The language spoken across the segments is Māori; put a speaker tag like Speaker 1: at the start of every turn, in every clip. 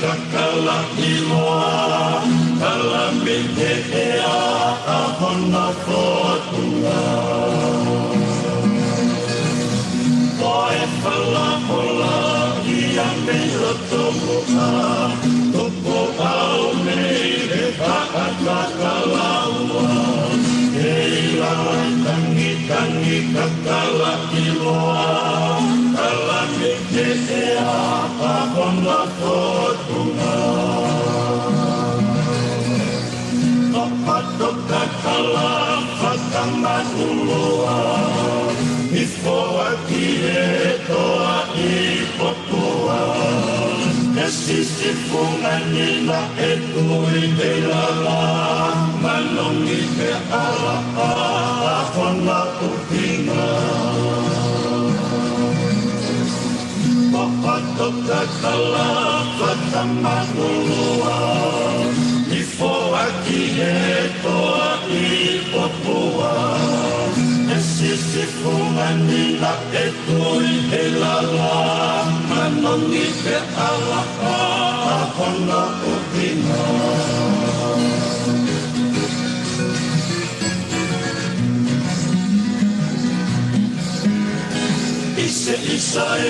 Speaker 1: kakala iloa kalami te ea ahona fotunga Koe whalahola ia me roto muka Toko au mei e whaakakalaua Hei lawa tangi tangi kakala iloa Kalami te ea ahona fotunga Kapato kakala whakamanulua Ifoa ki e toa I potua E sisi funga nina e tui te lala Manongi te ala a hona upinga Papato kakala whakamanulua Ifoa ki e toa I potua Sisi funga nina e tui e lala Manongi te ala a hona upinga Ise isa e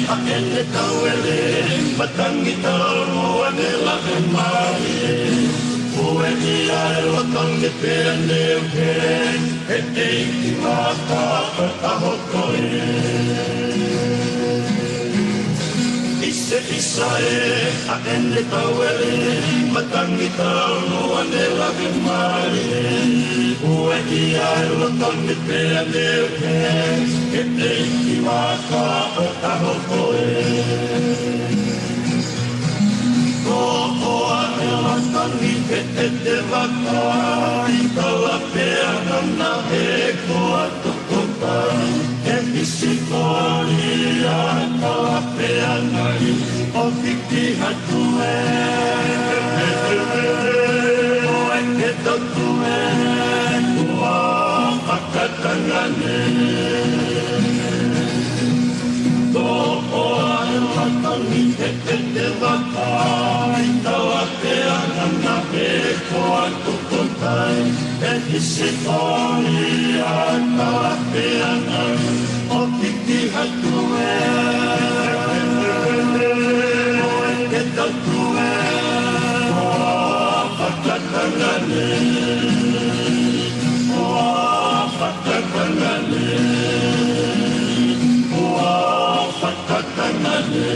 Speaker 1: a ene tauele Matangi tau ane la e mai e Ue ia e lotongi pe ane uke E eiki mata e ahoko e Ise isa e a ene tauele Matangi tau ane la e mai e Ue ia e lotongi pe ane uke E eiki mata e ahoko e Koa e latangi ke e te waka I kala pea nana e koa tukutai E isi kori a kala pea nai O fiki hatu e O e ke toku e Kua akatangane Koa e latangi ke e te waka I kala pea nana e koa tukutai E isi kori a kala pea nai O fiki hatu e O e ke toku e Kua akatangane Kua akatangane Kua akatangane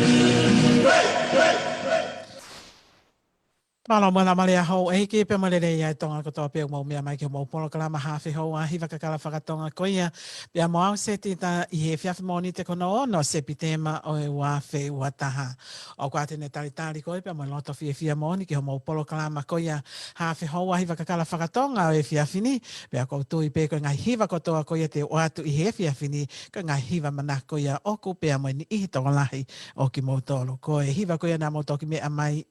Speaker 2: Malo mana malia hau e ke pe malere ia tonga ko toa pe mo mea mai ke mo polo kala maha fe ho a hiva kakala whakatonga koia pia mo au se ta I he fiafi moni te kono no se pitema o e wa fe ua taha o kwa tene tali tali koe pia mo loto fia moni ke ho mo polo kala ma koia ha fe ho a hiva kakala whakatonga o e fiafi ni pia ko tui pe ko ngai hiva ko toa koia te o atu I he fiafi ni ko ngai hiva mana koia o ko pia mo ni I tonga lahi o ki mo tolo koe hiva koia na mo toki me amai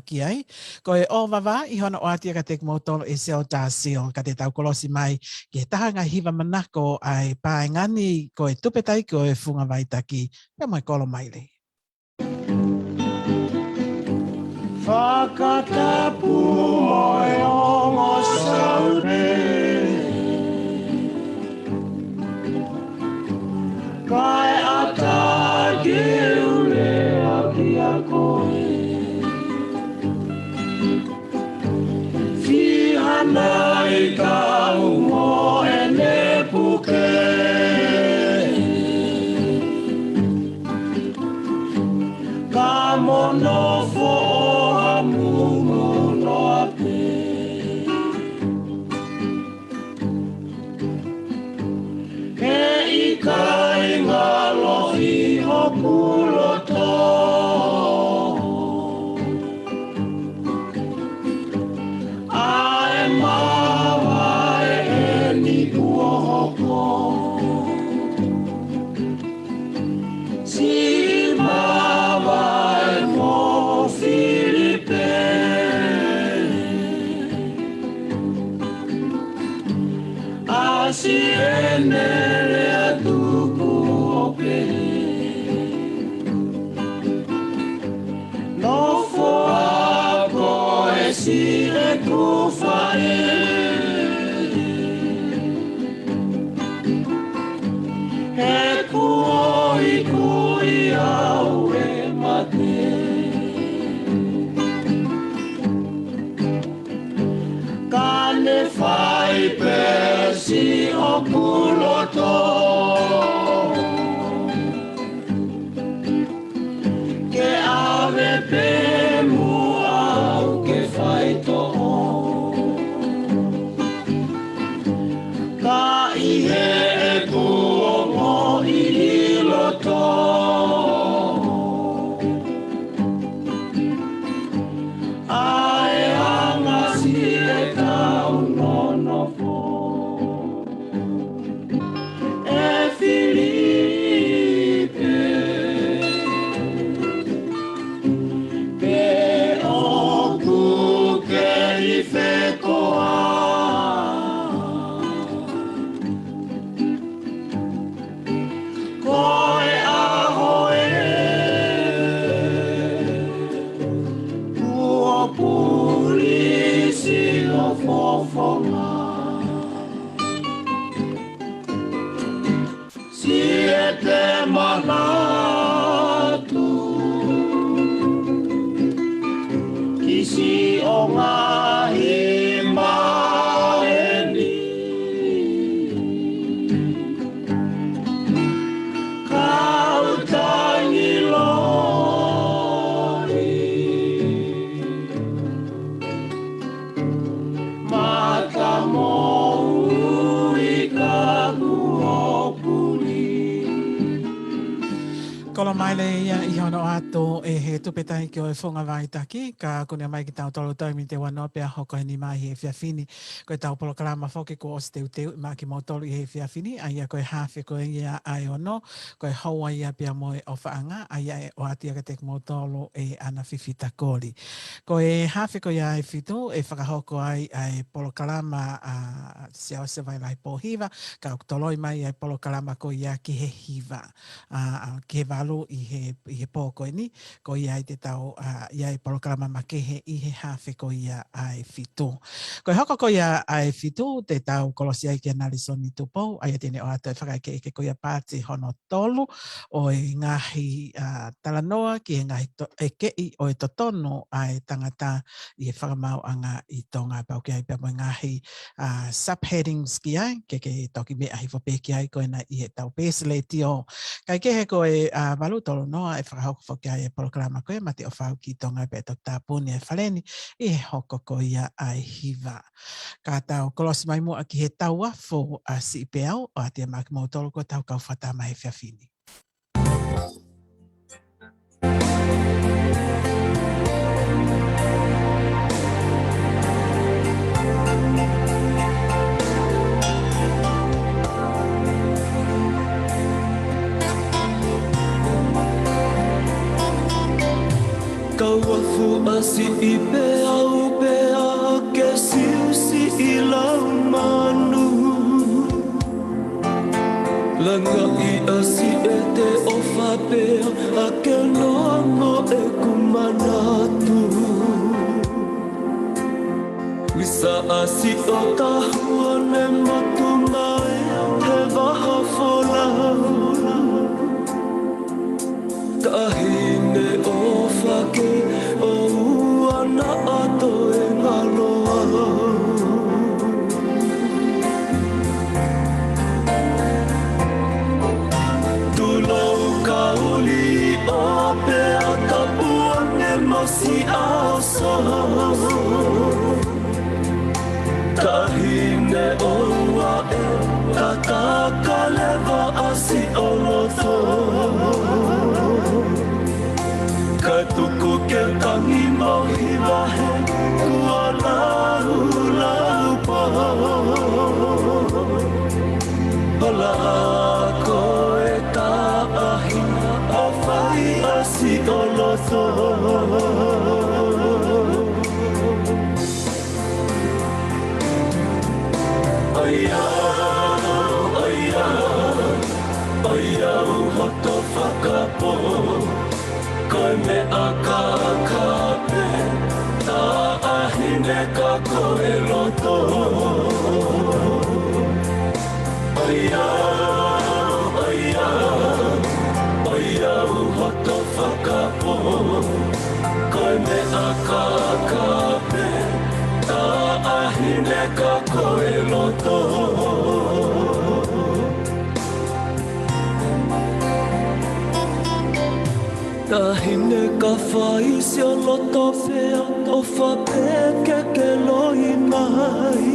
Speaker 2: ki ai Ko e o wawa I hona o atia ka te kumotolo e seo tā seo ka te tau kolosi mai ke tahanga hiva manako ai pae ngani ko e tupetai ko e funga waitaki pe mai kolo mai le.
Speaker 1: Whakatapu mai o ngā saure Kai ata ki ule aki a koe Nai ka umo e ne puke Ka mono fo o hamu no ape He I ka ingalo I hoku loto Si enere a tuku ope si e kufae e kui au e mate kane fai pesi o puloto ke ave pe
Speaker 2: Kolo mai le ia I hono ato e he tupetai ki o e whunga vai taki, ka kune mai ki tau tolo taumi te wanoa pia hoko he ni mai he whiawhini. Ko e tau polo kalama whoke ko o se teu teu, ma ki mo tolu I he whiawhini, a ia ko e hawhi ko e ia ai ono, ko e haua ia pia mo e o whaanga, a ia e o atia ka tek mo tolo e ana whiwhita kori. Ko e hawhi ko ia e whitu, e whakahoko ai ai polo kalama siao se vai lai po hiva, ka toloi mai ai polo kalama ko ia ki he hiva, ki he walo I he pōko ni, ko ia I te tau, ia I polokalama makehe I he hawhi ko ia ai whitu. Ko hoko ko ia ai whitu, te tau kolosi ai ki analisoni tupou, ai tene o ato e whakaike eke ko ia pāti hono tolu, o e ngahi talanoa, ki e ngahi e kei o e totono ai tangata I e whakamau anga I tonga pau ki ai pia mo ngahi subheadings ki ai, ke toki me ahi whapeki ai ko ena I he tau pēsele tio. Kai kehe ko e walu tolo noa e whakahoko whoki ai e polokalama koe, mate o whau ki tonga pe to tāpuni e whaleni, I he hoko ko ia ai hiva. Ka tau kolosi mai mua ki he tau afo a si ipe au, o atia maki mo tolo ko tau kau whata mai whiawhini.
Speaker 3: Kau afu asi I pea ke siusi I lau manu Langa I asi e te ofa pea a ke noango e kumanatu Wisa asi o tahua ne matunga he waha fola Kahine o whake o uana ato e ngaloa Tulau kauli o pea kapua ne masi aso Kahine o ua e tataka lewa asi o loto Katuku ke tangi mahi wahe Kua lau po Ola ko e tāhi A whai asi o loto Oia, oia Oia uhoto whakapo Koe me a ka pe, ta ahine Tahine ka whai si o loto pea o whapeke ke loi mai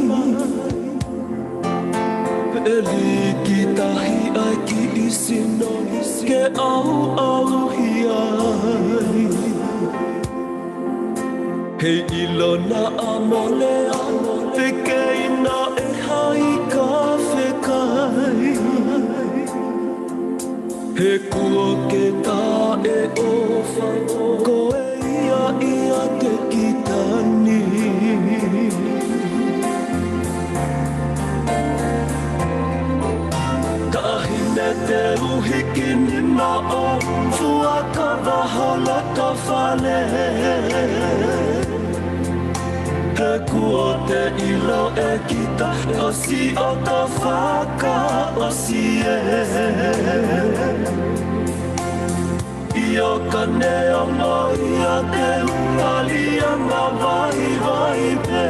Speaker 3: Eli ki tahi ai ki isino ke au hi ai Hei ilona a mole te keina e hai ka whekai He kua ke tā e ofa ko e ia te kitani Tahine te uhiki ni mao fua ka wahala ka whale He kua te ilo e kita osi o ka whaka osi Io ka nea mai a te ungali a ngā vai pe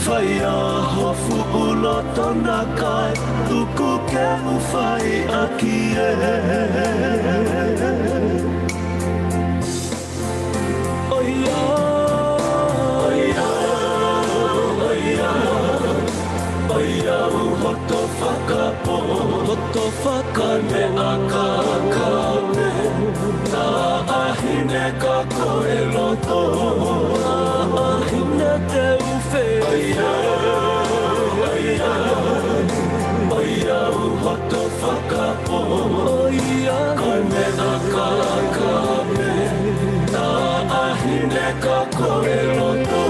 Speaker 3: Whai a hofu ulo tona kai Tuku ke uwhai a ki Oia, oia, oia Oia u hoto whakapo Hoto whakane a kākame Tā ahine ka koe loto Tā ahine te uwhe Oia, oia, oia u hoto whakapo Oia kone a kākame Tā ahine ka koe loto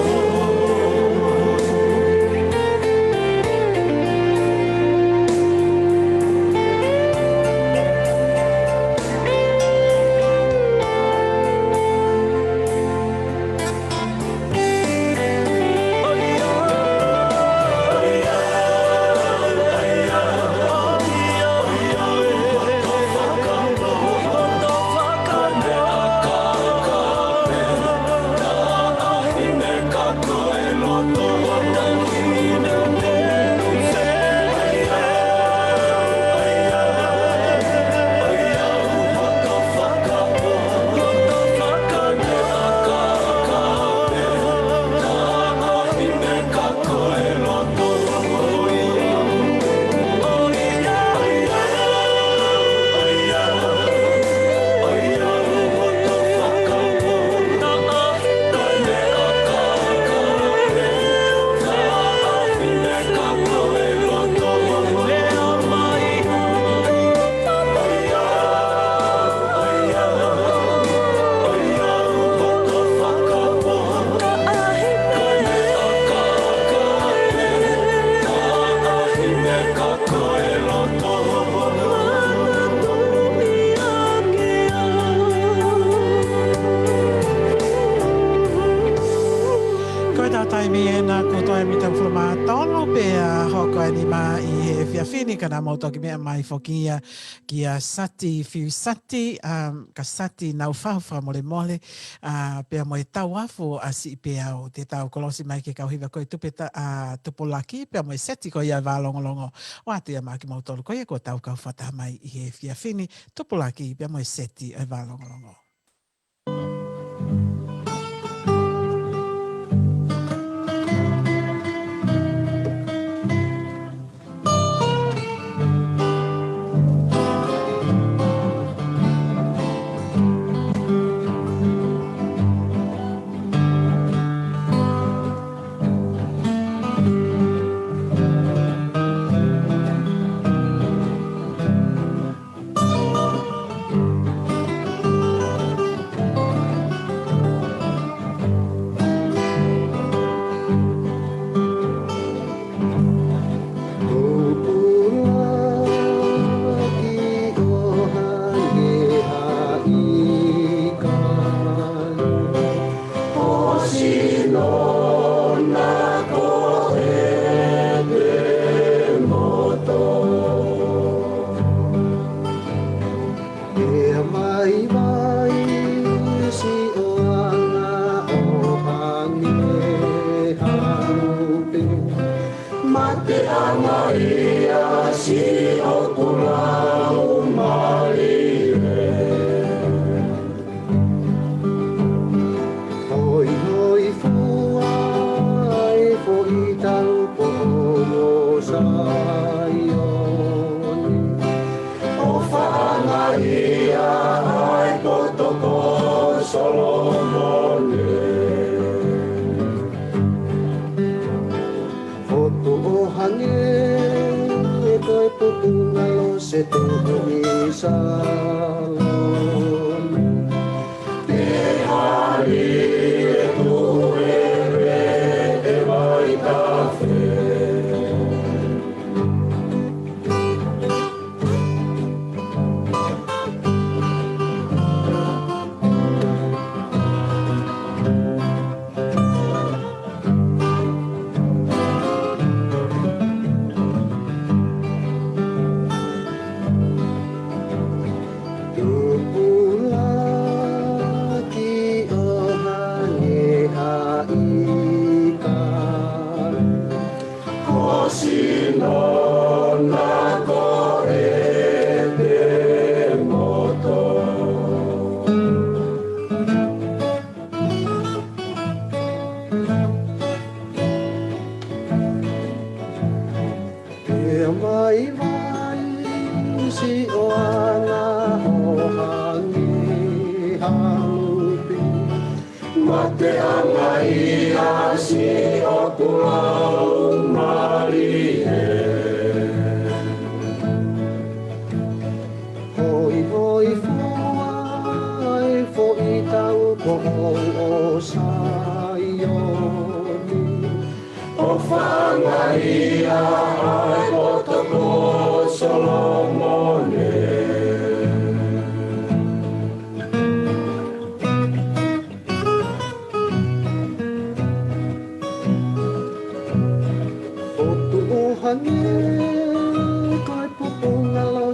Speaker 2: Kana mauto ki mea mai fokia kia sati fiu sati ka sati nau whawha mole pea mo e tau afu a si pea o te tau kolosi mai ke kauhiwa koe tupeta tupolaki pea mo e seti ko ia wālongolongo o atu ia maki mautolo koe ko tau kau whata mai i he fia fini tupolaki pea mo e seti e wālongolongo.
Speaker 1: Maria, si o kurau mali
Speaker 4: pupungalo se tuhu isalon te hari tu ere e vai cafe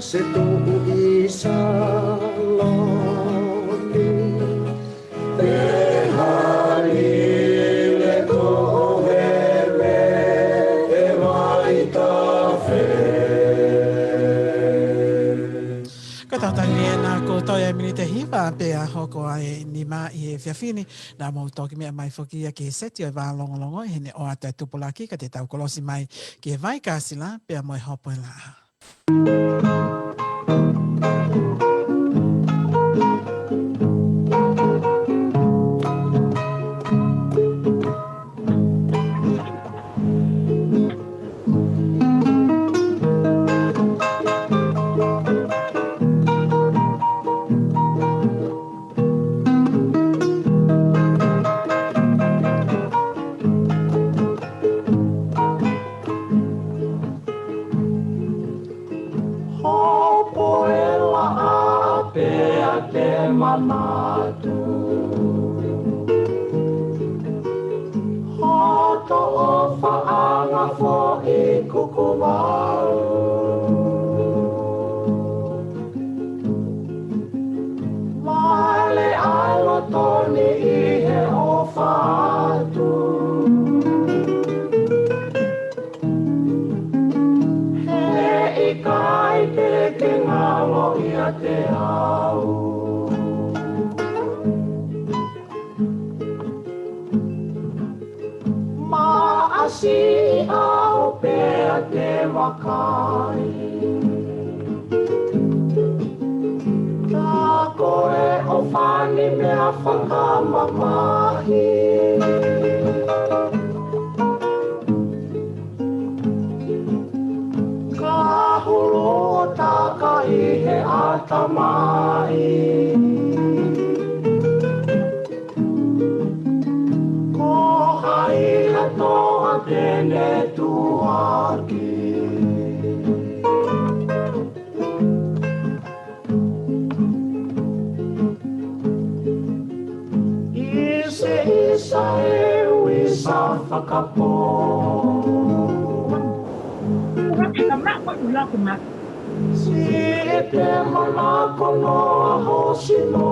Speaker 4: se tuhu isaloni te harille toheve e vai tafe
Speaker 2: Katautangi e nā koutou e mini te hiwa pe a hoko ai ni mā i e whiawhini nā mau toki mea mai whoki a ki seti o i wā longolongo i hene o ata tupulaki ka te tau kolosi mai ki e vai kāsila pe a moe hopo e la.
Speaker 4: Manatu Hoto o whaanga fo I kukuwau Maile ailo toni I he o whaatu He I kai te ke ngalo ia te au Si au pea te wakai Tā koe o whani mea whakamamahi Ka hulu o taka I he atamai Toa tene tuaki Ise isa e wisa whakapo Si e te manako no a hosi no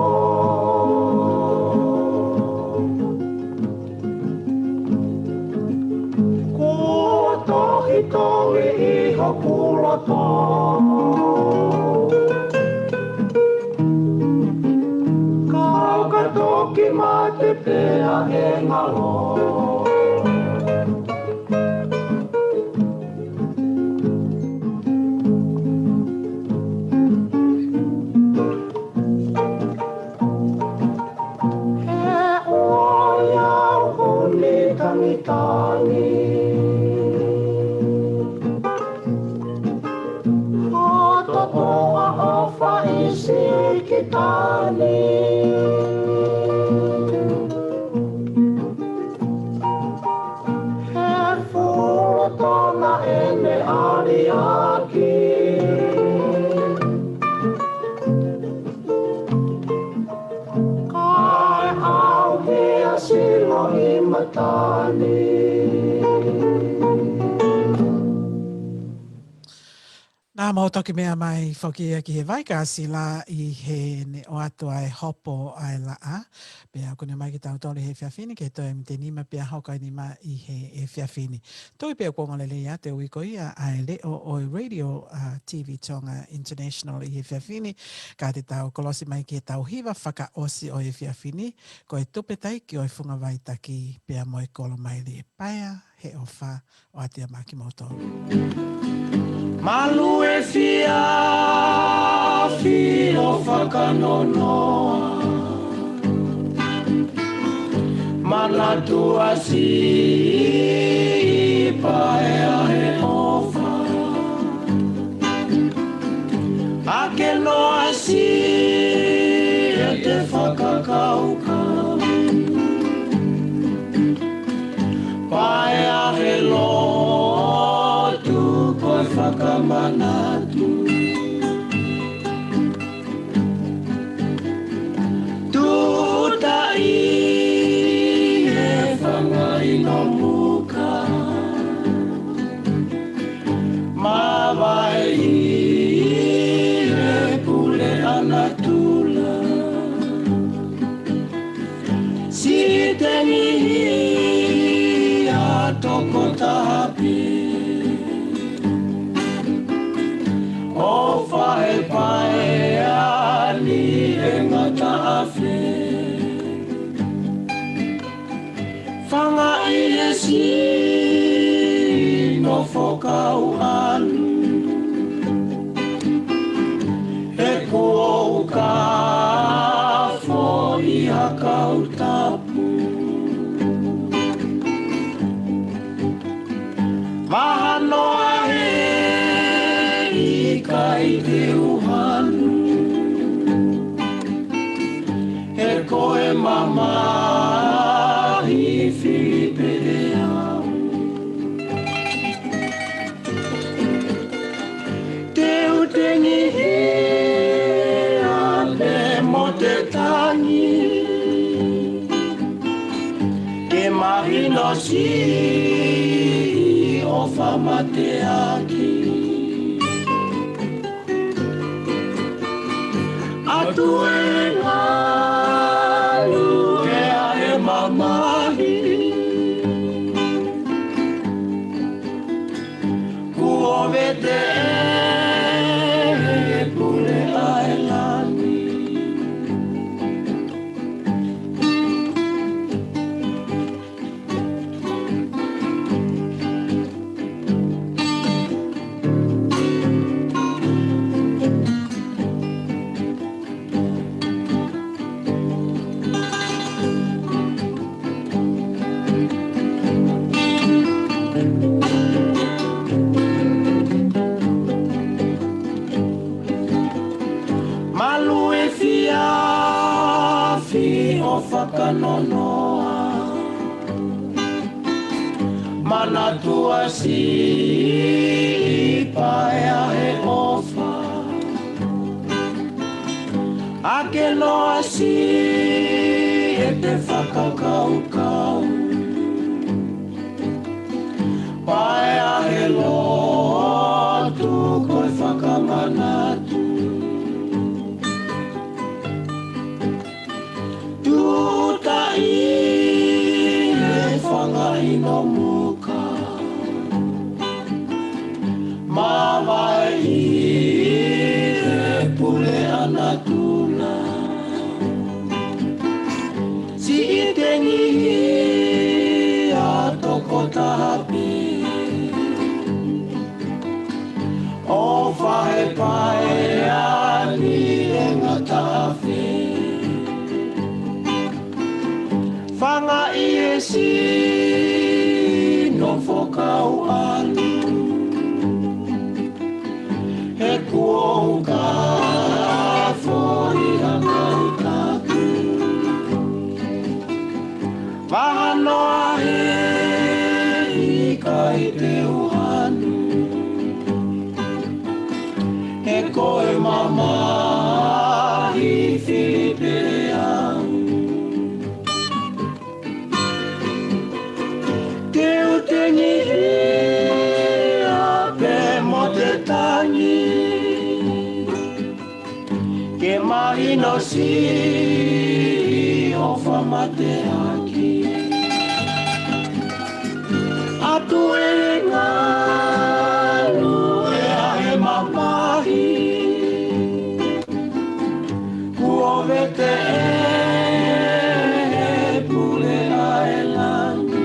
Speaker 4: Tohi I hokuloto Kauka toki ma te pea e ngalo He oia huni tangitani sikitani. E fuotona ene ariaki. Kai hau hea silo I matani.
Speaker 2: Nā mau toki mea mai whoki ki he waikasi la I he ne o atu ai hopo ai la a. Pea kune mai ki tau tole he whiawhini ke toi me te nima pea hokai nima I he whiawhini. Toi pea konga lele ia te uiko ia ai leo o radio TV Tonga International I he whiawhini. Ka te tau kolosi mai ki he tau hiwa whaka osi o he whiawhini. Ko e tupe tai ki oi whunga waitaki pea moi kolo mai le paia he ofa o atia maki moto.
Speaker 3: Malu e fia whakanonoa Mana tua si paea he ofa Ake noa si e te whakakaukau Paea he lotu koe whakamanatu Tuta I he whangai no muka Mawai I he pule anatula Si tengi a toko tahapi O whae pae ani e ngata awhi Whanga I he si no whokau anu E ko ka fo I hakau tapu Mahano ahe kai te uhanu E koe mamahi Filipe e au Te utengi hea me mo te tangi Ke mahino si o whamate aki Atu e ngalu e ae mamahi Kuove te e pule ae lani whakanonoa Mana tua si paea he ofa Ake noa si e te whakakaukau Paea he lotu koe whakamanatu No muka Mawai I pule anatuna Si itengi a toko tahapi O whahe pae ani e ngata awhi Whanga I e si no whokau anu He kua ka fo He koe mama I Filipea Te utengi hia pe mo te tangi Ke marino si o whamate aki Atu e ngālu e ahe mamahi Kuove te e pule ae langi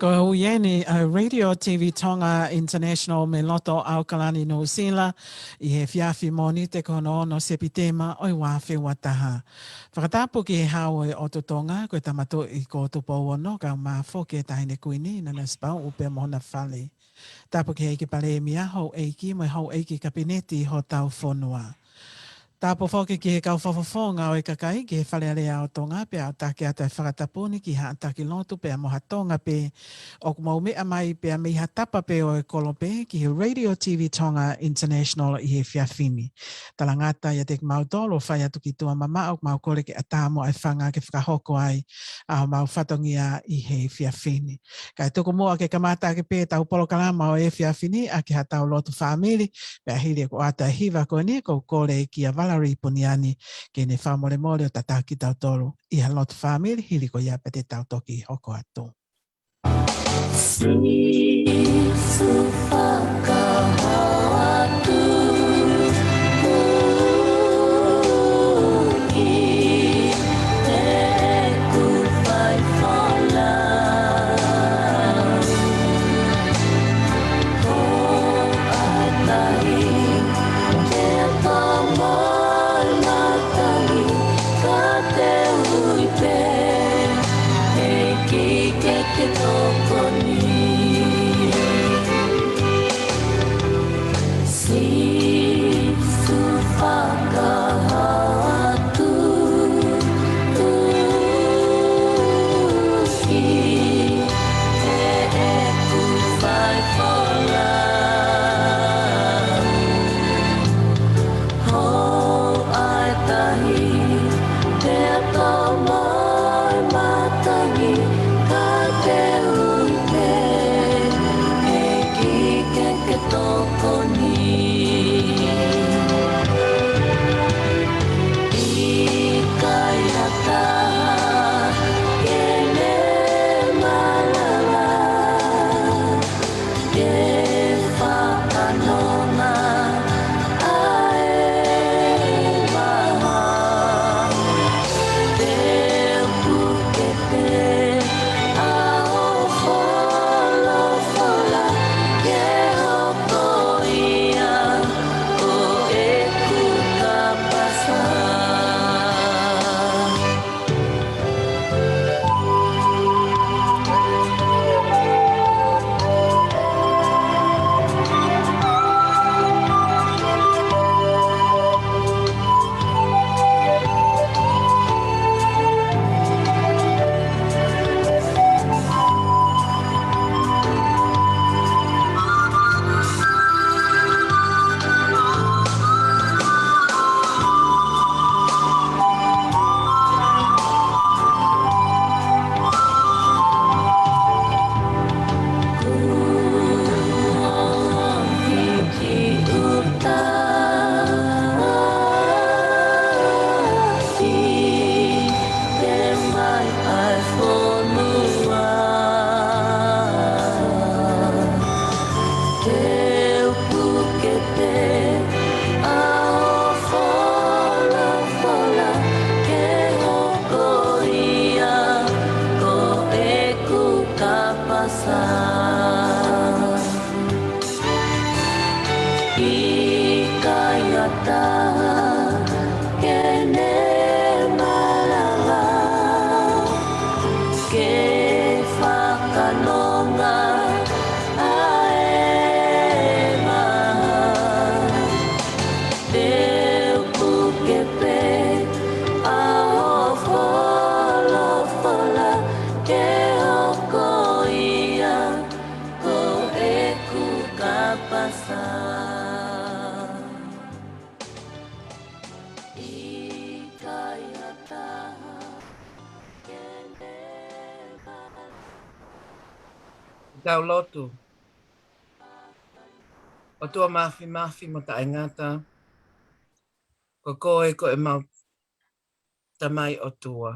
Speaker 2: Ko ieni Radio TV Tonga International me loto au kalani no sila I he fiafi moni te kono no sepitema o I wafe wataha. Whakatapu ki he hao e oto tonga koe tamato I ko tupo wono ka mafo ke tahine kuini na spau upe mona fale. Tapu ki heiki pale mia hou eiki mo hou eiki kabineti ho tau whonua. Tāpo whoke ki he kau whawhawhonga o e kakai ki he whalearea o tonga pe au take ata e whakatapuni ki ha ataki lotu pe a moha tonga pe o kumau mea mai pe a miha tapa pe o e kolope ki he Radio TV Tonga International I he whiawhini. Talangata ia te mau tolo whai atu ki tua mama o mau kore ki atamo ai whanga ke whakahoko ai a mau whatongia I he whiawhini. Kai tuku mua ke kamata ke pe tau polo kalama o e whiawhini a ki ha tau lotu whaamili pe a hiri ko ata hiva ko ni ko kore ki a Valerie Puniani ke ne whamore mole o tataki tau tolu I ha lotu whaamili hiri ko ia pe te tau toki hoko atu.
Speaker 3: Ikayata kene malala ke whakanonga aema te pukepe aho wholofola ke hoko ia ko eku kapasa
Speaker 5: Tau lotu. O tua mafi mo ta ingata. Ko koe ko e mau tamai o tua.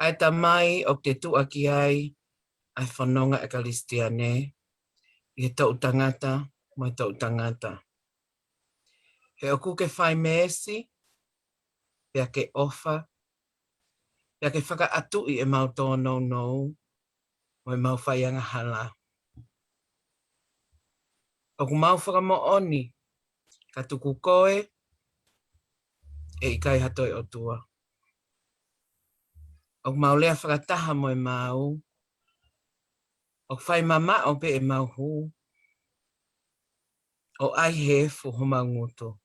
Speaker 5: Ai tamai o te tua ki ai. Ai whanonga e kalistiane. I tau tangata mo i tau tangata. He o kuke whai meesi. Pea ke ofa. Pea ke whaka atu i e mau tōno nou. Mo i mau whaianga hala. O ku mau whaka mo oni. Ka tuku koe. E i kai hatoi o tua. O ku mau lea whakataha mo i mau. O whai mama o pe e mau hu. O ai he fu ho mau nguto.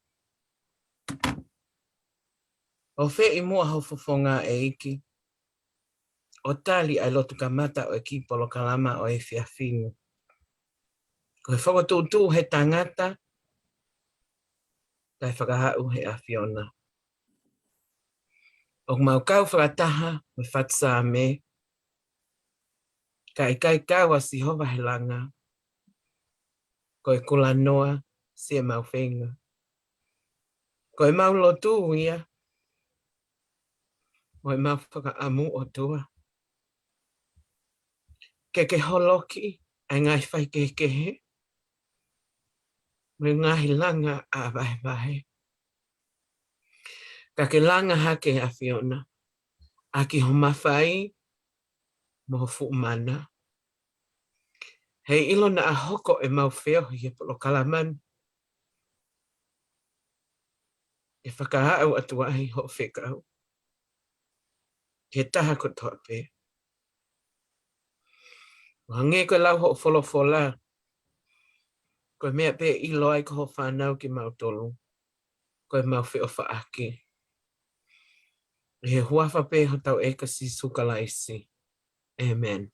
Speaker 5: O whe i mua hau fofonga e iki. O tali ai lotu ka mata o e ki polo kalama o e whiawhingu. Ko he whakatūtū he tangata. Tai whakahau he a Fiona. O ku mau kau whakataha me whatsa me. Ka i kai kau a si hova he langa. Ko e kula noa si e mau whenga. Ko e mau lotu ia. Mo e mau whakaamu o tua. Ke holoki ai ngai whai ke he. Me ngai langa a vahe. Ka ke langa hake a Fiona. A ki ho mawhai mo fu mana. Hei ilo na a hoko e mau wheo hi e polo kalaman. E whakaau atua ai ho whekau. He taha ko toa pe. Hange ko lau ho wholofola. Ko mea pe ilo ai ko ho whanau ki mau tolu. Ko e mau wheo whaaki. He huafa pe ho tau eka si sukala isi. Amen.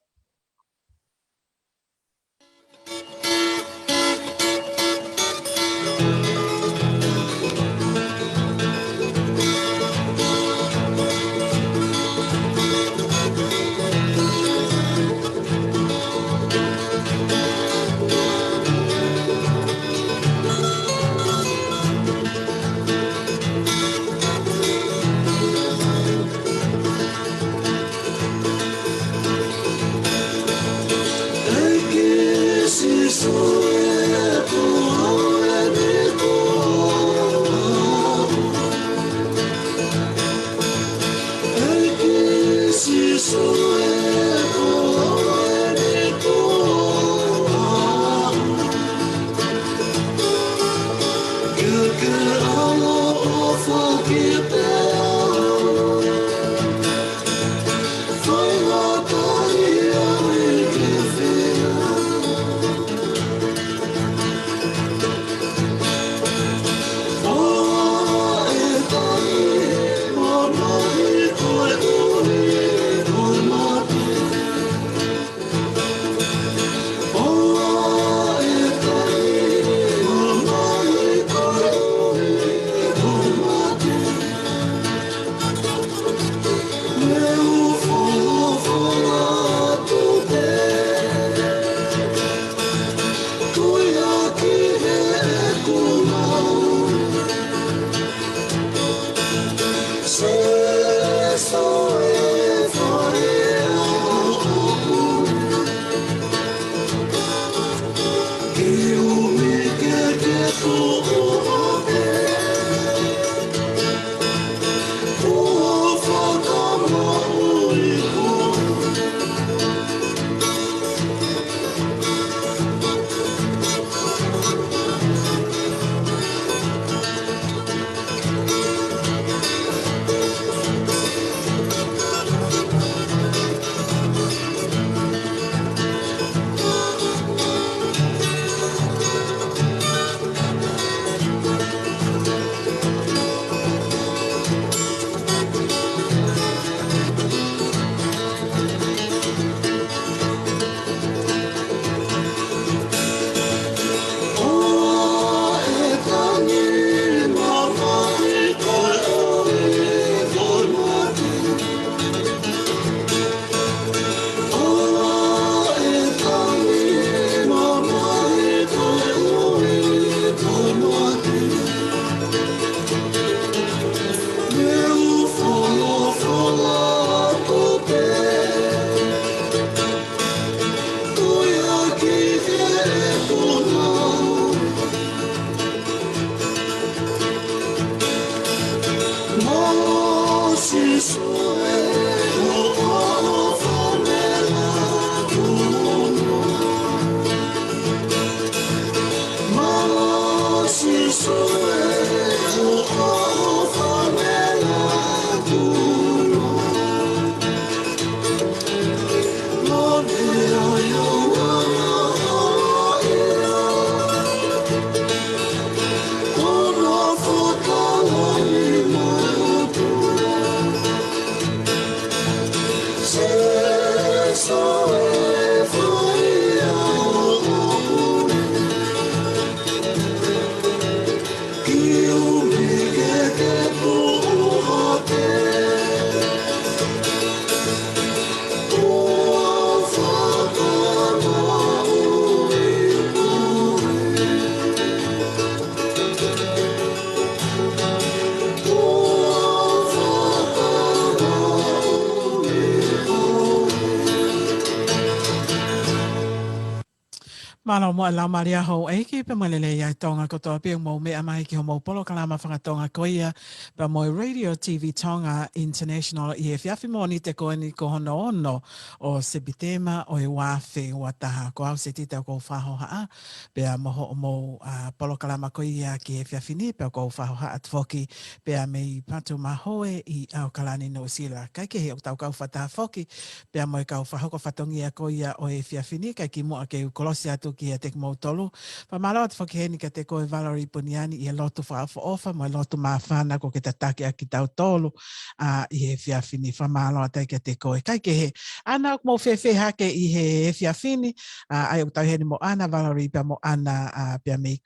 Speaker 2: Malo mo la Maria ho e ki pe malele ya tonga ko to pe mo me amai ki ho mo polo kalama whakatonga koia pa mo Radio TV Tonga International i e whiawhi mo ni te koe ni ko hono ono o Sepitema o e wawhi o ataha ko au se tita ko whaho haa pe a moho o mo polo kalama koia ki e whiawhi ni pe ko whaho haa at whoki pe a mei patu mahoe i au kalani no sila kai ke he o tau kau whataha whoki pe a mo e kau whahoko whatongi a koia o e whiawhi ni kai ki mo a ke ukolosi atu ki a te mo tolu. Pa malo at whakiheni ka te koe Valerie Puniani i a lotu whaafo ofa, mo e lotu maafana ko ke tatake a ki tau tolu i he whiawhini. Pa malo at ka te koe. Kai ke he, ana mo whewhe hake i he whiawhini, ai o tau heni mo ana Valerie pa mo ana pia mei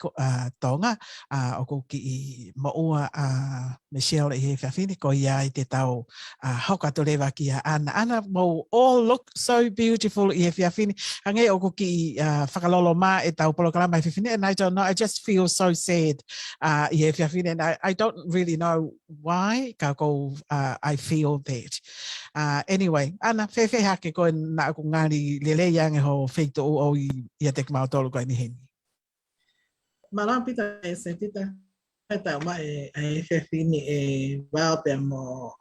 Speaker 2: tonga, o ko ki i mo ua Michelle i he whiawhini, ko ia i te tau hoka to rewa ki a ana. Ana mo all look so beautiful i he whiawhini. Ange o ko ki whakalolo ma e tau polo kalama whiwhine, and I don't know, I just feel so sad i he whiawhine, and I don't really know why ka ko I feel that. Anyway, ana whewhe hake koe na ako ngāri lele yange ho wheito o i a te kamau tolu koe ni heni.
Speaker 6: Malang pita e se tita ta ma e whiwhine e wao pe mo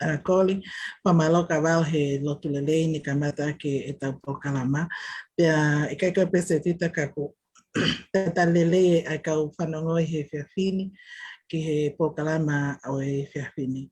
Speaker 6: arakoli pa maloka wao he lotu lele ni kamata ke e tau polo kalama. Pea e kai koe pese tita kako tata lele ai kau whanongo he whiawhini ki he pokalama o e whiawhini.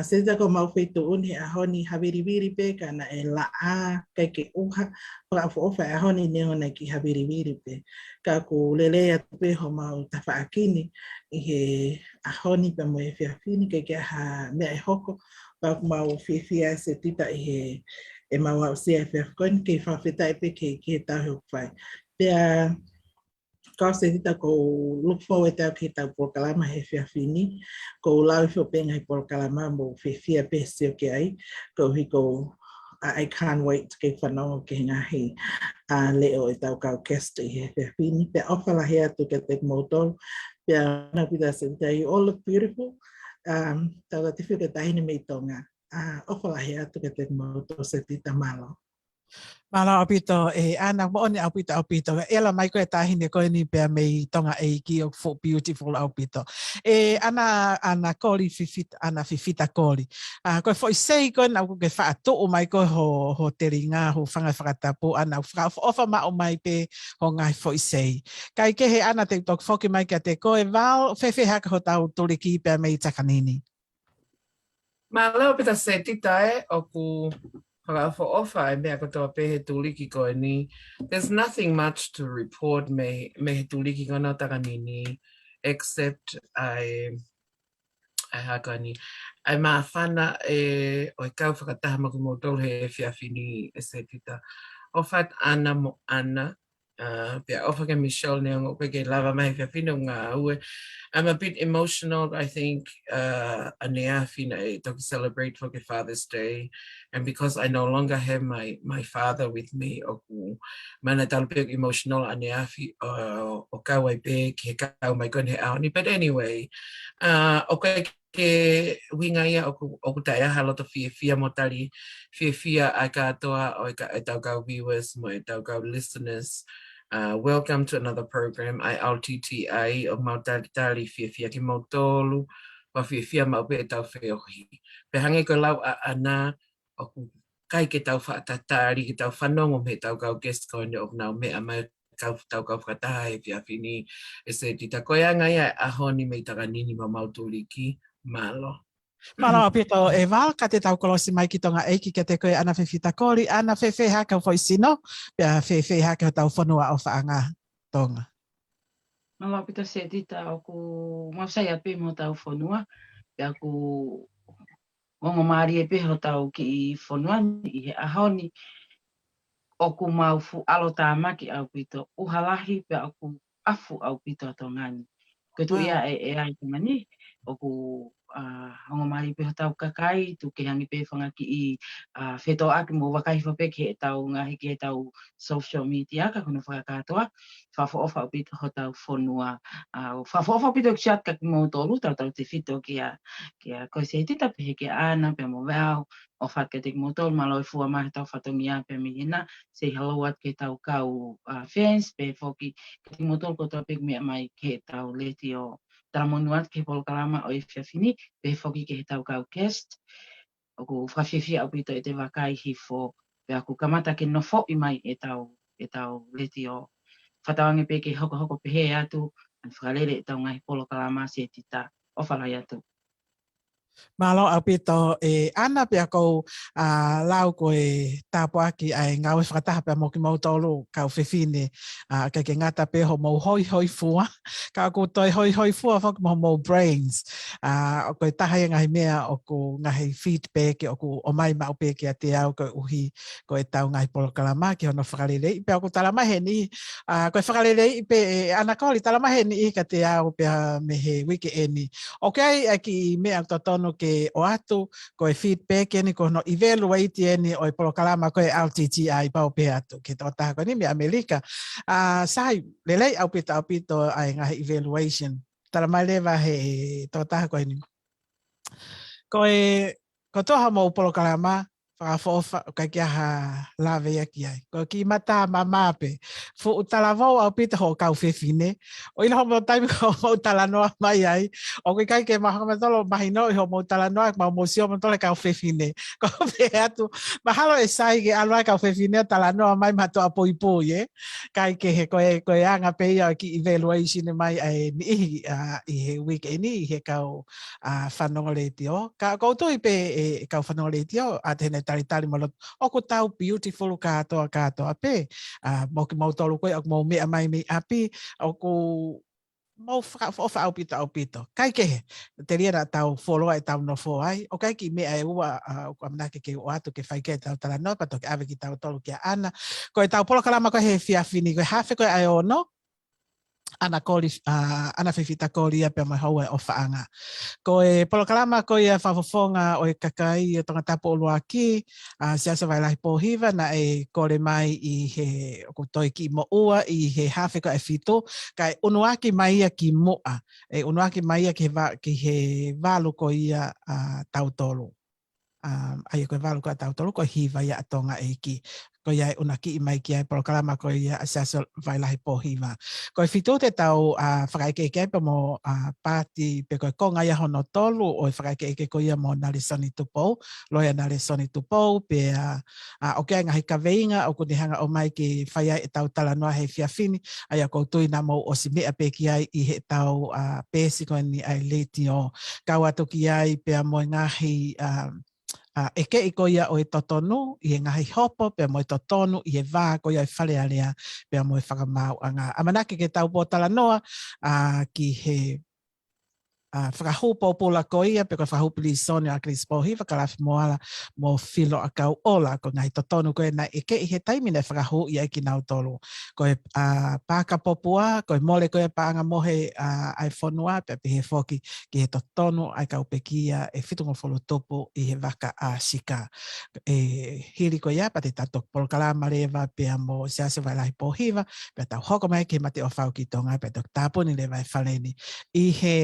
Speaker 6: Se tita ko mau whitu uni a honi hawiriwiri pe kana e la a kai ke uha whaafu ofa a honi neona ki hawiriwiri pe. Kako lele atu pe ho mau tawhaakini i he a honi pa mo e whiawhini kai ke ha mea e hoko pa mau whiwhia se tita i he e mau au sia e whiawhikoni ke whawhetai pe ke he tau whai. Pea kau se tita ko look forward to ke tau pokalama he whiawhini, ko lau i whopenga he pokalama mo whiwhia pe seo ke ai, ko hiko I can't wait ke whanongo ke ngahi leo e tau kau guest i he whiawhini. Pea ofala hea tu ke te motor, pea na pita se tita you all look beautiful, tau ka te whika tahine mei tonga, ofala hea tu ke te motor se tita malo.
Speaker 2: Mala apito e ana mo ni apito ela mai ko tahine ko ni pe mei tonga e ki o for beautiful apito e ana koli fifita koli ko foi sei ko na ko ke fa to o mai ko ho teringa ho fanga fakatapu ana ofa ma o mai pe ho ngai foi sei kai ke he ana te tok foki mai ka te ko e val fe haka ho tau tuliki pe mei takanini
Speaker 5: Mala apita se tita o ku for offer me ko to pe tuliki ko ni. There's nothing much to report me tuliki ko na takanini except I hakani ai mafana o kau whakataha maku mo tolu he whiawhini e se tita. Ofat ana mo ana pia ofa ke Michelle ne ngo pe ke lava mai whiawhini o ngā ue. I'm a bit emotional, I think, to celebrate for Father's Day. And because I no longer have my father with me, mana talpeg emotional aneafi o kawai pe ke kau mai kon he aoni. But anyway, okay ke winga ia o kutaya haloto fia motari fia a katoa o e tau kau viewers mo e tau kau listeners. Welcome to another program. I LTTI o Mautari Fia ki Mautolu, wa Fia Maupe e tau whiohi. Pe hange ko lau a ana o kai ke tau whaatatari, ke tau whanongo me tau kau guest ko ne o nau me a mai tau kau whakataha e whiawhini. E se tita koianga ia a honi me taranini ma Mautuliki, malo.
Speaker 2: Mala apito e val ka te tau kolosi mai ki tonga eiki ke te koe ana whiwhita kori, ana whewhe haka foi sino, pia whewhe haka tau whanua o whaanga tonga.
Speaker 7: Mala apito se tita o ku mausai ape mo tau whanua, pia ku ongo maari e peho tau ki whanua i he ahoni, o ku mau fu alo tāmaki au pito uhalahi pia o ku afu au pito tongani. Ko tu ia e ai tangani, o ku hongomari pe tau kakai tu ke hangi pe whangaki i wheto ake mo wakai whape ke tau ngahi ke tau social media ka kuna whakakatoa whawhaofa o pito ho tau whonua whawhaofa pito ki chat ka ki mo tolu tau te whito kia koe se tita pe ke ana pe mo wau o whaka te ki mo tolu malo i fua mahi tau whatongi a pe mihina say hello at ke tau kau fans pe whoki ki mo tolu ko tau pe mea mai ke tau leti o Taramonuat ke Polokalama o Iwhiawhini, pe whoki ke he tau kau guest. O ku whawhiawhia au pito e te wakai hifo, pe aku kamata ke no fo i mai e tau leti o whatawangi pe ke hoko pe he atu, an whakalere e tau ngai Polokalama se tita o whalai atu.
Speaker 2: Malo au pito ana pe ako lau ko tapo aki ai ngau whakataha pe mo ki mautolu kau whiwhine ka ke ngata pe ho mo hoi fua ka ko toi hoi fua whak mo brains o koe taha ngahi mea o ko ngahi feedback o ko o mai mau pe ki a te au ko uhi ko e tau ngahi Polokalama ki hono whakalere pe ako talamahe ni ko e whakalere pe ana kaoli talamahe ni ka te au pe me he wiki eni okay aki mea totono ke o atu ko e feedback ni ko no evaluate ni o Polokalama ko e LTTI pau pe atu ke to ta ko ni me Amerika sai lelei au pito ai nga evaluation tara mai leva he to ta ko ni ko to ha mo Polokalama whakafofa o kai kia ha lawe aki ai. Ko ki mata mamape. Fu utalavau au pita ho kau whewhine. O ina ho mo taimi ko mo talanoa mai ai. O kai ke mahanga tolo mahino i ho mo talanoa ma mo sio mo tole kau whewhine. Ko pe atu. Mahalo e sai ke alwai kau whewhine talanoa mai mato a poi poi Kai ke he koe anga pe ia ki evaluation mai ai ni i he week ni he kau whanonga le tio. Ka koutou i pe kau whanonga le tio a tene tari malot o ko tau beautiful katoa pe mo ki mau tolu koe o mo mea mai me api o ko mau whaka au pito kai ke te ria tau follow ai tau no fo ai o kai ki mea e ua o amnake ke o atu ke whai ke tau tala no pato ke ave ki tau tolu ki ana koe tau Polokalama koe he whiawhini koe hawhi koe ai o no ana whiwhita kori a pe mai hau e o whaanga. Ko e Polokalama ko e whawhawhonga o e kakai o tonga tapo olu aki, siasa vai lahi pōhiva na e kore mai i he o toi ki mo ua i he hawhi ko e whito, ka e unuaki mai ia ki moa, e unuaki mai ia ki he walu ko ia tautolu. Ai koe walu ko a tautolu ko hiva ia atonga e ki. Ko ia unaki i mai ki ai Polokalama ko ia siasa vai lahi pōhiva. Ko e whito te tau whakaike pe mo pāti pe koe konga ia hono tolu o e whakaike ko ia mo nare soni tupou, loia nare soni tupou pe o kia ngahi ka veinga o kunihanga o mai ki whaia e tau tala noa hei whiawhini ai a koutou na mau o si mea pe ki ai i he tau pēsi koe ni ai leti o kau atu ki ai pe a mo ngahi eke i ko ia o e totonu i e ngahi hopo pe mo e totonu i e vā ko ia e whale alea pe mo e whakamau anga. Amanake ke tau pōtala noa ki he whakahupo pula ko ia pe ko whahupili soni a Chris Pohi whakalafi moala mo filo a kau ola ko ngahi totonu ko e na eke i he taimine whakahu ia ki nau tolu. Ko e pāka popua, ko e mole ko e pāanga mohe ai whonua pe he whoki ki he totonu ai kau pekia e whitungo wholo topo i he waka a sika. E hiri ko ia pa te tatok Polokalama rewa pe mo siase vai lahi Pōhiva pe tau hoko mai ke mate o whau ki tonga pe tok tāpuni le vai whaleni i he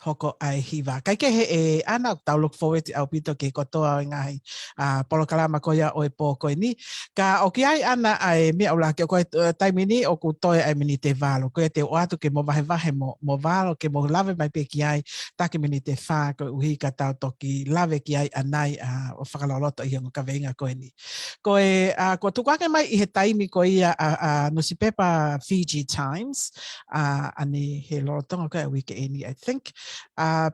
Speaker 2: hoko ai hiva. Kai ke he e ana tau look forward au pito ke kotoa o ngahi Polokalama ko ia o e pō koe ni. Ka o ki ai ana ai mea ula ke o koe taimini o ku toe ai mini te valo. Koe te o atu ke mo vahe mo valo ke mo lave mai pe ki ai take mini te whā koe uhi ka tau toki lave ki ai anai o whakaloloto i hongo ka veinga koe ni. Koe ko tukuake mai i he taimi ko ia Nusi Pepa Fiji Times ani he lorotonga koe a wiki eni I think.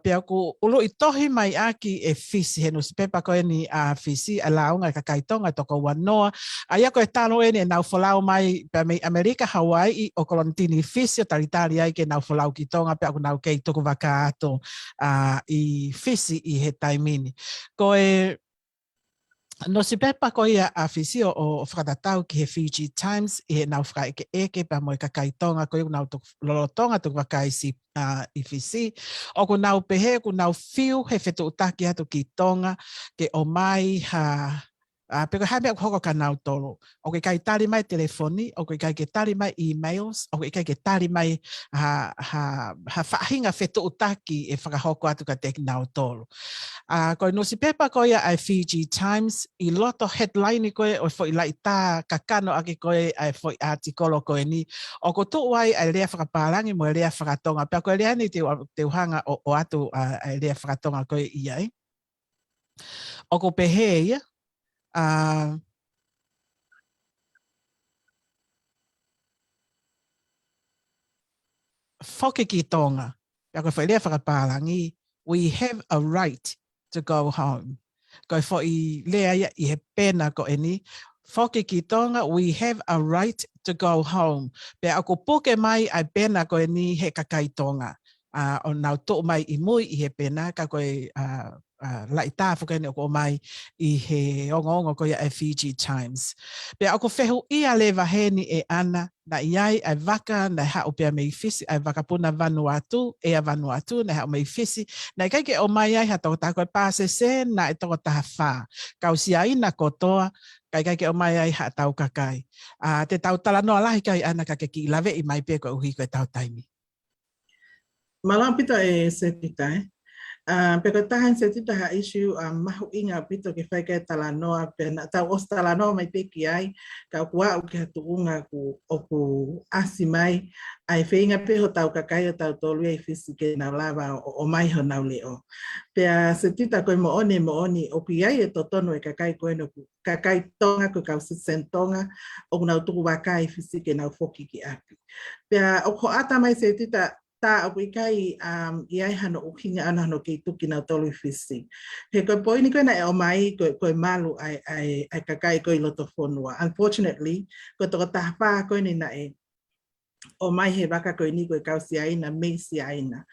Speaker 2: Pea ku ulu i tohi mai aki e fisi he Nusi Pepa koe ni fisi a launga ka kaitonga toko wanoa. Ia koe talo eni e nau whalau mai pea mei Amerika Hawaii o kolontini fisi o taritari ai ke nau whalau ki tonga pea ku nau kei tuku waka ato i fisi i he taimini. Koe No si pepa ko ia a fisi o whakatatau ki he Fiji Times i he nau whaka eke pa mo i kakaitonga ko i nau lolotonga tu wakai si i fisi. O ko nau pehe ko nau fiu he whetu utaki atu ki tonga ke o mai pero hape ako hoko ka nau tolo. O ke kai tari mai telefoni, o ke kai ke tari mai emails, o ke kai ke tari mai whahinga whetu utaki e whakahoko atu ka te nau tolo. Koe no si pepa koe ai Fiji Times, i loto headline koe o fo i lai tā kakano ake koe ai fo i artikolo koe ni. O ko tu wai ai lea whakaparangi mo lea whakatonga. Pea koe lea ni te uhanga o atu ai lea whakatonga koe i ai. O ko pehe ia, whoke ki tonga. Pea koe fo i lea whakaparangi, we have a right to go home. Koe fo i lea ia i he pena ko e ni. Whoke ki tonga, we have a right to go home. Pea ako puke mai ai pena ko e ni he kakai tonga. O nau tō mai i mui i he pena, ka koe lai tā whakene o ko mai i he ongo koe ai Fiji Times. Pea ako whehu ia le waheni e ana, na iai ai waka, na hao pia mei fisi, ai waka puna Vanuatu, ea Vanuatu, na hao mei fisi, na kai ke o mai ai ha toko tā koe pāse se, na e toko tā whā. Kau si ai na kotoa, kai ke o mai ai ha tau kakai. Te tau tala noa lahi kai ana ka ke ki lawe i mai pia koe uhi koe tau taimi.
Speaker 6: Malang pito e se tita pero tahan se tita ha issue mahu inga pito ke fai ke talanoa pena tau os talanoa mai peki ai ka kua o ke hatuunga ku o ku asimai ai feinga peho tau kakai o tau tolu e fisi ke na lava o mai ho nau leo. Pea se tita koe mo oni o piai e totono e kakai koe no ku kakai tonga ko kau sentonga o nau tuku wakai fisi ke nau foki ki api. Pea o ko ata mai se tita tā o ikai iai hano ukinga ana hano ki tuki na tolu fisi. He koe poini koe na e o mai koe malu ai kakai koe loto whonua. Unfortunately, koe toko tahapaa koe ni na e o mai he waka koe ni koe kau si aina, mei si aina.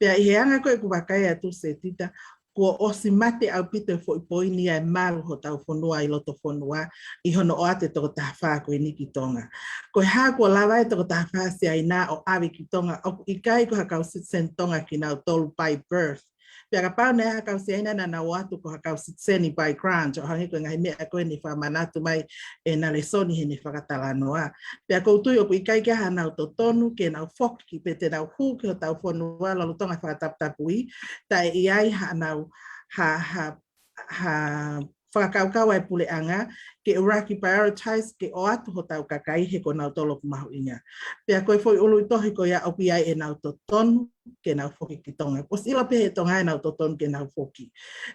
Speaker 6: Pea i he anga koe ku wakai atu se tita, ko osi mate au pito fo i poini ai malu ho tau whonua i loto whonua i hono o ate toko tahawha koe ni ki tonga. Koe haa kua lawa e toko tahawha si aina o awi ki tonga, o i kai ko hakau sitsen tonga ki nau tolu by birth. Pea ka pau ne hakau si aina na nau atu ko hakau sitseni by grant, o hangi koe ngahi mea koe ni whamanatu mai e na le soni he ni whakatala noa. Pea koutui o ku i kai kia ha nau to tonu ke nau whoki pe te nau hu ki o tau whonua lalo tonga whakataputapui, tai i ai ha nau whakaukau ai pule anga ke uraki prioritize ke o atu ho tau kakai he ko nau tolo ku mahu inga. Pea koe foi ulu i tohi ko ia opi ai e nau to tonu ke nau whoki ki tonga. Os ila pe he tonga e nau to tonu ke nau whoki.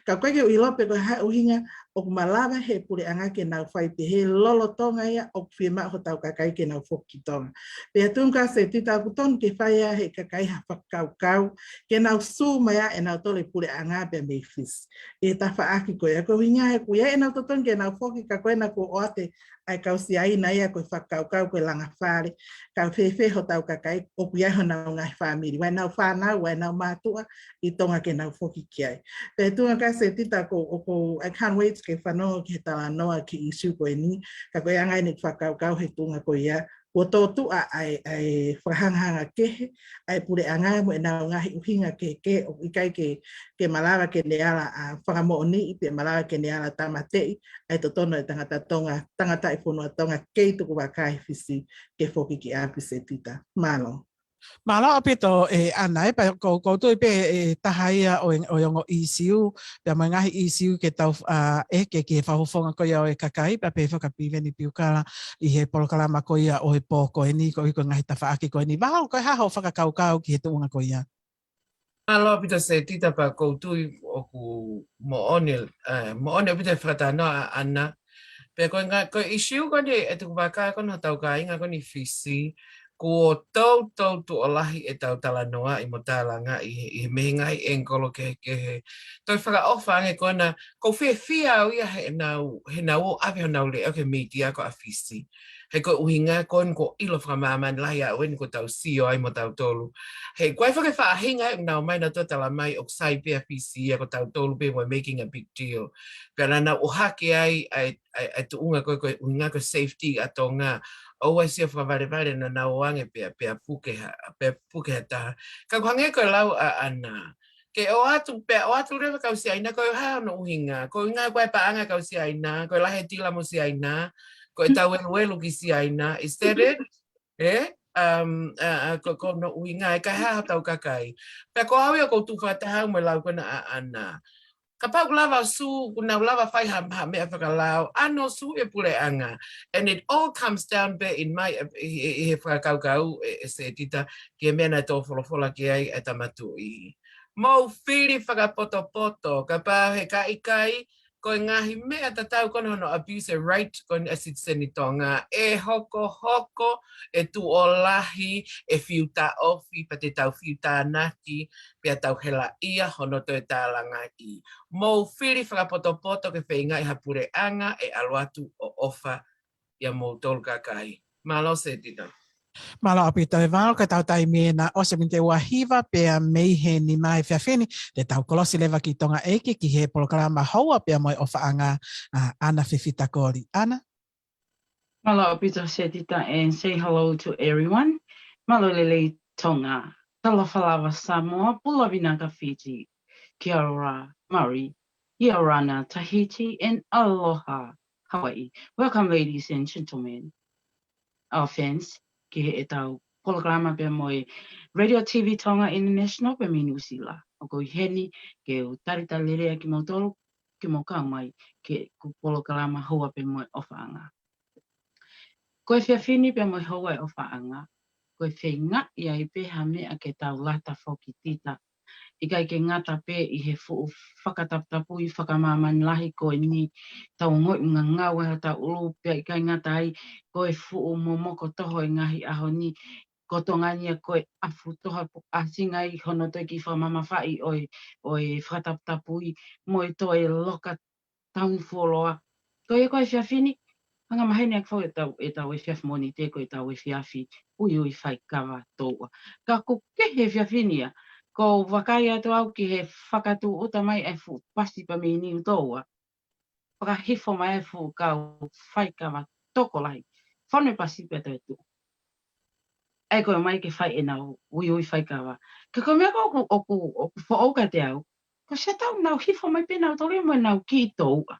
Speaker 6: Ka koe ke ilo pe koe hai uhinga o ku malawa he pule anga ke nau whai pe he lolo tonga ia o whima ho tau kakai ke nau whoki tonga. Pea tunga se tita ku tonu ke whai he kakai ha whakaukau ke nau su maya e nau tole pule anga pe me fis. E ta whaaki koe a koe hinga he kuia e nau to tonu ke nau whoki ka koe na ko o ate ai kau si ai na ia koe whakaukau koe langa whare, kau whewhe ho tau kakai, o kuia ho nau ngai whamiri, wai nau whanau, wai nau mātua, i tonga ke nau whoki ki ai. Pea tunga ka se tita ko I can't wait ke whanoa ki he tala noa ki isu koe ni, ka koe angai ni whakaukau he tunga koe ia, ko tōtu ai whahangahanga kehe, ai pure anga mo e nau ngahi uhinga ke o ikai ke malawa ke neala whakamooni i pe malawa ke neala tamatei, ai totono e tangata i whonua tonga kei tuku wakai fisi ke whoki ki api se tita. Malo.
Speaker 2: Mala apito ana e pa ko tu pe tahaia o yongo isiu pe mangahi isiu ke tau ke fa fonga ko ia e kakai pa pe fa kapive ni piukala i he polokala ma ko ia o he poko ni ko ngahi tafa aki ko ni ba ko ha ho fa ka kau ki he tunga ko ia.
Speaker 5: Alo pita se tita pa koutui o ku moone pita whakatanoa ana. Pe ko isiu ko ni e tuku waka ko na tau ka inga ko ni fisi. Ko tau tu olahi e tau tala noa i mo tālanga i mehinga i engolo ke he. Toi whaka ofa ange kona, ko whia au ia he nau o awe ho nau le o ke media ko a fisi. He ko uhinga kon ko ilo whamaman lai a wen ko tau sio ai mo tau tolu. He koe whakawhaahinga e nau mai na totala mai o sai pia pisi ko tau tolu pe mo making a big deal. Pera na o hake ai tu unga koe uhinga ko safety ato ngā. Oua sia whavarevare na nau ange pia pukeha taha. Ka kuhange koe lau a ana. Ke o atu rewa kau si aina koe hao no uhinga. Koe ngā koe paanga kau si aina. Koe lahe tila mo si aina. Ko e tau elu ki si aina. Is that it? Ko no uhinga e ka hao tau kakai. Pea ko hawi o kou tu whatahau me lau kona a ana. Ka pau lava su, kuna lava whai ha mea whakalau, ano su e pule anga. And it all comes down back in my, he whakaukau e se tita, ki e mena tō wholofola ki ai e tamatu i. Mau whiri whakapoto, ka pau he kai, ko ngahi mea tatau kono no abuse right kon acid senitonga e hoko e tu olahi e fiuta ofi pa te tau fiuta naki pia tau hela ia hono to e tālanga i. Mou whiri whakapoto ke whainga i hapure anga e aluatu o ofa ia mou tolu kakai. Malo se tita.
Speaker 2: Malo apito e valo ka tau tai mena o se minte ua hiva pea meihe ni mai whiawheni te tau kolosi lewa ki tonga eke ki he polokalama haua pea moi o whaanga Ana Whiwhita Kori. Ana?
Speaker 7: Malo apito se tita and say hello to everyone. Malo lele tonga. Talawhalawa Samoa, Pulavina Fiji, Kia ora, Maori, Iorana, Tahiti, and Aloha, Hawaii. Welcome, ladies and gentlemen. Our fans, ki he e tau polokalama pia moi Radio TV Tonga International pe minusila. O ko heni ke o tarita lerea ki mo tolu, ki mo kau mai ke ku polokalama hoa pe moi ofaanga. Ko e whiawhini pe moi hoa e ofaanga. Ko e whainga ia i peha mea ke tau lata whoki tita. I kai ke ngata pe i he whakataptapu i whakamāmani lahi ko e ni tau ngoi unga ngau e tau ulu pia i kai ngata ai ko e momoko toho e ngahi aho ni ko tongania ko e afu toho a singa i hono toi ki whamama whai o e whakataptapu i mo e to e loka taun wholoa. Ko e koe whiawhini, hanga mahene ak whau e tau e whiawhmoni te ko e tau e whiawhi ui whai kawa toua. Ka ko ke he whiawhinia, ko wakai atu au ki he whakatu uta mai e fu pasi pa me ni utoa. Whakahifo mai e fu kau whaikawa toko lai. Whanu pasi pa te tu. E koe mai ke whai e nau ui whaikawa. Ka koe mea ko oku whaoka te au. Ko se tau nau hifo mai pena utore mo nau ki toua.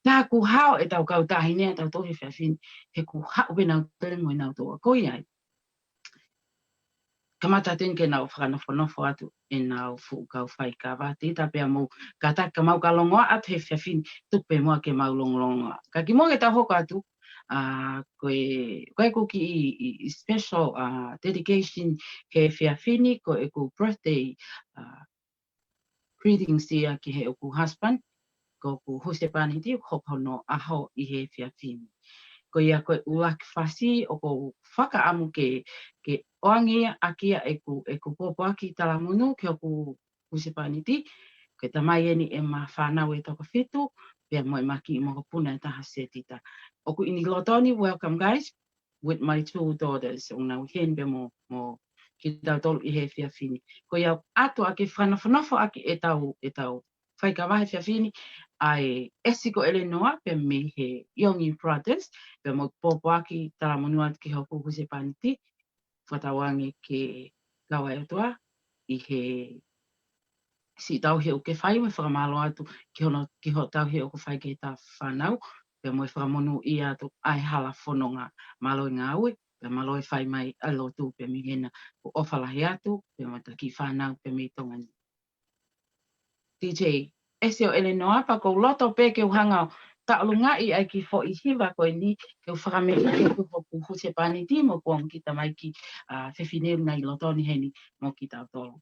Speaker 7: Tā ku hao e tau kau tahine e tau tohi whiawhini. He ku hao pena utore mo nau toa. Ko iai. Kamata ten ke nau whakanofo atu e nau whukau whaikawa. Tita pia mou kata ka mau ka longoa atu he whiawhini tupe mua ke mau longolongoa. Ka ki mua ke tau hoko atu, koe kuki i special dedication ke whiawhini ko e ku birthday greetings ia ki he oku husband, ko ku husepani ti hopono aho i he whiawhini. Ko ia koe uaki whasi o ko whakaamu ke oangia akia e ku popo aki talamunu ke oku husepani ti, ke tamai eni e ma whanau e toko whitu, pia mo e maki i moko puna e taha se tita. Oku ini lotoni, welcome guys, with my two daughters. O nau hen be mo ki tau tolu i he whiawhini. Ko ia atu ake whanawhanawha aki e tau whaikawahe whiawhini, ai esiko ele noa pe me he Iongi Brothers, pe mo popo aki talamunu atu ki hoku husepani ti, whatawangi ke kawa e toa, i he si tau he o ke whai me whakamalo atu ki ho tau he o ke whai ke ta whanau, pe mo e whakamonu i atu ai hala whanonga malo i ngā ui, pe malo e whai mai alotu pe mi hena o ofalahi atu, pe mo ta ki whanau pe mi tongani. DJ, ese o ele noa pa ko loto pe ke uhanga ta alunga i ai ki fo i hiva ko ni ke whakame i ke kuhoku husepani ti mo kuang kita mai ki whewhineu nai lotoni heni mo ki tau tolo.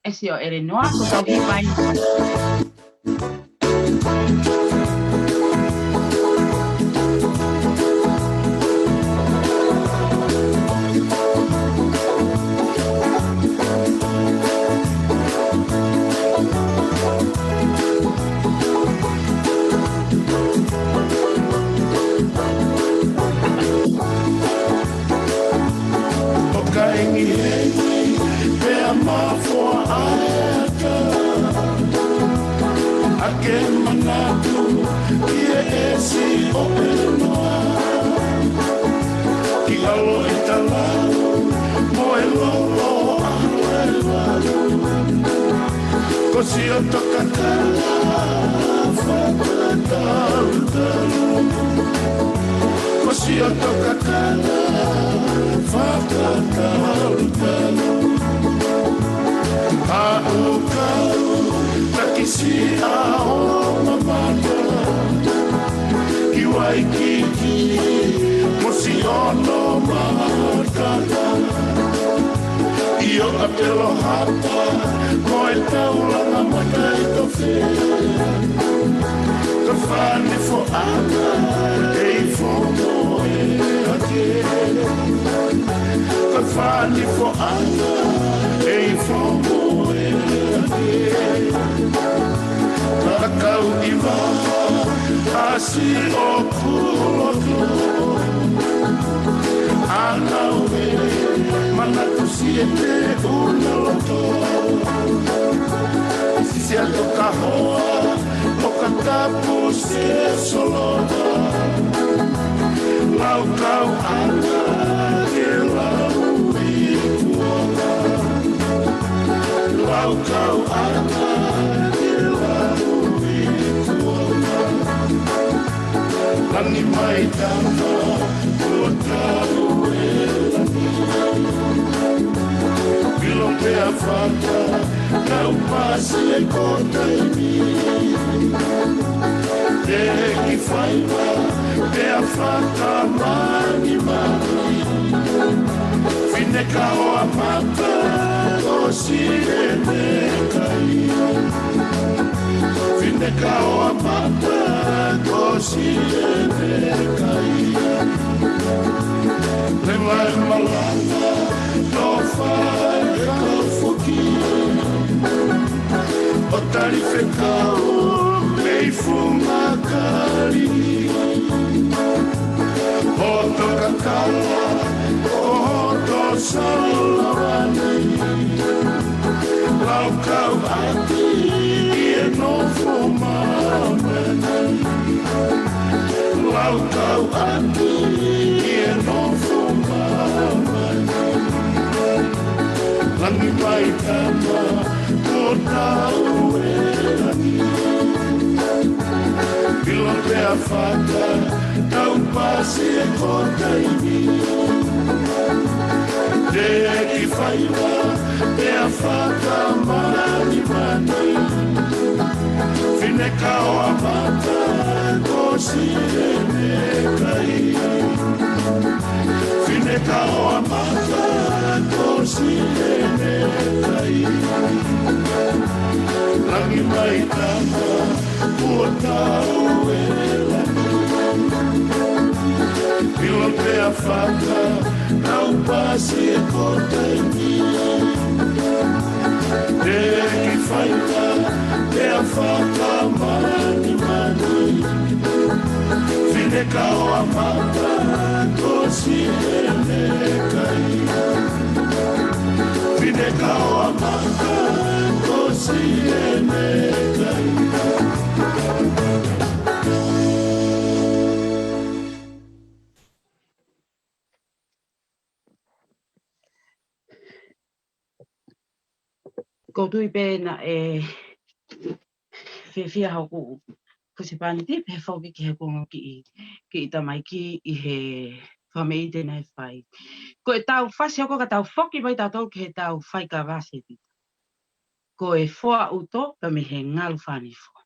Speaker 7: Ese o ele noa ko tau hi mai.
Speaker 1: for aka ake manatu ia esi o noa ki alo e talau mo e lolo ko si o toka kala whakatautalu ko si o toka kala whakatautalu a ukau takisi a o mamata ki waikiki mo si ono matata io apelo hapa ko e taulanga mata i to fe ka fani fo ana e fo mo e ake ka fani fo ana e fo mo e ake ka kau iwa asi o kuloto ana ue mana tu siete una loto si se toca hoa o katapu se solota lau kau ana ke lau i tuola lau kau ana ke lau i tuola lani mai tama o tau e lani Pilong pe a fata, kau pasi e kota i mi. Te ki whaiwa, pe a fata mani mani. Fine ka o a mata, o si e me kai. Fine ka o a mata, o si e me kai. Le vai malanga, no fai ka fuki. O tarife kau, mei funga kari. O toka kala, o to salawani. Lau kau ati, e no fumamani. Lau kau ati, e no fumamani. Lani mai tama, ko tau e lani. Pilong pe a fata, tau pasi e kota i mi. Te ki whaiwa, pe a fata mani mani. Fine ka o a mata, ko si e me kai. Fine ka o a mata, ko si e me kai. Langi mai tama, kua tau e lani. Pilong pe a fata, tau pasi e kota i mi. Te ki whaiwa, pe a fata mani mani. Fine ka o a mata, ko si e me kai. Fine ka o a mata, ko si e me kai.
Speaker 7: Ko tui pēna e whiawhia hau ko kusipani te pe whauki ki he kongo ki i tamai ki i he whamei tēnei whai. Ko e tau whasi hoko ka tau whoki mai tātou ki he tau whai ka wase tita. Ko e whoa uto pa me he ngalu whani who.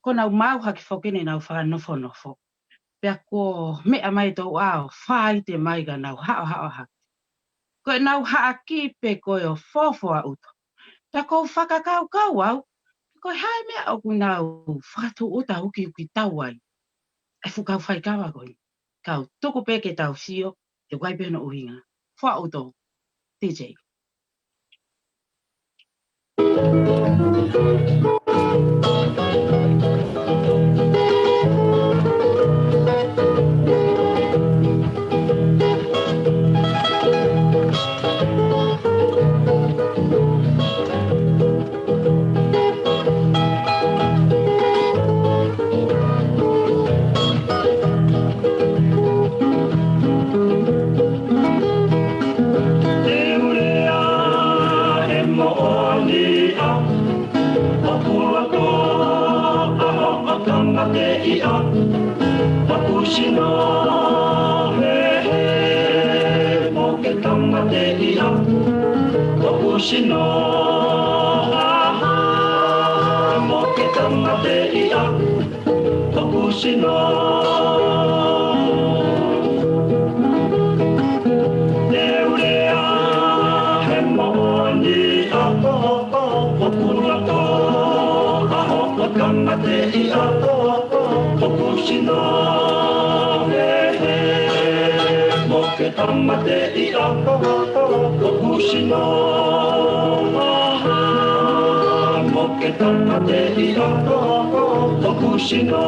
Speaker 7: Ko nau mau haki whokene nau whanofo nofo. Pea ko mea mai tau ao whai te mai ka nau hao haki. Ko e nau haa ki pe ko e o whawhua uto. Pea ko whakakau kau au. Ko hai mea o ku nau whakatu uta uki tau ai. E whukau whai kawa koi. Kau tuku peke tau sio, te waipena uhinga. Wha uto, DJ.
Speaker 1: tamate ia Tokusino Moke tamate ia Tokusino Neurea he mooni Okurato Aho tamate ia Tokusino Moke tamate ia Tokusino Moke tamate ia Tokusino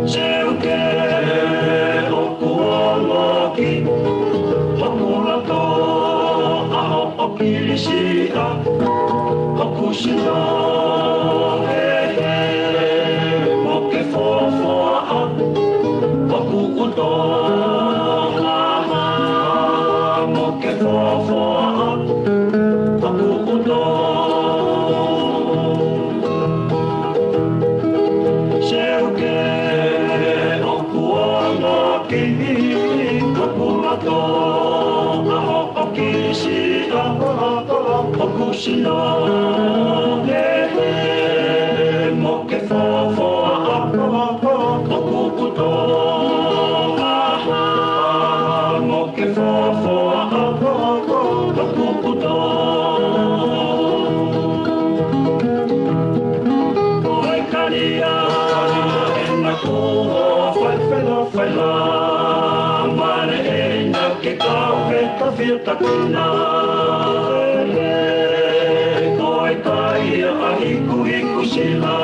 Speaker 1: Seuke okuoloki Okurato Aho okirisia Tokusino Moke fofoa Oku uto Moke fofoa Oku uto Seuke oku oloki Oku rato Aho okirisia Tokusino Moke fofoa Oku uto Moke fofoa Oku uto Oi karia Ena kuho Whaifela Mare ena ke kau He ka whita kina Koe kai ahiku hiku sila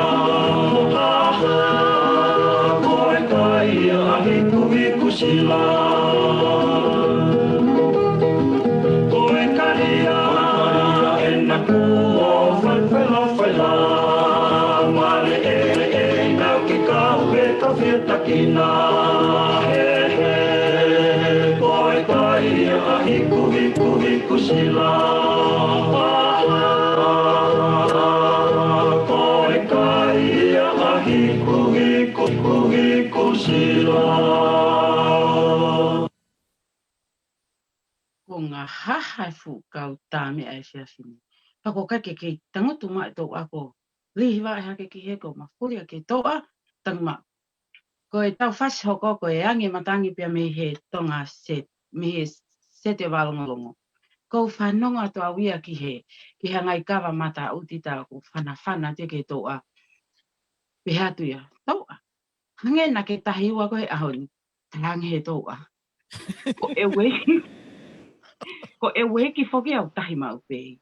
Speaker 1: Koe kai ahiku hiku sila Koe karia ena kuo whaifela Mare ena ke kau he ka whita kina Koe kai ahiku hiku sila Koe kai ahiku hiku sila
Speaker 7: Ko ngā hahai whukau tāme ai whiawhini. Pako kake kei tangotu mai tō ako. Lihiwa e hake ki he ko mawhuria kei tōa tangma. Ko e tau whasi hoko ko e ange matangi pia me he tonga set. Me he sete walongolongo. Ko whanonga to awia ki he ngai kawa mata uti tā ko whana te kei tōa. Pehatu ia tōa. Hange na ke tahi ua ko he ahoni. Tarangi he tōa. Ko e wehe ki whoki au tahi mau pei.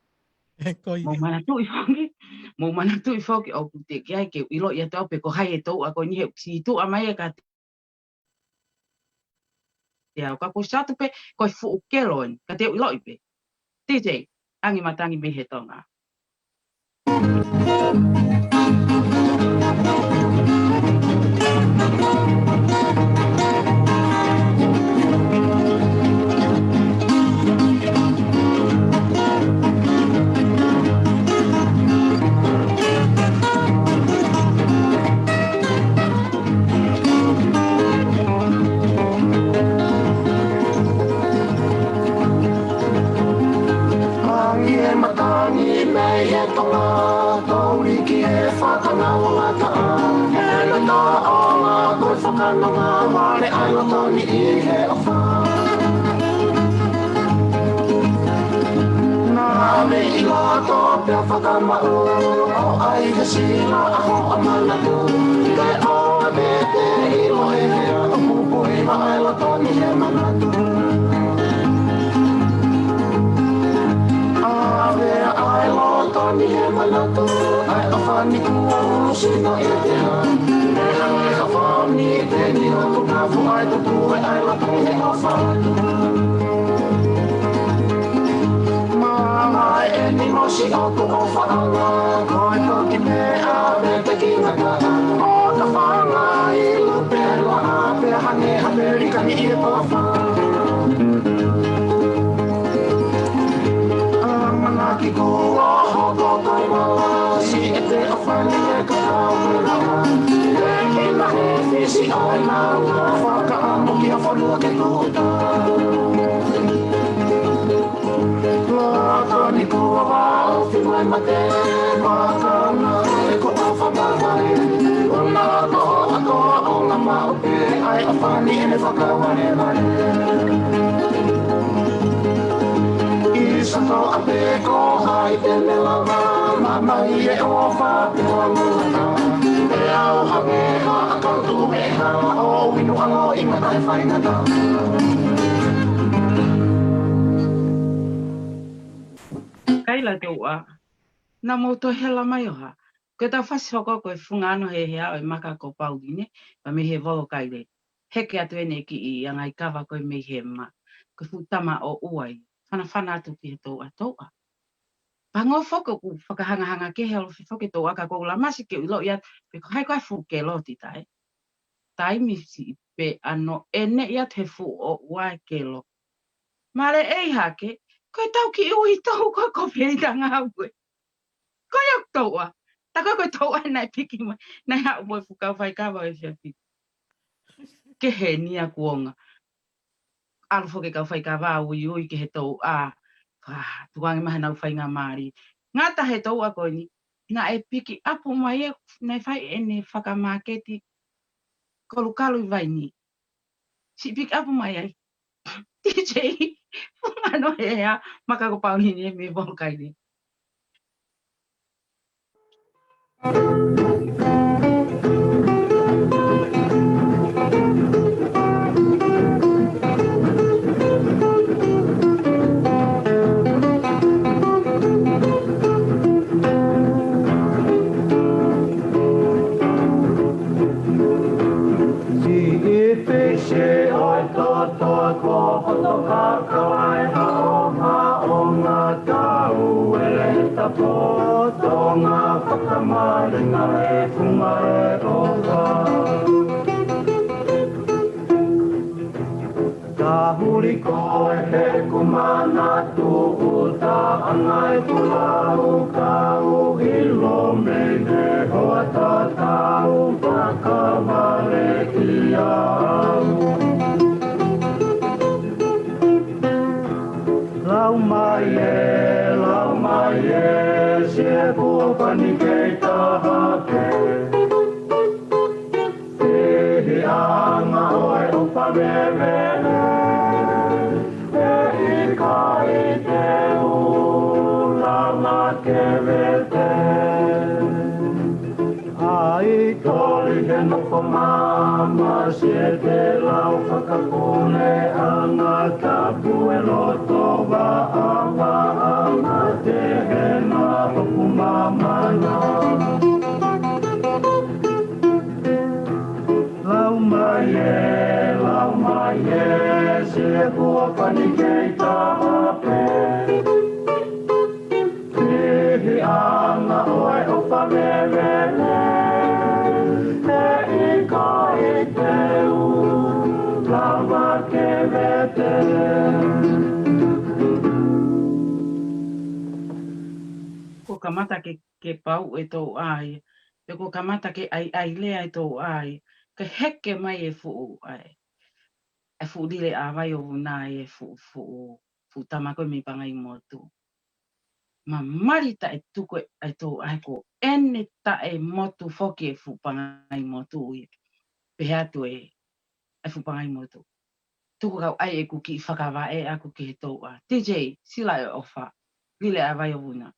Speaker 7: Mō mana tui whoki au te ki ai ke ilo ia tau pe ko hai e tau a ko ni he si tu a mai e ka te au. Ka ko satu pe ko i fu keloin ka te ilo i pe. TJ, angi matangi me he tonga.
Speaker 4: I
Speaker 1: whanua ke kōta. Tani kua wao, whiwai mate, mātana e ko awha mawai. O nā koa akoa o ngā maupe, ai a whani e ne whakawane mai. I sato a pe ko hai te melawa, mamai e o whapua muata. E au hange ha a kautu me ha, o winu ango i matai whaingata.
Speaker 7: Kaila toa, na moto hela mai oha. Ko tau whasi hoko koe whungano he hea o maka ko paugine, pa me he volo kaile. Heke atu ene ki I angai kawa koe me he ma. Ko futama o uai, whana atu ki he toa toa. Pango whoko ku whakahanga ke he alo whoke toa ka kou la masi ke ulo ia, pe ko hai koe fu ke loti tai. Tai misi pe ano ene ia te fu o uai ke lo. Mare ei hake, koe tau ki ui tau koe kopi ei tanga au koe. Koe au toa. Ta koe toa nai piki mai. Nai hau moi fukau whai kawa e whia piki. Ke he nia kuonga. Alu whoke kau whai kawa ui ke he tau a. Tuangi maha nau whai ngā maari. Ngata he tau a koe ni. Nga e piki apu mai e nai whai ene whakamaketi. Kolu kalu I vai ni. Si piki apu mai ai. DJ. Ano he hea. Maka ko pauni ni e me volkai ni.
Speaker 1: Tahuri koe he kumana tuuta angai pulau kau hilo mene hoa tatau whakawale ki au. Lau mai e, se puapani kei tahake. Tehi anga oe opa vevene. Mama siete lau whakapone anga tapu e loto wa awa anga te hena hoku mamana. Lau mai e, se kua pani kei tahape. Tihi anga oe opa vevele. Ko kamata ke pau e tō ai, e ko kamata ke ai lea e tō ai, ke heke mai e fu ai. E fu dile a vai o nai e fu tamako mi pangai motu. Ma marita e tuko e tō ai ko ene ta e motu foki e fu pangai motu i. Pehea tu e fu pangai motu. Tuko kau ai e kuki whakawa e aku ki he tō ai. DJ, sila e ofa, dile a vai o una.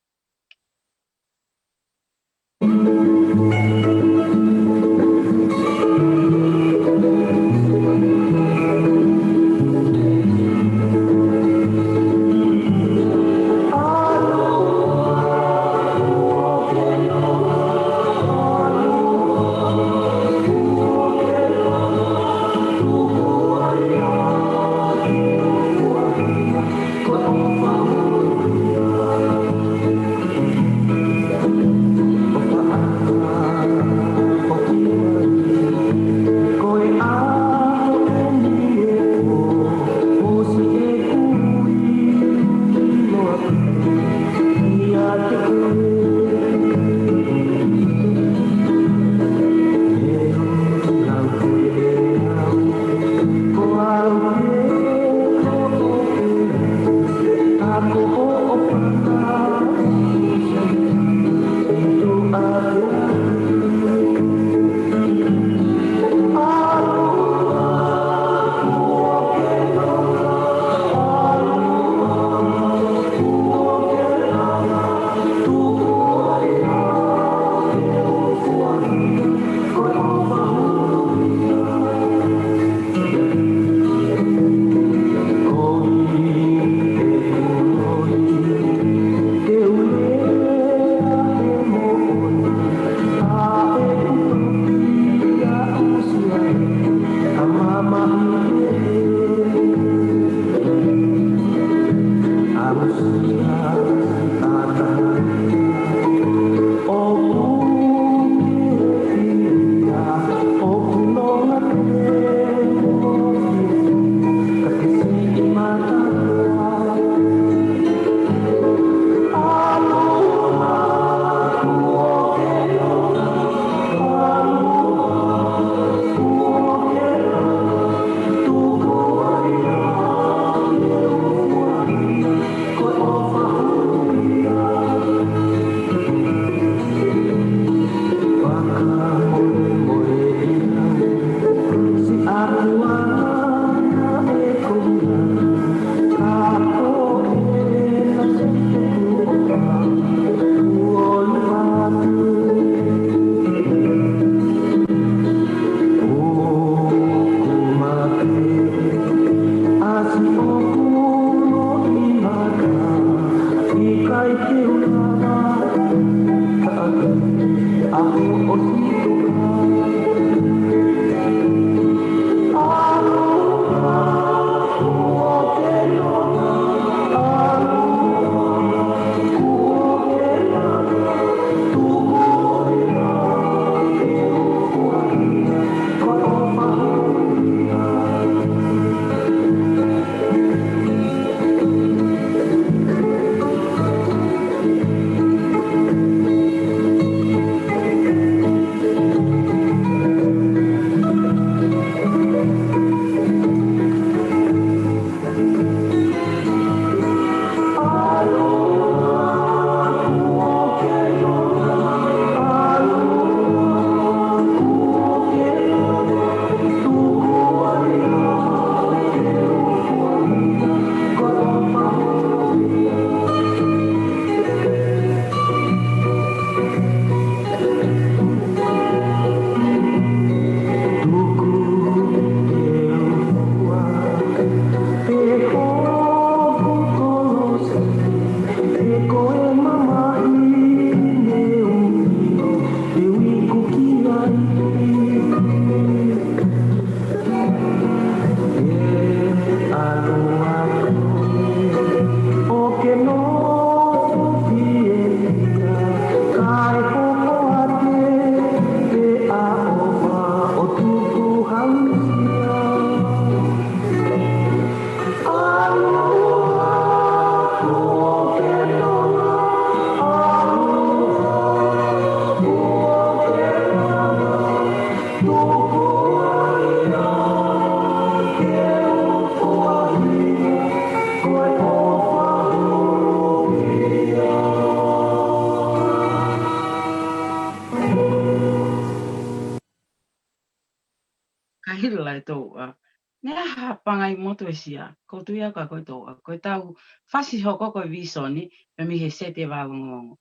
Speaker 7: pangai moto e sia. Ko tuia ka koe toa. Koe tau whasi ho koko visoni me mi he sete wāngongongo.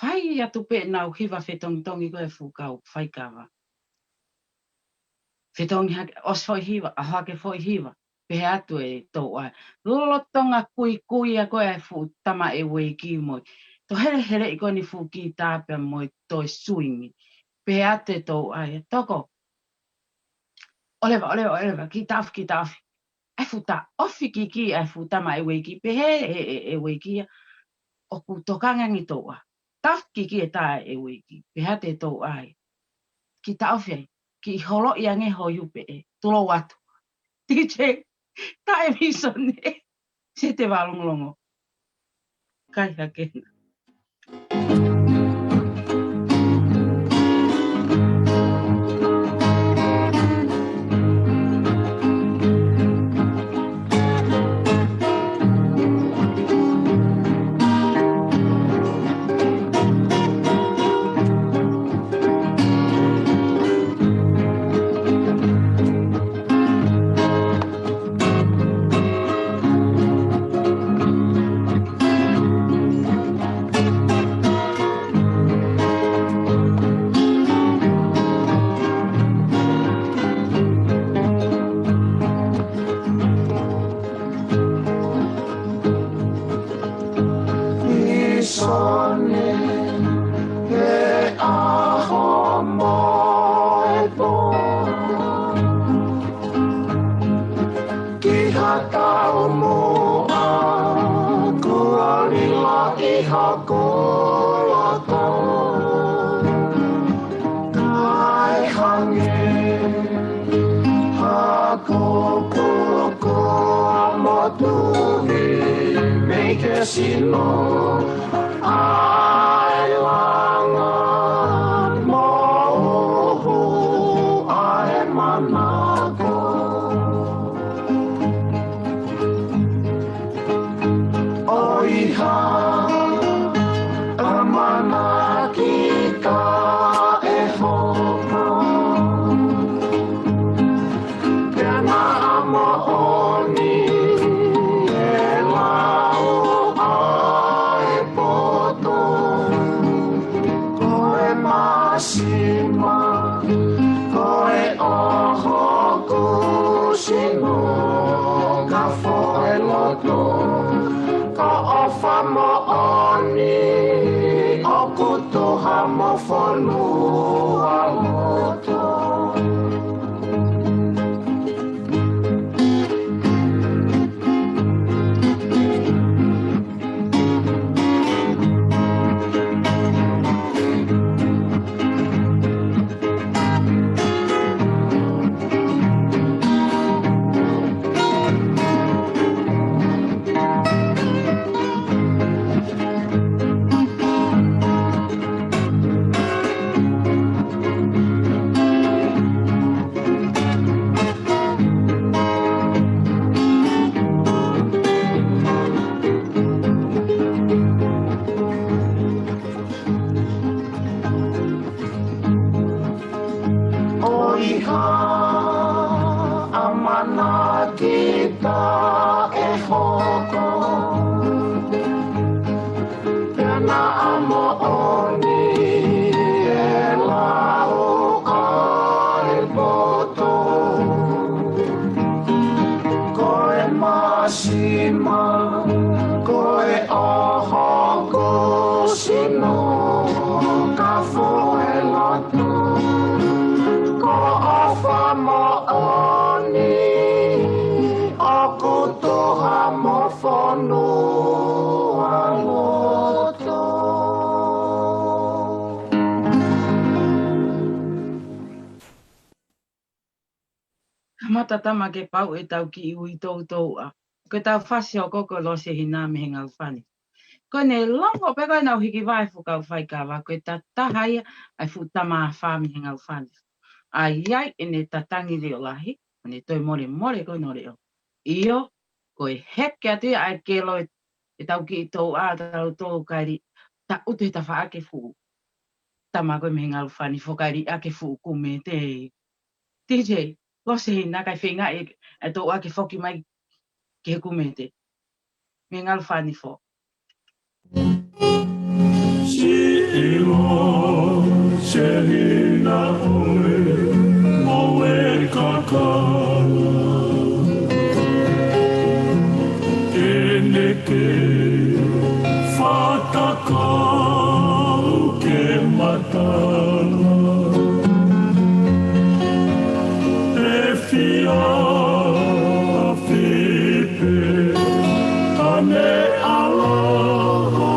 Speaker 7: Whai atu pe nau hiwa whetongitongi koe fukau whai kawa. Whetongi hake os foi hiwa, a hake foi hiwa. Pehe atu e tau ai. Lolotonga kui a koe e fu tama e wei ki moi. To here I koe ni fu ki tāpea moi toi suingi. Pehe atu e tau ai. Toko. Oleva, ki tāwhi. Ai futa ofi ki ai futa mai weki pe e weki o ku tokanga ni toa taf ki e ta e weki pe ha te to ai ki ta ofi ki holo ia nge ho yu pe tulo watu DJ ta e misone se te valonglongo kai ha ke Tama ke pau e tau ki iwi tau a. Ko tau whasi o koko lo se hina me henga uwhani. Ko ne longo pe koe nau hiki vai fukau whai kawa. Ko ta tahai ai fu tama a whami henga uwhani. A iai e ne tatangi reo lahi. O ne toi more koe no reo. Io, ko e heke atu ai ke lo e tau ki tau a tau kairi. Ta utu ta wha ake fu. Tama koe me henga uwhani. Whakairi ake fu kume te. DJ. lo se na kai whenga e tō ake whoki mai ki he kumete. Me ngālu whāni fo.
Speaker 1: Si ilo se hina oe mo e kakala e neke whatakau ke matala e fia whipe ane aloha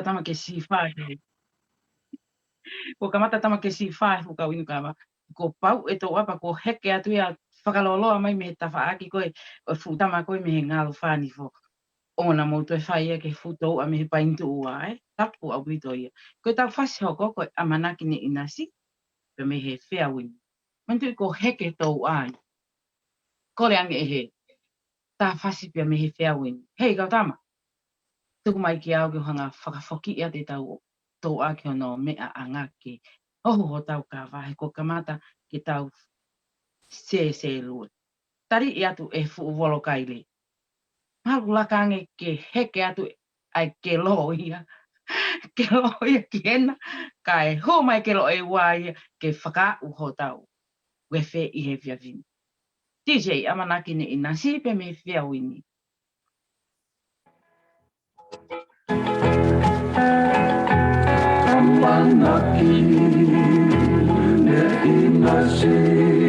Speaker 7: Tama ke si whae. Ko kamata tama ke si whae ko kau inu kawa. Ko pau e tō apa ko heke atu ia whakaloloa mai me tawhaaki koe o futama koe me ngālu whāni fo. ona mo to fai ke futo a me paintu ai tapu a wito ia ko ta fasi ho ko amanaki ni inasi pe me he fea win mantu ko heke to ai ko le ange he ta fasi pe me he fea win hei ka tama tuku mai ki au ke hanga whakafoki ia te tau tau a ke ono mea anga ke ohu ho tau ka wahe ko kamata ki tau se lua tari i atu e fu wolo kaile Malu lakange ke heke atu ai ke lo ia. Ke lo ia ki ena. Kai ho mai ke lo e wai ke whaka uho tau. Wefe i he fia vini. DJ amanaki ni ina sipe me fia wini.
Speaker 3: Amanaki ni ina sipe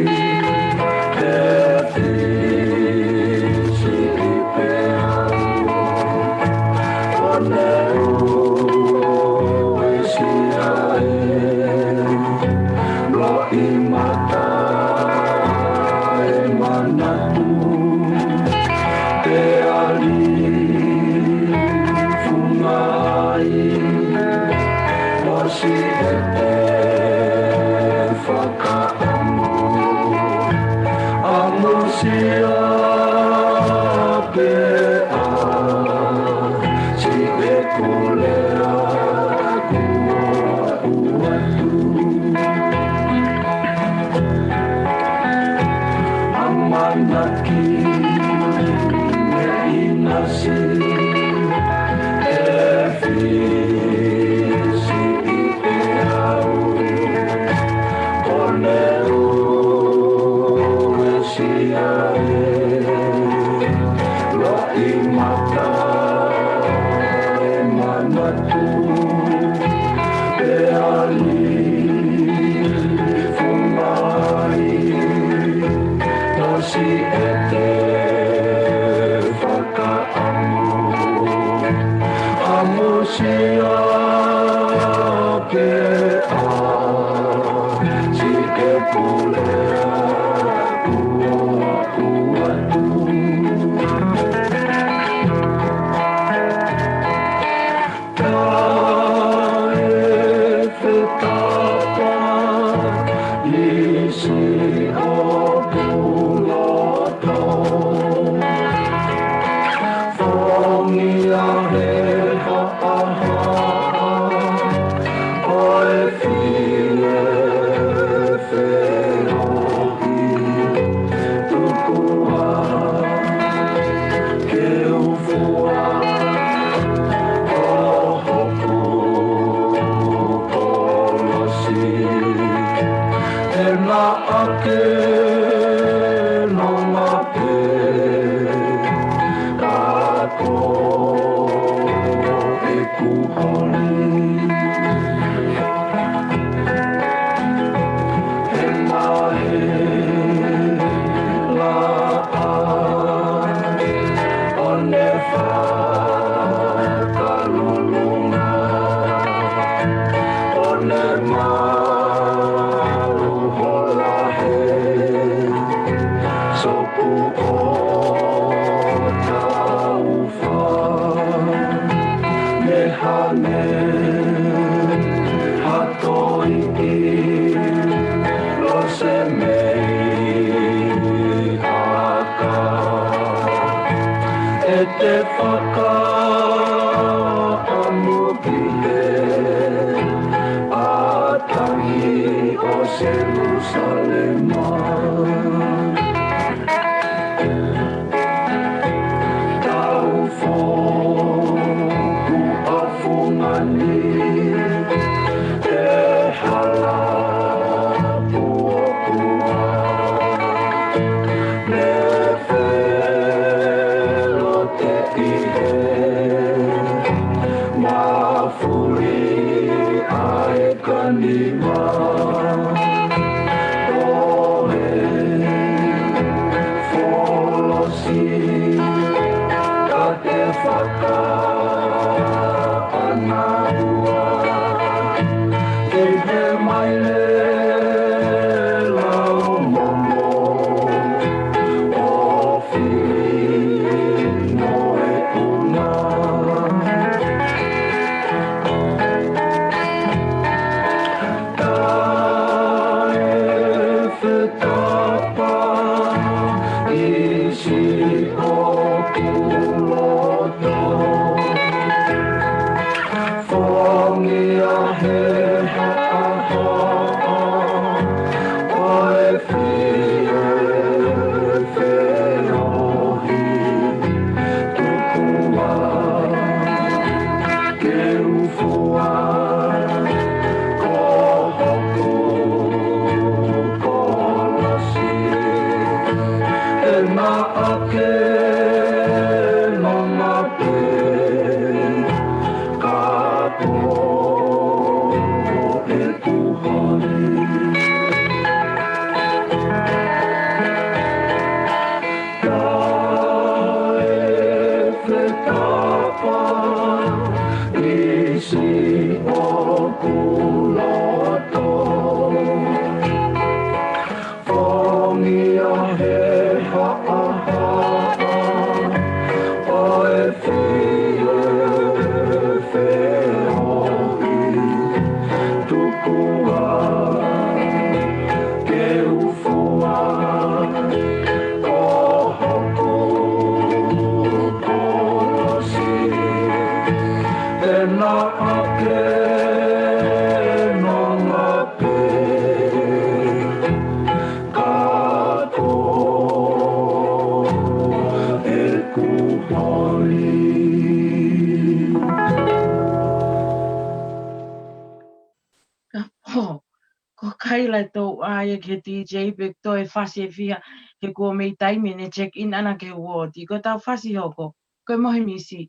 Speaker 7: Kai lai tō aia ke DJ pe toi whasi e whia he kua mei taimi ne check in ana ke wōti. Ko tau whasi hoko, koe mohi misi.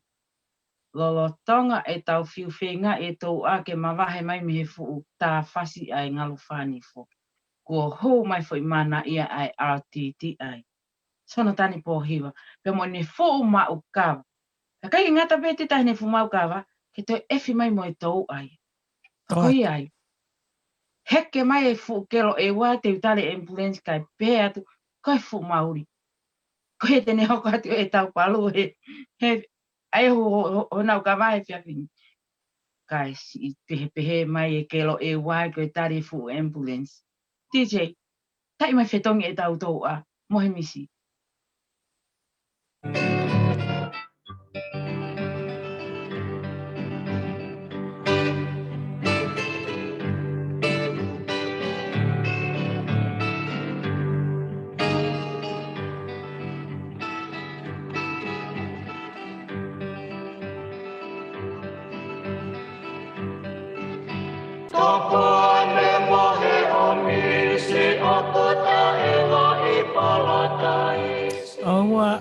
Speaker 7: Lolo tonga e tau whiu whenga e tō a ke mawahe mai me he fuu tā whasi ai ngalu whani fo. Kua hou mai fo i mana ia ai RTT ai. Sono tani pōhiwa, pe mo ne fuu ma u kawa. Ka kai ngata pe te tahi ne fuu ma u kawa, ke toi efi mai mo e tō ai. Koi ai. Heke mai e fu kero e wā te utare ambulance kai pē atu, koe fu mauri. Koe tene hoko atu e tau palu ai ho nau ka wae whiawhini. Kai si pehe mai e kero e wā koe tare fu ambulance. DJ, tai mai whetongi e tau tō a, mohe misi.
Speaker 2: Oua.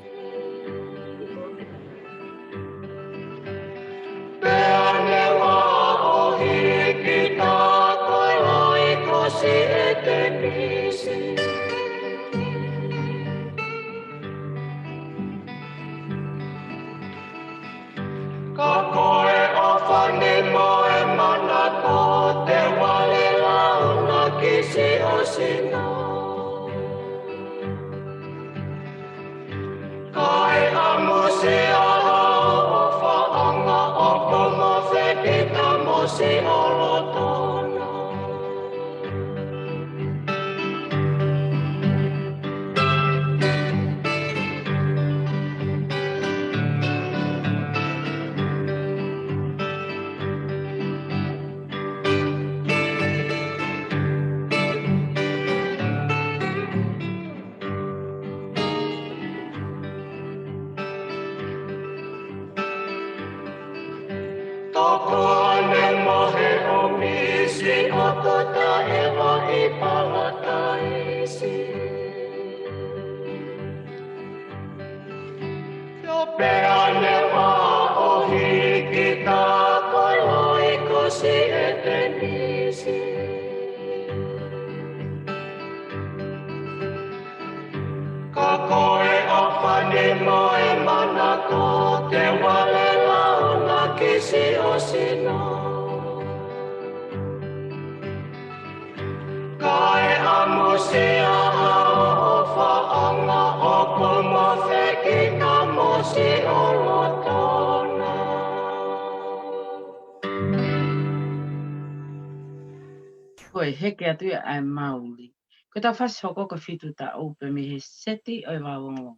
Speaker 2: Koe heke atu ia ai mauli. Ko tau whasi hoko ko whitu ta upe me he seti oi wawongo.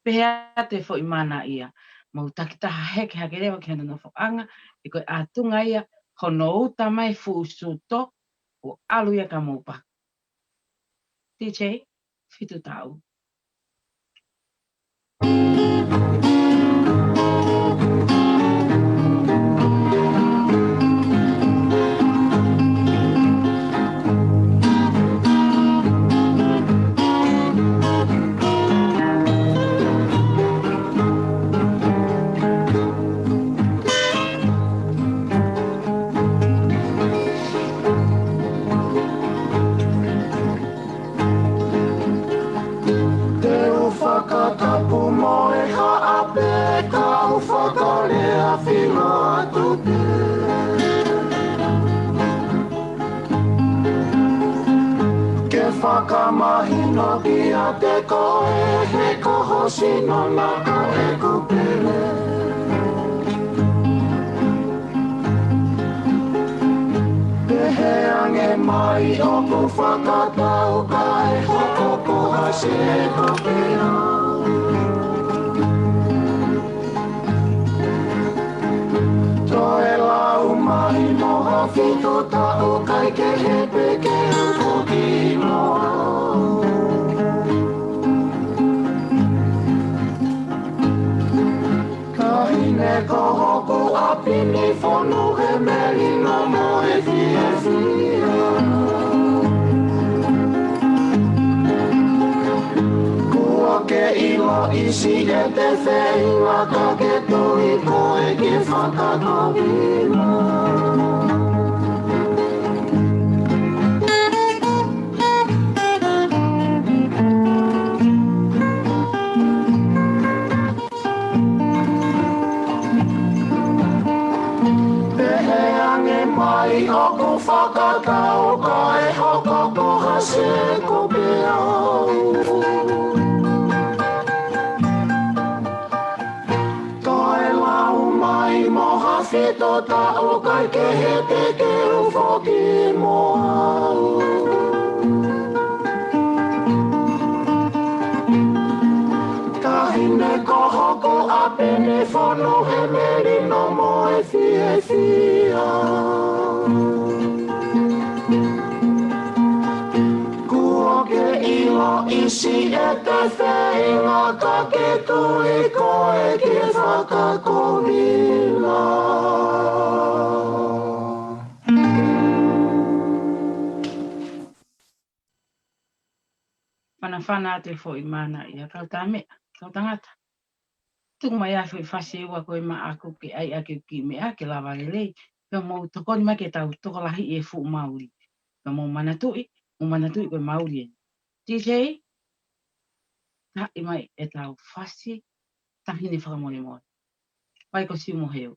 Speaker 2: Pehe atu e fo i mana ia. Mau takitaha heke hake rewa ki hana no whakanga. I koe atunga ia hono uta mai fu usuto o alu ia ka maupa. DJ, whitu ta u.
Speaker 4: whakamahino ki a te koe, he kohosi no na koe kupere. He ange mai o ku whakatau kai hoko koha se kopea. Toe lau mai moha whito tau kai ke hepe ke ukoki moa. Kahine ko hoku apini whonu he meli no mo e fia fia. Kua ke ilo isi e te whenga ka ke tui koe ki whakatowina. Mai o ku whakatau kai hoko koha se kopea. Toi lau mai moha whito tau kai ke hete ke uwhoki moa. Kahine ko hoko apene whonu he meri no mo e fie fia. Kua ke ilo isi e te whenga ka ke tui koe ki whakakomila.
Speaker 7: Whanawhana te fo I mana I a kau tā mea, kau tangata. Tuku mai a whi whase ua koe ma aku ke ai ake ki mea ke lawa le lei. Pea mou tokoni mai ke tau tokolahi e fu Māori. Pea mou manatui koe Māori e. DJ, tahi mai e tau whase, tahi ni whakamone mō. Pai ko si mo heo.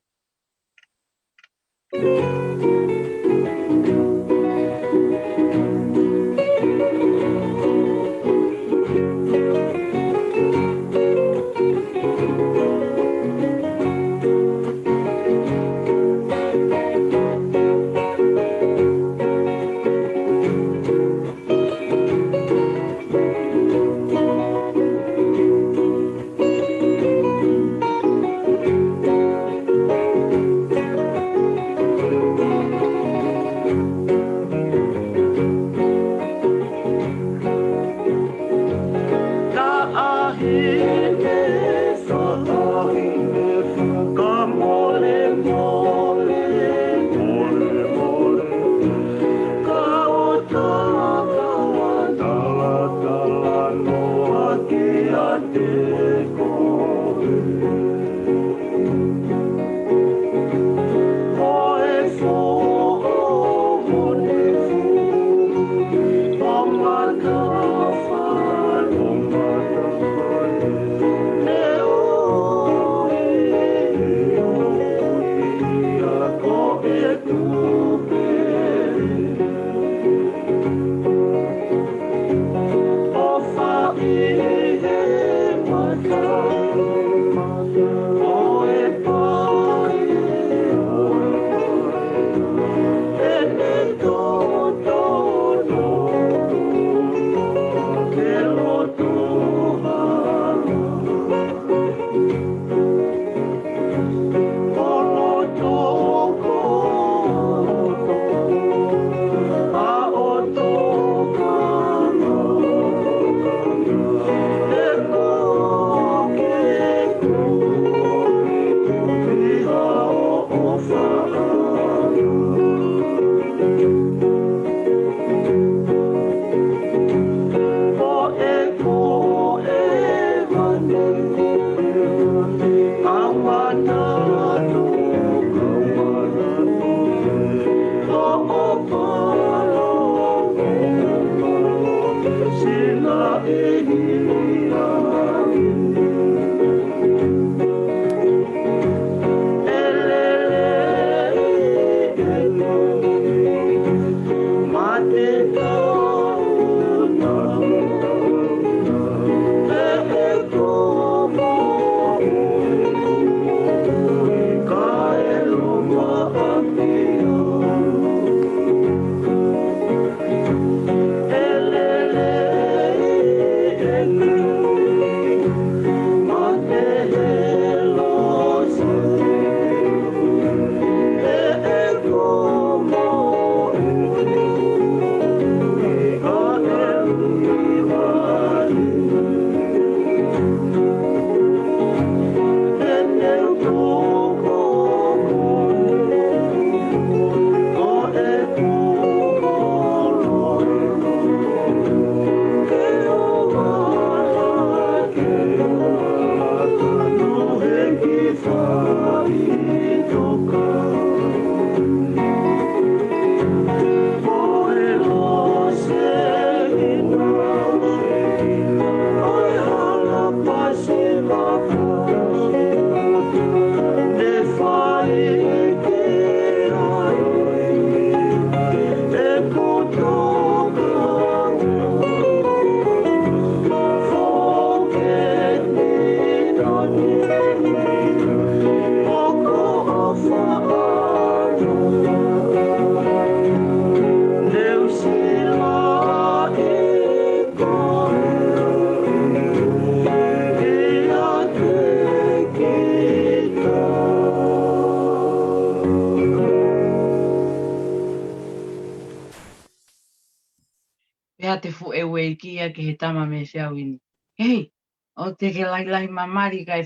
Speaker 7: Pea te fu e wei kia ke he tama me whiawini. Hei, o te ke lai mamari kai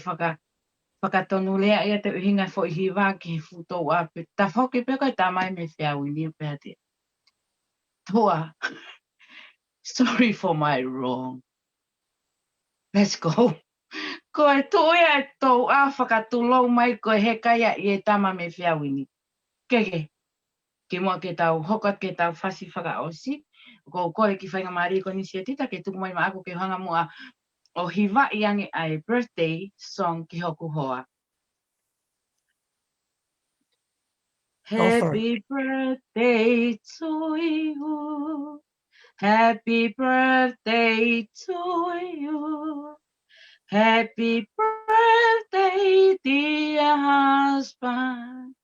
Speaker 7: whakatonu lea ia te uhinga fo i hiwa ki he futou ape. Ta whoke pea kai tamai me whiawini pea te. Toa, sorry for my wrong. Let's go. Ko e toia e tau a whakatulou mai ko he kaia i e tama me whiawini. Keke, ke mua ke tau hokat ke tau whasi whakaosi. Ko kore ki whainga maari ko nisi e tita ke tuku mai ma ako ke hanga mua o hiwa i ange ai birthday song ki hoku hoa.
Speaker 2: Go for it.
Speaker 7: Happy birthday to you. Happy birthday to you. Happy birthday, dear husband.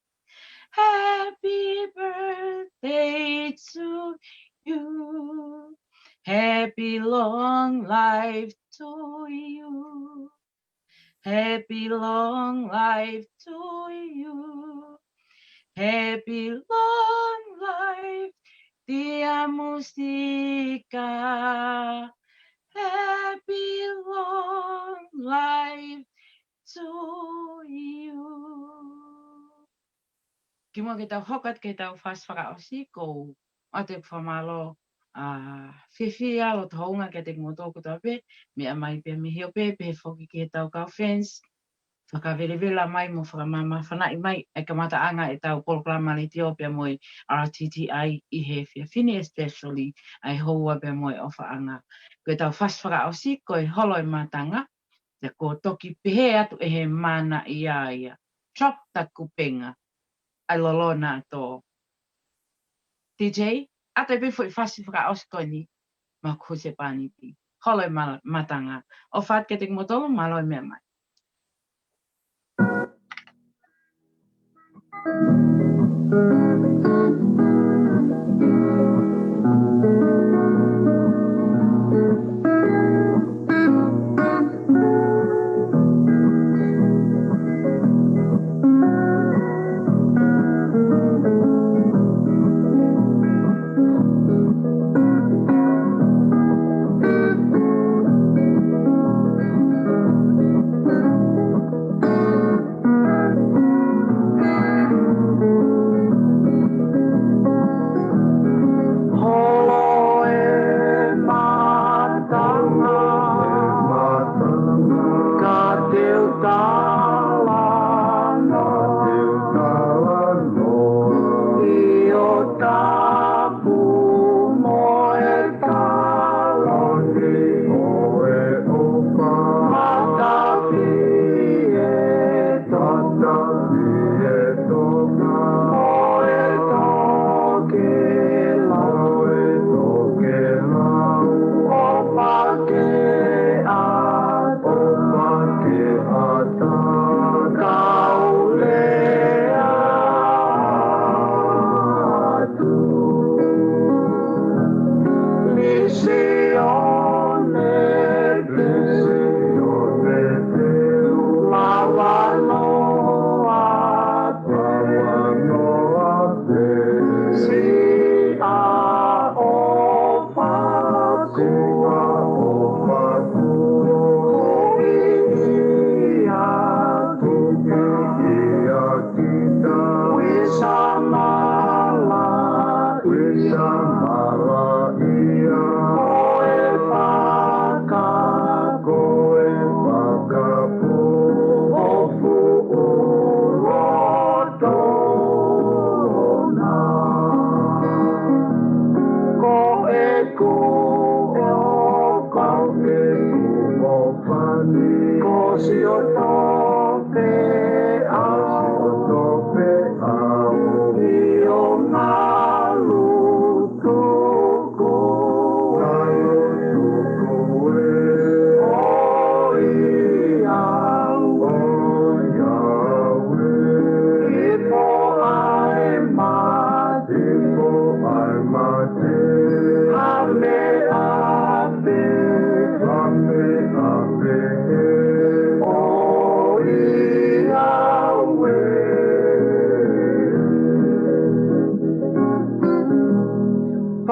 Speaker 7: Happy birthday to you. Happy long life to you. Happy long life to you. Happy long life, dear Mustika. Happy long life to you. Ki mua ke tau hokat ke tau whas whakaosi ko a te whamalo whiwhia o taunga ke te ngotoko tau pe, mea mai pe mi heo pe whoki ke tau kau fence, whakaverevela mai mo whakamama whanai mai e kamata anga e tau poloklama ni Etiopia mo i RTTI i he whiawhini especially ai houa pe mo i ofa anga. Ko tau whas whakaosi ko i holo i matanga, te ko toki pehe atu e he mana i aia. Chop ta kupenga. Ai lolona to. DJ, ato e bifo i whasi whakaosi ko ni ma kuse paniti. Holo i matanga. O whaat ke te kumotongo, malo i mea mai.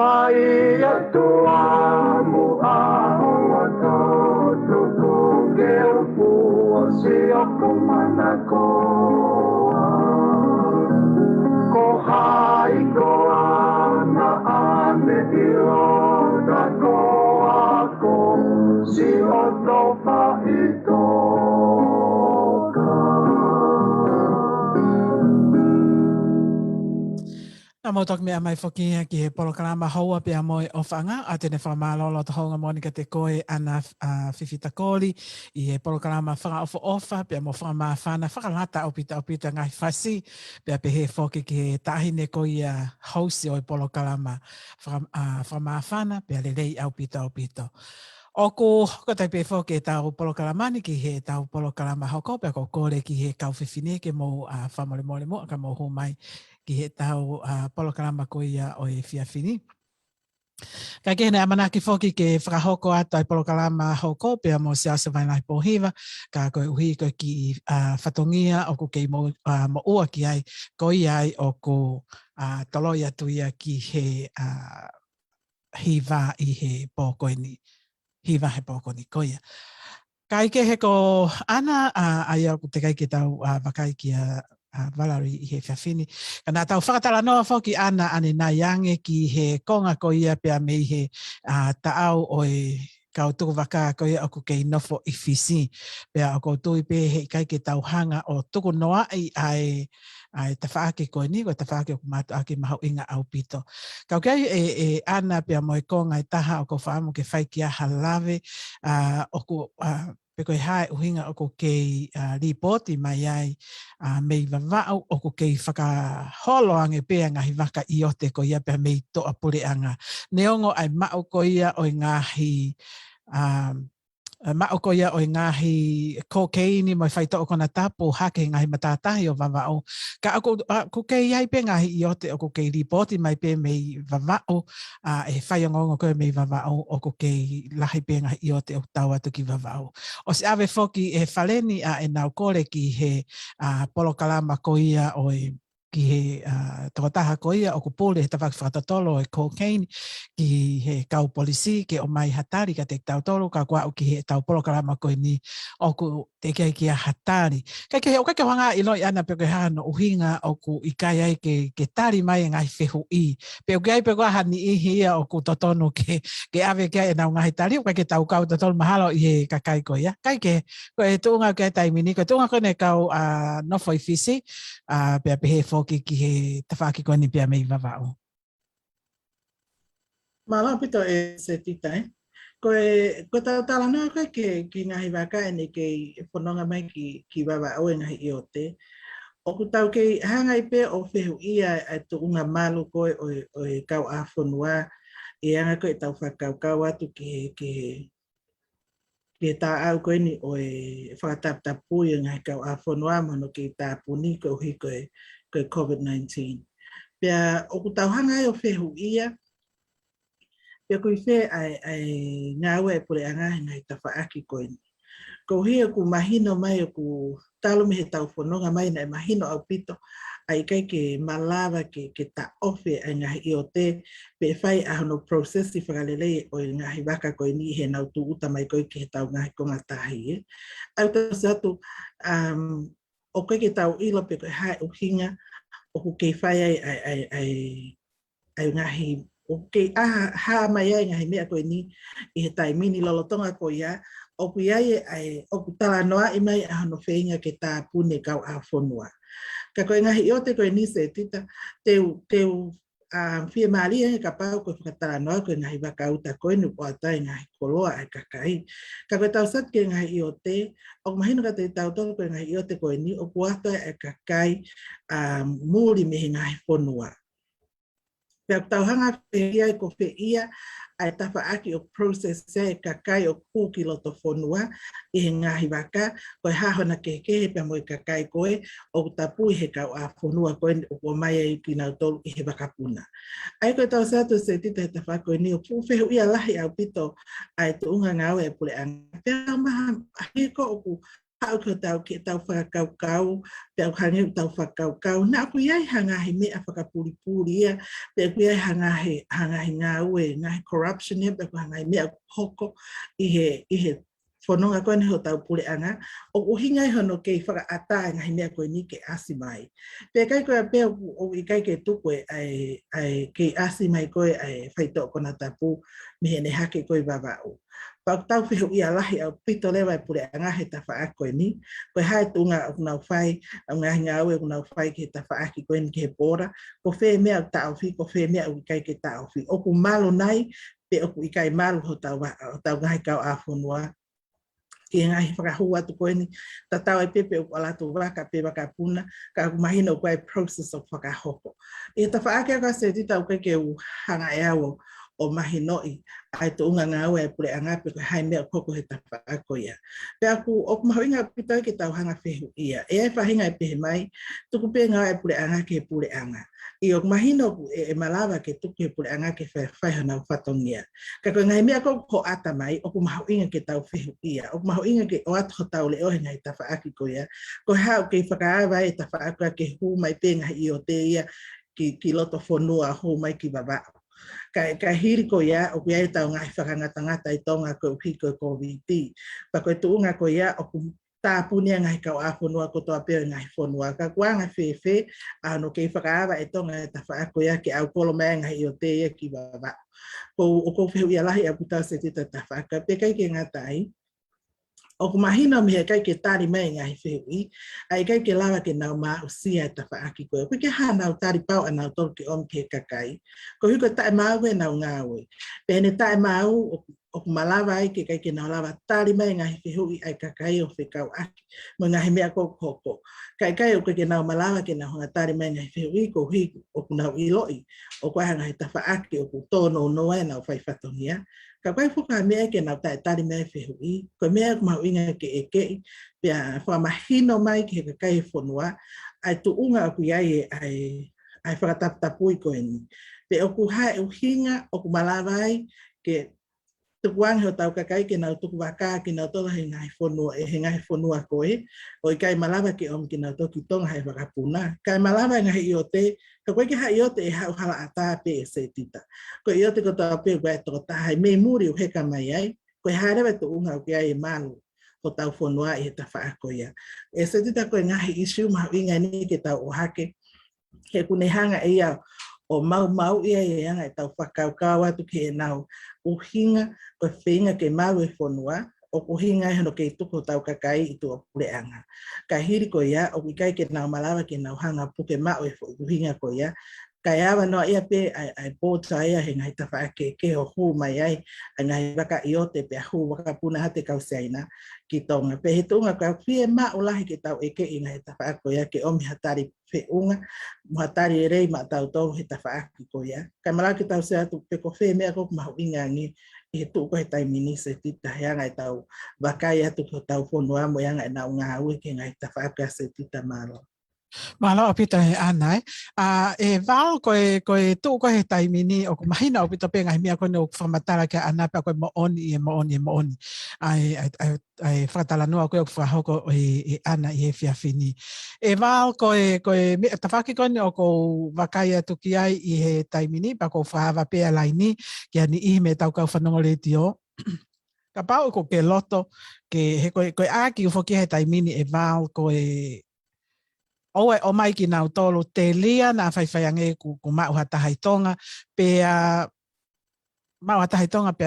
Speaker 4: vai a tua mua o to tu ke o fu se o kumana ko ko hai ko ana ane ilo da ko ako si o to fa ito
Speaker 2: Na mo tok me mai foki ki he polo kalama haua pe mo o fanga a tene fa malo lo to honga monika te koe ana fifita koli I he polo kalama fanga ofo ofa pe mo fa ma fana fa lata opita ngai fasi pe he foki ki he tahine ko ia house o polo kalama fa ma fana pe le lei opita. Oko ko tai pe foki tau polo kalamani ki he tau polo kalama hoko pe ko kore ki he kau fifine ke mo fa mole mo ka mo ho mai ki he tau polo kalama ko ia o e fiafini. Ka ke na mana ki foki ke whakahoko ata i polo kalama hoko pe mo se asa vai nai pohiva ka ko uhi ko ki whatongia o ko kei mo ua ki ai ko ai o ko toloia tuia ki he hiva I he pōkoini. Hiva he pōkoini koia. Kai ke he ko ana ai au te kai ke tau wakai ki Valerie I he whiawhini. Ka nā tau whakatala noa whoki ana ane nā iange ki he konga ko ia pia me he taau o e kau tuku waka ko ia aku kei nofo I whisi. Pia ako tui pe he kai ke tau hanga o tuku noa ai te whaake koe ni, ko te whaake o kumatu ake mahau inga au pito. Kau kei e ana pia mo e konga I taha o ko whaamu ke whaikia halawe o ko pe koe hae uhinga o ko kei ripoti mai ai mei wawau o ko kei whakaholo ange pea ngahi waka I ote ko ia pia mei toa pure anga. Neongo ai mao ko ia o ngahi mao ko ia o ngahi cocaine mo whaito o kona tapo hake ngahi matatahi o wawao. Ka ako kei ai pe ngahi I ote o ko kei ripoti mai pe mei wawao e whaiongongo koe mei wawao o ko kei lahi pe ngahi I ote o tau atu ki wawao. O se ave foki e whaleni e nau kore ki he polo kalama ko ia o ki he taha ko ia o ko pole he tawak whakatatolo e cocaine ki he kau polisi ke o mai hatari ka te tau tolo ka kua o ki he tau polo kalama ko ni o ko te kia ki a hatari. Kai ke o kake wanga I loi ana pe ke hano uhinga o ko I kai ai ke tari mai ngai whehu I. Pe o kai pe kua hani I hia o ko totono ke ave kia e nau ngai tari o ke tau kau totono mahalo I he kakai ko ia. Kai ke ko e tuunga ke taimini ko tuunga ko ne kau nofo I fisi pe he foki ki he tawhaki ko ni pia mei wawao.
Speaker 6: Mala pito e se titai. Ko tau tala noa koe ki ngahi waka e ne kei whanonga mai ki wawao e ngahi I ote. O ku tau kei hangai pe o whehu ia e tu unga malu koe o e kau a whanua e anga koe tau whakau atu ki he tā au koe ni o e whakataptapu I ngahi kau a whanua mano ki tā puni koe uhi koe COVID-19. Pea o ku tau hangai o whehu ia Pea kui whē ai ngāua e pure anga ngai ta whaaki koe ni. Ko hia ku mahino mai o ku talo me he tau whanonga mai na mahino au pito ai kai ke malawa ke ta ofe ai ngahi I o te pe whai ahono processi whakalelei o ngahi waka koe ni he nau tu uta mai koe ke he tau ngahi konga tahi. Au tau satu o koe ke tau ilo pe koe hae uhinga o ku kei whai ai ngahi o ke ha mai ai ngahi mea koe ni I he taimini lolotonga ko ia o ku iai ai o ku tala noa I mai ahono whainga ke tā pune kau a whanua. Ka koe ngahi I ote koe ni se tita teu whia maari e ka pau koe whakatala noa koe ngahi waka uta koe nu po atai ngahi koloa ai kakai. Ka koe tau sat ke ngahi I ote o mahino ka te tau tolo koe ngahi I ote koe ni o ku atai ai kakai muri mehe ngahi whanua. Pea tau hanga whea ko whea ai tawha aki o process e kakai o kūki loto whanua I he ngahi waka koe hahona ke pea mo I kakai koe o tapu I he kau a whanua koe o mai ai ki nau tolu I he wakapuna. Ai koe tau sato se tita he tawha koe ni o pūwhehu ia lahi au pito ai tu unga ngau e pule anga. Pea maha he ko o ku hau ko tau ke tau whakakau, tau hangi tau whakakau, nā ku iai hangahi mea whakapuripuri ia, pe ku iai hangahi ngā ue, ngahi corruption ia, pe ku hangahi mea hoko i he whanonga koe ni ho tau pule anga, o uhingai hono kei whakaata ngahi mea koe ni ke asi mai. Pe kai koe pe o i kai ke tukwe ai ke asi mai koe ai whaito kona tapu, mihe ne hake koe wawau. Pau tau whihu ia lahi au pito lewa e pure anga he ta wha koe ni. Koe hae tunga o kunau whai, au ngahi ngā ue kunau whai ke ta wha aki koe ni ke he pōra. Ko whee mea au ta au whi, ko whee mea au i kai ke ta au whi. Oku malo nai, pe oku i kai malo ho tau ngahi kau a whonua. Ki ngahi whakahua atu koe ni, ta tau e pepe o alatu waka, pe waka puna, ka aku mahina o koe process o whakahoko. I ta wha aki aka se tita o koe ke u hanga e awo, o mahinoi ai to unga ngā ue pure anga pe ko hai mea koko he tawha ako ia. Pe aku o mahoinga pita ke tau hanga whehu ia. E ai whahinga e pehe mai, tuku pe ngā e pure anga ke pure anga. I o mahino e malawa ke tuku he pure anga ke whaihana o whatongia. Ka koe ngai mea ko ata mai, o mahoinga ke tau whehu ia. O mahoinga ke o atu tau le ohe ngai tawha aki ko ia. Ko hao ke whakaawa e tawha ako ke hu mai pe ngai i o te ia ki loto whonua hu mai ki babao. Ka hiri ko ia o kia e tau ngai whakangatangata i tonga ko uhi ko COVID. Pa koe tuunga ko ia o ku tāpunia ngai kau a whonua ko toa peo ngai whonua. Ka kuanga whewhe ano kei whakaawa e tonga e tawha ko ia ke au kolo mea ngai i o te ia ki wawa. Ko o ko whehu ia lahi a putau se tita tawha. Ka pekai ke ngatai. O ku mahina mihe kai ke tari mai ngahi whehui, ai kai ke lawa ke nau maa usia e tawha aki koe. Koe ke haa nau tari pau a nau tolu ke om ke kakai. Ko hiko tae mau e nau ngāwe. Pene tae mau o ku malawa ai ke kai ke nau lawa tari mai ngahi whehui ai kakai o whekau aki. Mo ngahi mea ko koko. Kai kai o ke nau malawa ke nau hanga tari mai ngahi whehui ko hui o ku nau iloi. O kua hanga he tawha aki o ku tono noa e nau whaifatongia. Ka kai fuka mea ke nau tae tari mea whehui, ko mea mau inga ke e kei, pia whamahino mai ke he kai whonua, ai tu unga o ku iai ai whakataputapui ko eni. Pe o ku hae uhinga o ku malawai ke tukuang ho tau kakai ke nau tuku waka ke nau tola he ngai whonua koe, o i kai malawa ke om ke nau toki tonga hai wakapuna. Kai malawa ngahi i o te, ka koe ke hai i o te e hau hala ata pe e se tita. Ko i o te ko tau pe koe toko tahai, me muri o heka mai ai, koe harewa tu unga o ke ai e malu o tau whonua i he tawha ako ia. E se tita koe ngahi issue mahu inga ni ke tau o hake, he kunehanga e ia o mau ia e anga e tau whakaukau atu ke e nau uhinga ko whinga ke mau e whonua o uhinga e hono ke tuku tau kakai i tua pule anga. Ka hiri ko ia o kai ke nau malawa ke nau hanga puke mau e uhinga ko ia. Ka awa noa ia pe ai pōta ia he ngai tawha ke ho hu mai ai a ngai waka i o te pe a hu waka puna hate kau seina ki tonga. Pe he tunga ka whie ma o lahi ke tau eke i ngai tawha ko ia ke omi hatari whe unga, muhatari e rei ma tau tau he tawha ko ia. Ka mara ke tau se atu pe ko whe mea ko mahu inga ngi i he tuko he taimini se tita he anga i tau wakai atu ko tau whonua mo anga i nau ngā ue ke ngai tawha ka se tita maro.
Speaker 2: Malo o pita he anai. E wao koe tū koe he taimini o ku mahina o pita pe ngahi mea koe o whamatara ke ana pe koe mo oni. Ai whakatala noa koe o whahoko i ana i he whiawhini. E wao koe tawhaki koe o ko wakai atu ki ai i he taimini pa ko whahawa pe alaini ki ani i me tau kau whanongo le tio. Ka pau ko ke loto ke he koe aki u whoki he taimini e wao koe oe o mai ki nau tolu te lia na whaiwhaiange ku mau hatahai tonga pe mau hatahai tonga pe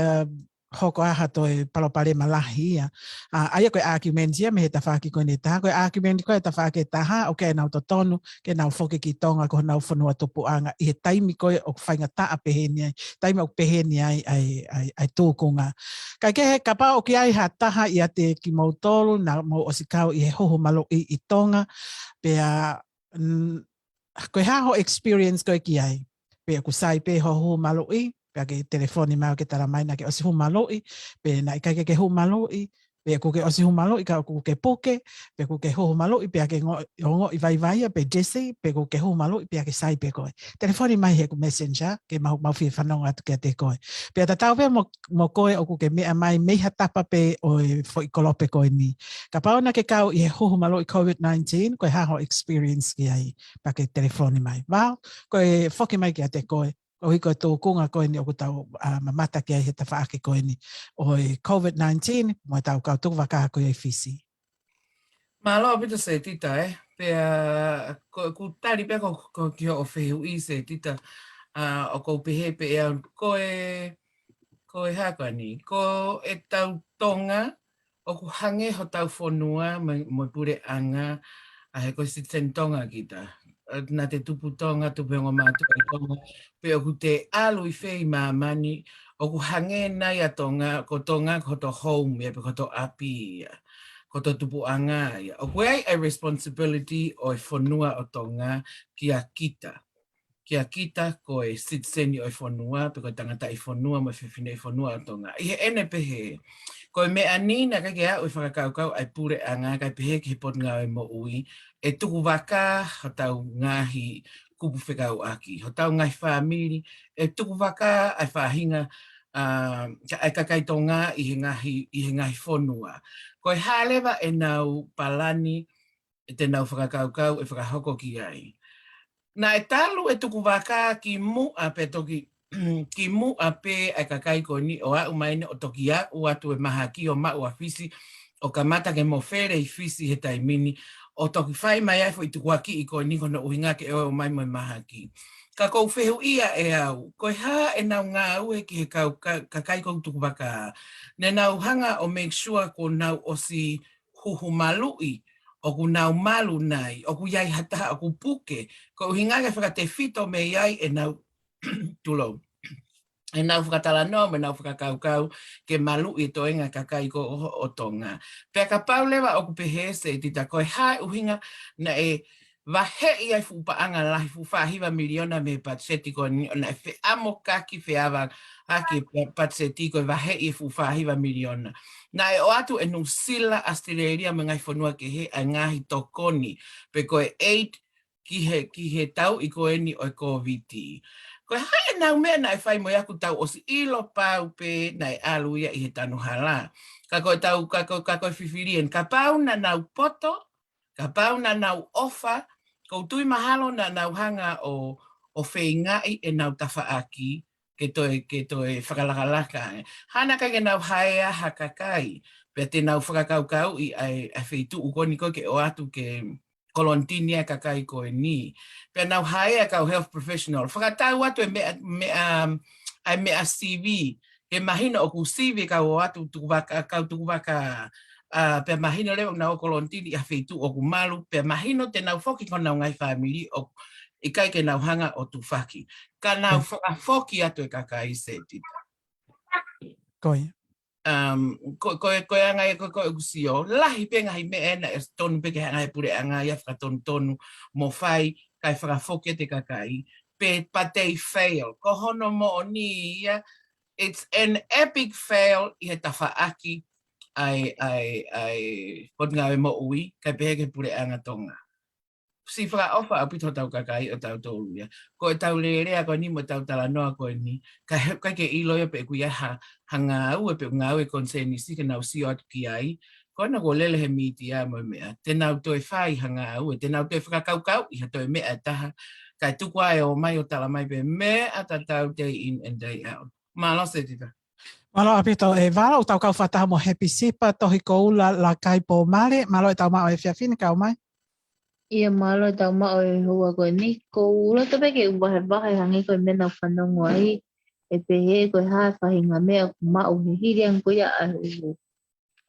Speaker 2: hoko aha toi palopare malahi ia. Aia koe argument ia me he tawhaki koe ne taha. Koe argument koe tawhaki taha o ke nau totonu, ke nau whoke ki tonga ko nau whanua tupu anga. I he taimi koe o whainga taa peheni ai, taimi o peheni ai tūkunga. Kai ke he kapa o ki ai ha taha ia te ki mau tolu, na mau osikau i he hoho malo i tonga. Pea, koe haho experience koe ki ai. Pea ku sai pe hoho malo i, pea ke telefoni mau ke taramai na ke osi humaloi, pe na ikai ke humaloi, pe ko ke osi humalo I ka ko ke poke pe ko ke ho humalo I pe ke ngo I vai pe Jesse pe ko ke ho humalo I pe ke sai pe ko telefoni mai he ko messenger ke mau fi whanonga atu ke te koe pe ta tau pe mo koe o ko ke mea mai mei hatapa pe o fo I kolope koe ni ka paona ke kau I he ho humalo I COVID-19 koe haho experience ki ai pa ke telefoni mai wow koe foki mai ki a te koe o hiko tō kunga koe ni o ko tau mamata ki ai he ta whaake koe ni o COVID-19 mo tau kau tuku waka koe ai fisi.
Speaker 5: Malo pita se tita pea ku tari pea ko ki o whehu I se tita o ko pehe pe ea ko haka ni ko e tau tonga o ku hange ho tau whonua mo pure anga a he ko si tentonga kita na te tupu tonga tupu ngoma tupu tonga pe o ku te alu I whei mamani o ku hange nai a tonga ko to home pe ko to api ko to tupu anga ia o koe ai responsibility o whonua o tonga ki a kita ko e sitseni o whonua pe ko tangata I whonua mo whiwhine I whonua o tonga I he ene pehe ko me ani na ka ke a o whakakaukau ai pure anga kai pehe ki pot ngā mo ui e tuku waka ho tau ngahi kupu whekau aki ho tau ngai whamiri e tuku waka ai whahinga ai kakai tonga I he ngahi whonua ko e halewa e nau palani e te nau whakakaukau e whakahoko ki ai na e talu e tuku waka ki mu a pe toki ki mu a pe ai kakai ko ni o a umaine o toki a u atu e maha ki o ma ua fisi o kamata ke mo fere I fisi he taimini o toki whai mai ai fo I tuku aki I ko ni kono uhinga ke o mai mo maha ki. Ka kou whehu ia e au, ko ha e nau ngā ue ki he kakai kou tuku waka. Ne nau hanga o make sure ko nau o si huhu malui o ku nau malu nai, o ku iai hata, o ku puke, ko hinga ke whakate fito me iai e nau tulo. E nau whakatala no, me nau whakakaukau ke malu I toenga kakai ko o tonga. Pea ka pau lewa o ku pehe se tita koe hae uhinga na e wahe I ai fupaanga lahi fufahiwa miliona me patseti ko ni ona e whe amo kaki whe awa haki patseti ko wahe I fufahiwa miliona. Na e o atu e nusila Australia me ngai whanua ke he a ngahi tokoni pe koe 8 ki he tau I koe ni o COVID. Koe hae nau mea na e whai mo aku tau o si ilo pau pe na e alu ia I he tanu hala. Ka koe tau, ka koe whiwhirien, ka pau na nau poto, ka pau na nau ofa, kou tui mahalo na nau hanga o whaingai e nau tawhaaki ke toe whakalakalaka. Hana kai ke nau haea hakakai, pe te nau whakakaukau I ai whaitu ukoni koe ke o atu ke kolontinia kakai koe ni. Pe nau haea kau health professional. Whakatau atu e mea CV. Ke mahina o ku CV kau o atu kau tuku waka pe mahina leo na o kolontini a whaitu o ku malu. Pe mahino te nau whoki ko nau ngai family o I kai ke nau hanga o tu whaki. Ka nau whakafoki atu e kakai se tita.
Speaker 2: Koe.
Speaker 5: Koe anga e koe usio. Lahi pe ngahi me ena e tonu peke hanga e pure anga ia whakatonu mo whai kai whakafoki te kakai. Pe patei fail. Ko hono mo o ni ia. It's an epic fail I he tawhaaki ai pot ngawe mo ui kai pehe ke pure anga tonga. Si whaka ofa a pito tau kakai o tau tōru ia. Ko e tau lerea ko ni mo tau tala noa ko ni. Kai ke iloia pe kuia hanga au e pe ngau e konseni si ke nau si ot ki ai. Ko na ko lele he miti a mo mea. Te nau toi whai hanga au e te nau toi whakakaukau I ha toi mea taha. Kai tukua e o mai o tala mai pe mea a tatau day in and day out. Malo se tita.
Speaker 2: Malo apito e wala o tau kau whataha mo happy sipa tohi kou la kai po mare. Malo e tau mao e whiawhine kau mai.
Speaker 8: Ia malo tau ma o hua koe ni. Ko ula tope ke wahe hangi koe mena whanongo ai. E pehe koe hae whahinga mea ma o he hiriang koe a ahu.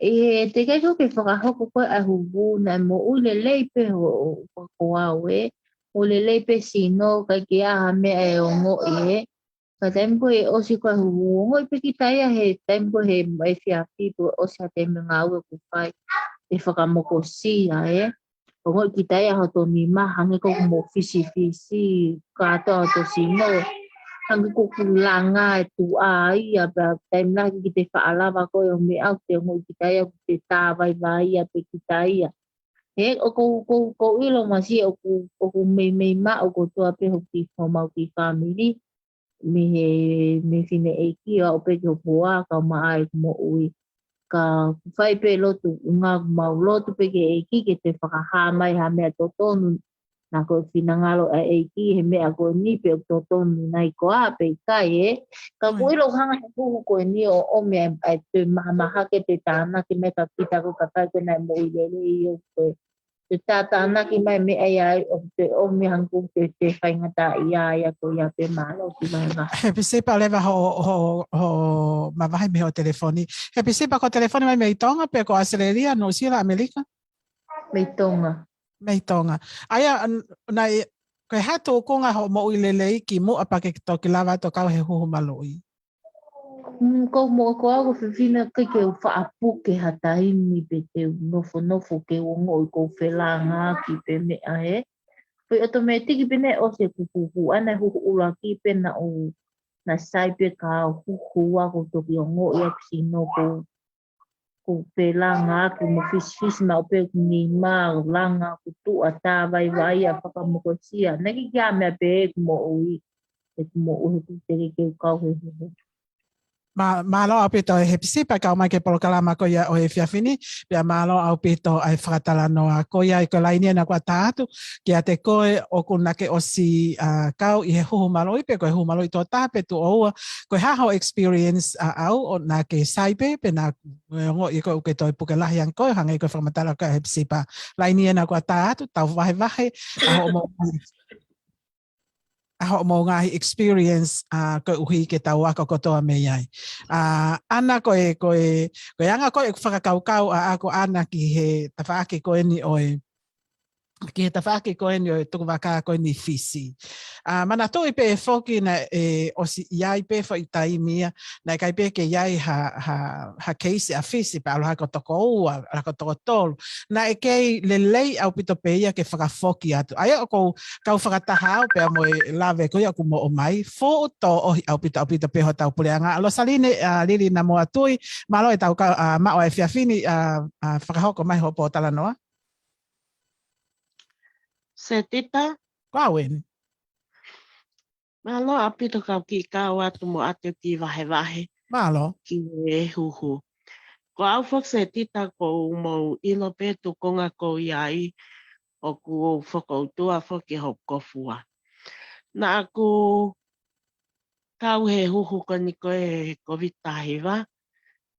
Speaker 8: E te kai koe ke whakahoko koe ahu wu na mo ule leipe o koau e. Ule leipe sino kai ke aha mea e o ngo e. Ka taim koe osi koe ahu wu. Ngo I peki taia he taim koe he e whiapi po osi a te mga ue ku whai. E whakamoko si a e. Ongo kita ya hoto mima hangi ko mo fisi kata to sino Hangi ko kulanga tu ai ya ba time na ki te whaalawa ko o me au te ngoi ki tai au te tāwai vai a pe ki tai a. He o ko ilo masi o ko me ma o ko toa pe ho ki whamau ki family. Me fine e ki a o pe ki ho poa ka mai mo ui. Ka whai pe lotu ngā mau lotu pe ke te whakaha mai ha mea totonu. Nā ko whinangalo e ki he mea ko ni pe o totonu nai ko a pe kai e. Ka kuiro hanga he kuhu ko ni o mea ai te maha ke te tāna ki me ka kita ko ka kai ko nai mo i lele i o koe. Te tāna ki mai me ai o te o me hangu te whaingata i ai a ko ia pe malo ki mai ngā.
Speaker 2: He pisipa lewa ho mawahi me ho telefoni. He pisipa ko telefoni mai mei tonga pe ko Australia, New Zealand, Amerika?
Speaker 8: Mei tonga.
Speaker 2: Mei tonga. Aia, nai, koe hato o konga ho mo i lelei ki mo apake ki toki lawa to kau he huhu maloi.
Speaker 8: Ko mo ko ako whiwhina kai ke whaapuke hataini pe te nofo ke ongo i ko whelanga ki pe mea he. Poi automatiki pene o se kukuku ana huku ula ki pena o na sai pe ka huku ako toki ongo i akusino ko whelanga ki mo fish ma o pe ni ma langa kutu a tāwai vai a whakamokosia. Naki kia mea pe mo ui e mo ui te ke kau he huku.
Speaker 2: Malo au pito he pisipa kau mai ke polokalama ko ia o he whiawhini. Pia malo au pito ai whakatala noa ko ia i ko lainia na kua tātu. Kia te koe o kuna ke osi kau i he huhu maloi pe ko he huhu maloi tō tāpe tu oua. Ko he haho experience au o nā ke saipe pe nā ngo i ko uke toi puke lahi ang koe hanga i ko whakamatala ko he pisipa. Lainia na kua tātu tau wahe aho mo ngahi experience ko uhi ke tau ako kotoa me iai. Ana koe anga koe whakakaukau ako ana ki he tawhaake koe ni oe. Ki he tawhaake koe ni oe tuku waka koe ni fisi. Mana toi pe e whoki na osi iai pe fo i taimia na kai pe ke iai ha keisi a fisi pa aloha ko toko ua, ko toko tolu. Na e kei lelei au pito pe ia ke whakawhoki atu. Aia o kou kau whakataha au pe mo lawe koe aku mo o mai. Fo to ohi au pito pe ho tau pureanga. Alo saline lili na moa tui. Malo e tau mao e whiawhini whakahoko mai ho po tala noa.
Speaker 9: Se tita.
Speaker 2: Kua weni.
Speaker 9: Malo apito kau ki kau atu mo atu ki wahe.
Speaker 2: Malo.
Speaker 9: Ki e huhu. Ko au fok se tita ko mo ilo pe tu konga ko iai o ku whakautua whoki hop kofua. Na aku kau he huhu ko ni koe COVID-19.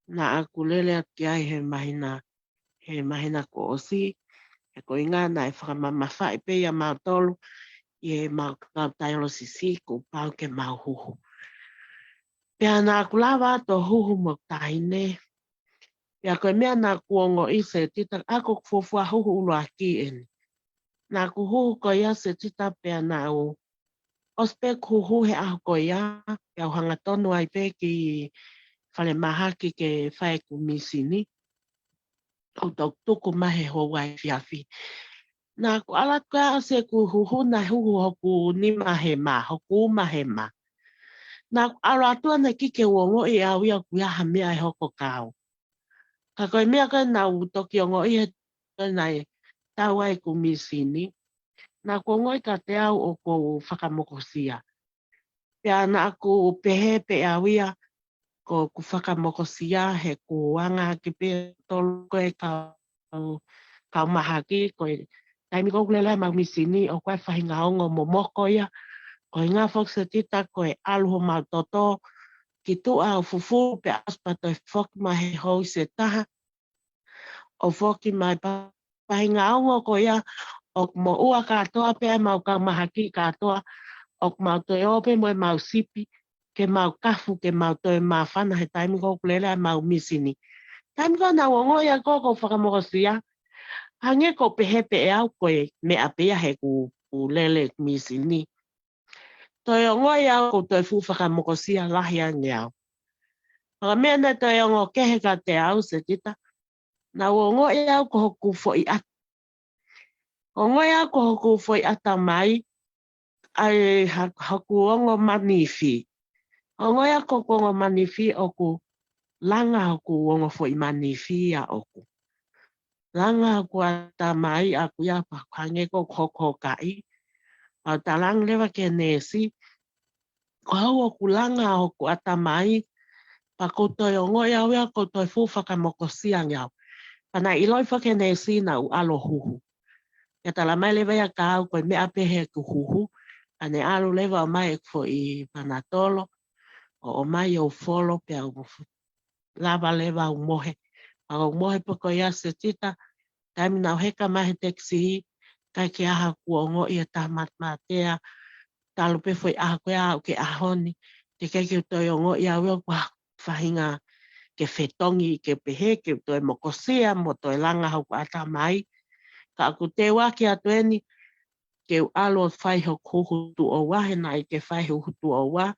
Speaker 9: Na aku lele ati ai he mahina ko osi. E ko inga na e whakamamawhai pe ia mau tolu. I e mau tairo sisi ko pau ke mau huhu. Pea nā kulawa to huhu mo taine. Pea koe mea nā kuongo i se tita ako fufua huhu ulo aki eni. Nā ku huhu ko ia se tita pea nā o ospe huhu he aho ko ia. Pea uhanga tonu ai pe ki whale mahaki ke whae ku misini. O tau tuku mahe ho wai fiafi. Nā ku alat koe a se ku huhu na huhu hoku ni mahe ma, hoku mahe ma. Nā aro atua na kike uongo i au ia kuia ha mea e hoko kau. Ka koe mea koe nā utoki ongo i he nai tau ai ku misini. Nā kuongo i ka te au o ko whakamokosia. Pea nā ku pehe pe au ia ko ku whakamokosia he ku wanga ki pe tolu koe kau mahaki koe. Taimi kou kulelai mau misini o koe whahinga ongo mo moko ia. Ko ngā whaksa tita koe aluho mau toto ki tua o fufu pe aspato e whoki mai he hou se taha. O whoki mai pahinga ongo ko ia o mo ua katoa pe mau ka mahaki katoa o mau toe ope mo e mau sipi ke mau kafu ke mau toe mawhana he taimi kou kulelai mau misini. Taimi kou na ongo ia koko whakamokosia. Hange ko pehepe e au koe mea pea he ku lele misini. Toi ongo ia ko toi fu whakamokosia lahi ange au. Aka mea na toi ongo kehe ka te au se tita. Na ongo ia ko hoku fo i ata. Ongo ia ko hoku fo i ata mai. ai haku ongo manifi. Ongo ya koko ongo manifi oku langa haku ongo fo I manifi ya oku. Langa haku atamai aku ya pakange ko koko kai. Au talang lewa ke nesi. Ko hau oku langa oku atamai pa koutou ongo ya wea koutou fufaka moko siang yau. Pana iloi whake nesi na u alo huhu. Ya tala mai lewa ya kau koe mea pehe ku huhu. Ane alu lewa o mai fo I panatolo. O mai o folo pe au lava lewa u mohe. Au mohe poko ia se tita. Taimi nau heka mahe teksi. Kai ke aha kuongo ia tamat matea. Talu pe foi aha koe au ke ahoni. Te kai ke toi ongo ia weo kwa whahinga ke whetongi ke pehe ke toi mokosia mo toi langa hau kwa ata mai. Ka aku te waki atueni ke alo whai ho kuhutu o wahe na I ke whai hutu o wa.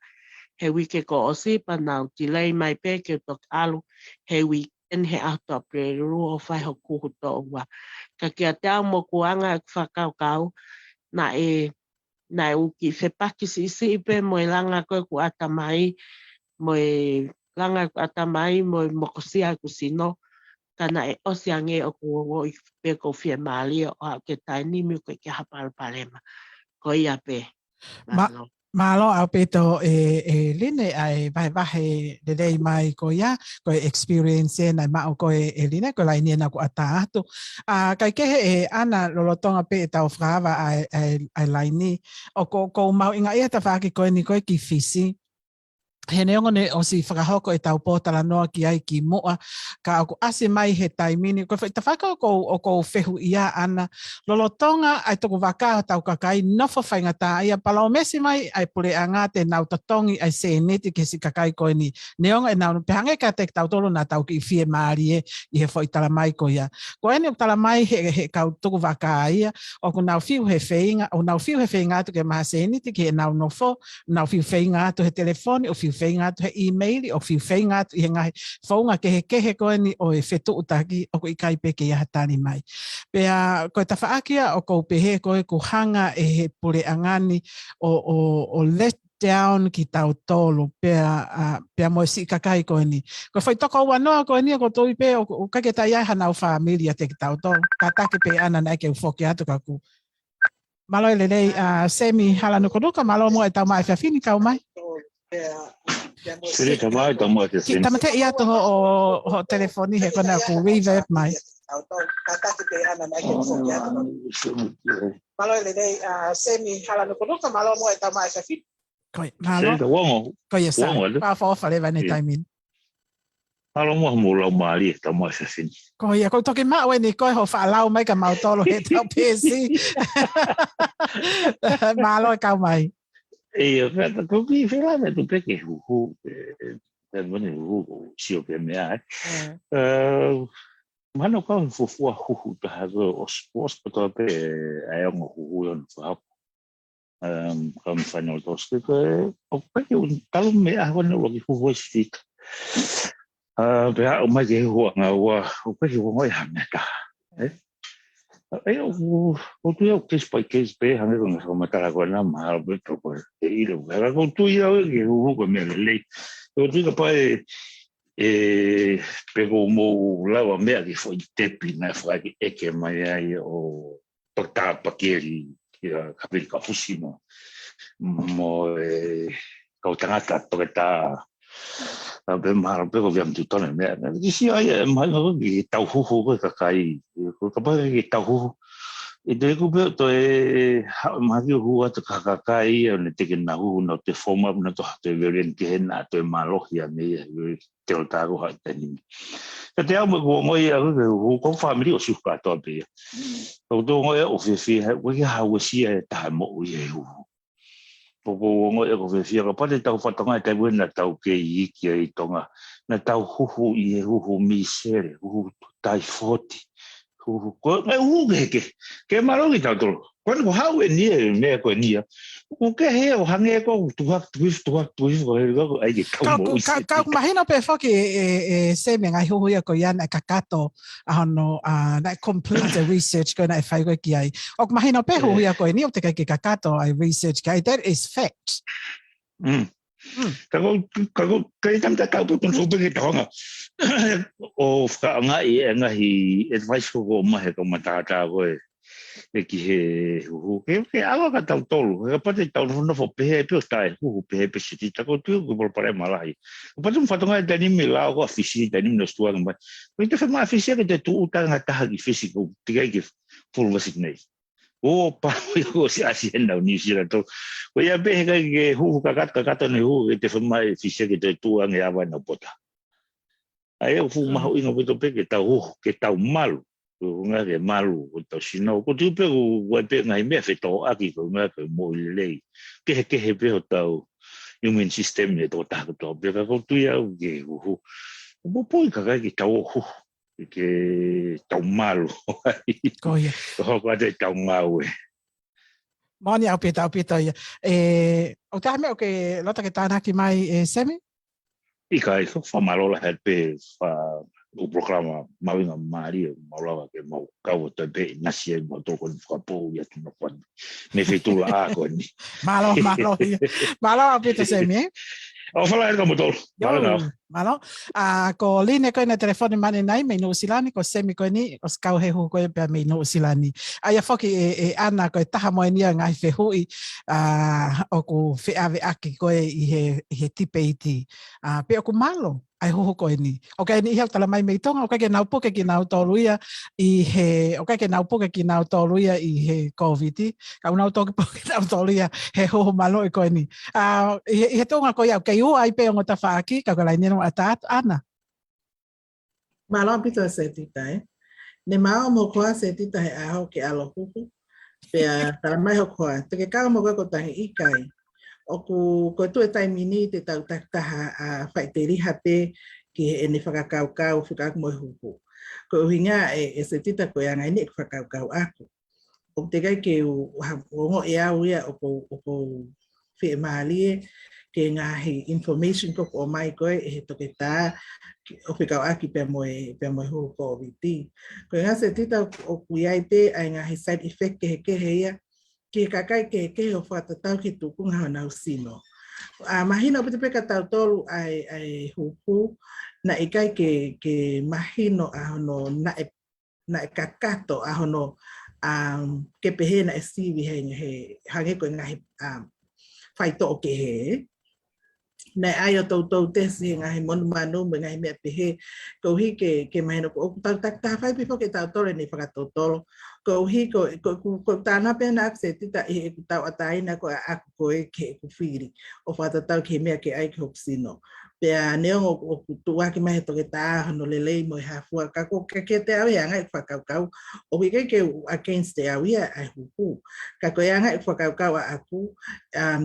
Speaker 9: He wike ko o sipa nau tilei mai pe ke tok alu he weekend he ato preru o whai ho kuhutu o wa. Ka kia te au mo kuanga e whakau kau na uki whepaki si ipe mo langa koe ku ata mai mo langa ku ata mai mo mokosia ku sino. Kana osiange o kuongo I pe ko fie mali o ke taini mi ko ke hapal palema. Ko ia pe.
Speaker 2: Malo au peto line ai vai de dei mai ko ya ko experience na ma ko line ko lai na ko ata atu kai ke ana lolotonga pe tau frava ai lai ni o ko mau inga ia ta fa ki ko ni ko ki fisi he neongo ne o si whakahoko tau pōtala noa ki ai ki moa, ka ako ase mai he taimini, ko ta whaka o ko whehu ia ana, lolotonga ai toko waka tau kakai, nofo whaingata, ia palao mesi mai ai pure anga te nau tatongi ai se neti ke si kakai koe ni, neonga nau pehange ka te tau tolo na tau ki fie maari I he fo tala mai ko ia. Ko ene tala mai he kau toko waka ia, o ko nau fiu he whainga, o nau fiu he whainga atu ke maha se neti ke nau nofo, nau fiu whainga atu he telefoni, o fiu whainga atu he email, o fiu whainga atu I he ngahi whaunga ke he koe ni o e whetu utaki o ko I kai peke ia hatani mai. Pea koe ta whaakia o ko pehe koe ko hanga e he pure angani o let down ki tau tolo pea mo si kakai koe ni. Ko whai toko wanoa koe ni ko toi pe o kake tai ai hanau familia te ki tau tolo. Ka take pe ana nai ke ufoki atu kaku. Malo ele nei semi hala nukunuka malo mo e tau mai whiawhini kau mai.
Speaker 1: Siri ka mai tau mai te sini.
Speaker 2: Tamate ia toho o telefoni he kona ku reverb mai. Malo ele nei semi hala nukunuka malo mo e tau mai whiawhini. Koe, malo.
Speaker 1: Siri ka wango.
Speaker 2: Koe ia sa.
Speaker 1: Wango ele.
Speaker 2: Whawha lewa ne taimin.
Speaker 1: Malo mo mo lau maari tau mai whiawhini.
Speaker 2: Koe ia, koe toki mau e ni koe ho whaalau mai ka mautolo he tau pesi. Malo e kau mai.
Speaker 1: E feta toki whela me tu peke huhu. Te mene huhu sio pe mea. Mana kau fufua huhu ta hago o sports pato pe ai ongo huhu yon whahap. Kau whanau toske koe o peke un talo mea hone waki huhu esifika. Pea o mai ke hua ngā ua o peke wangoi hangata. O tu ia case by case pe hange ko nga matara ko na mahal beto ko e ilo era ko tu ia ke hu ko me le o tu ka pai pego mo lava me que foi tepi na foi e que mai ai o tota pakeri que kapil ka fusino mo ko tangata toketa be mahal pego viam tu tone me que si ai mai ko ki tau hu ko ka kai ko ka pai ki tau hu e te kupe to e mahi hu atu kakakai o ne teke na hu no te forma na to te veren ke na to malohi ane te o taru ha tani te au mo mo ia hu ko family o suka to be o do mo e o fi o ki ha o si e ta mo o ye hu po mo e ko fi ka pa te tau fatonga te buena tau ke I ki I tonga na tau hu I hu mi sere hu tai 40
Speaker 10: ko mai ke marongi tau tolo ko no hau e ni me ko ni o ke he o hange ko tu ko ai ke
Speaker 2: ka imagino pe fo que se me ngai hu ko yan ka kato no na complete research ko na fai ko ki ai o imagino pe hu ko ni o te ka kato ai research ka that is fact
Speaker 10: Kako tam ta tau pu so pe ke tonga o fa nga hi advice ko ma he ko mata ta ko e ki he hu ke alo ka tau tolu ka pa te tau no fo pe pe sta hu pe si ta ko tu ko por pare malai o pa tum fa tonga de ni mi la ko fisi de ni no stua ngba ko te fa ma fisi ke te tu ta nga ta ha ki fisico te ke full vasinei o pa yo si hacienda ni si la to ko ya pe ke hu ka ne hu te fa mai fisi ke te tu ang ya va no pota ai o fu ma ho ino to pe ke tau malu nga ke malu o to sino ko tu pe o pe ngai me fe to aki ko nga ko mo le ke he pe o tau immune system ne to ta to pe ko tu ya ke hu mo po ka ke tau hu ke tau malu
Speaker 2: ko ya
Speaker 10: ko te tau mau
Speaker 2: Moni au pita ya o ta me o ke lota ke tana ki mai semi
Speaker 10: Ika ko fa malola helpe fa o programa Mawinga Maria maulawa ke mau kau te pe nasie mo to kon fa po ya tu no kon me fetula a ko ni
Speaker 2: malo au pita semi
Speaker 10: o fala ko mo to
Speaker 2: malo ko line ko na telefone mane nai me no silani ko semi ko ni o skau he hu ko pe me no silani aya foki ana ko taha mo ni ngai fe hui o ko fe ave aki ko i he tipeiti pe o ko malo ai ho ko ni o ka ni hel tala mai me tonga o ka ke nau po ke nau toluia i he o ka ke nau po ke nau toluia i he covid ka nau to ke nau toluia he ho malo ko ni he tonga ko ya ke u ai pe o ta fa aki ka la ni no atat ana
Speaker 6: malo pito se tita ne mao mo ko se tita he aho ke alo huku pe tala mai ho ko te ke ka mo ko ta hi kai o ko tu e tai mini te tau taktaha a whaiteri hape ki e ne whakakaukau whikakumoe hupu. Ko uhinga e se tita ko anga ini e whakaukau aku. O te kai ke ongo e au ia o ko whi e maalie ke ngahi information ko o mai koe e he toke tā o whikau aki pe moe hupu ko o viti. Ko inga se tita o kuiai pe ai ngahi side effect ke he ia ke kakai ke o whatatau ki tukunga na usino. Mahino pete peka tau tolu ai hupu na ikai ke mahino ahono na e kakato ahono ke pehe na e siwi he hange ko ngahi whaito o ke he. Na ai o tau tesi ngahi monu manu me ngahi mea pehe ko hi ke mahino ko tau tak whai pifo ke tau tolu ni whakatau tolu. Ko hi ko tana pena se tita e tau ataina ko aku ko ke ku firi o fata tau ke mea ke ai ke hoksino pe neo o tua ke mai to ke ta no lele mo ha fu ka ko ke te au ya ngai fa kau o ke against te au ya ai hu ka ko ya ngai fa kau aku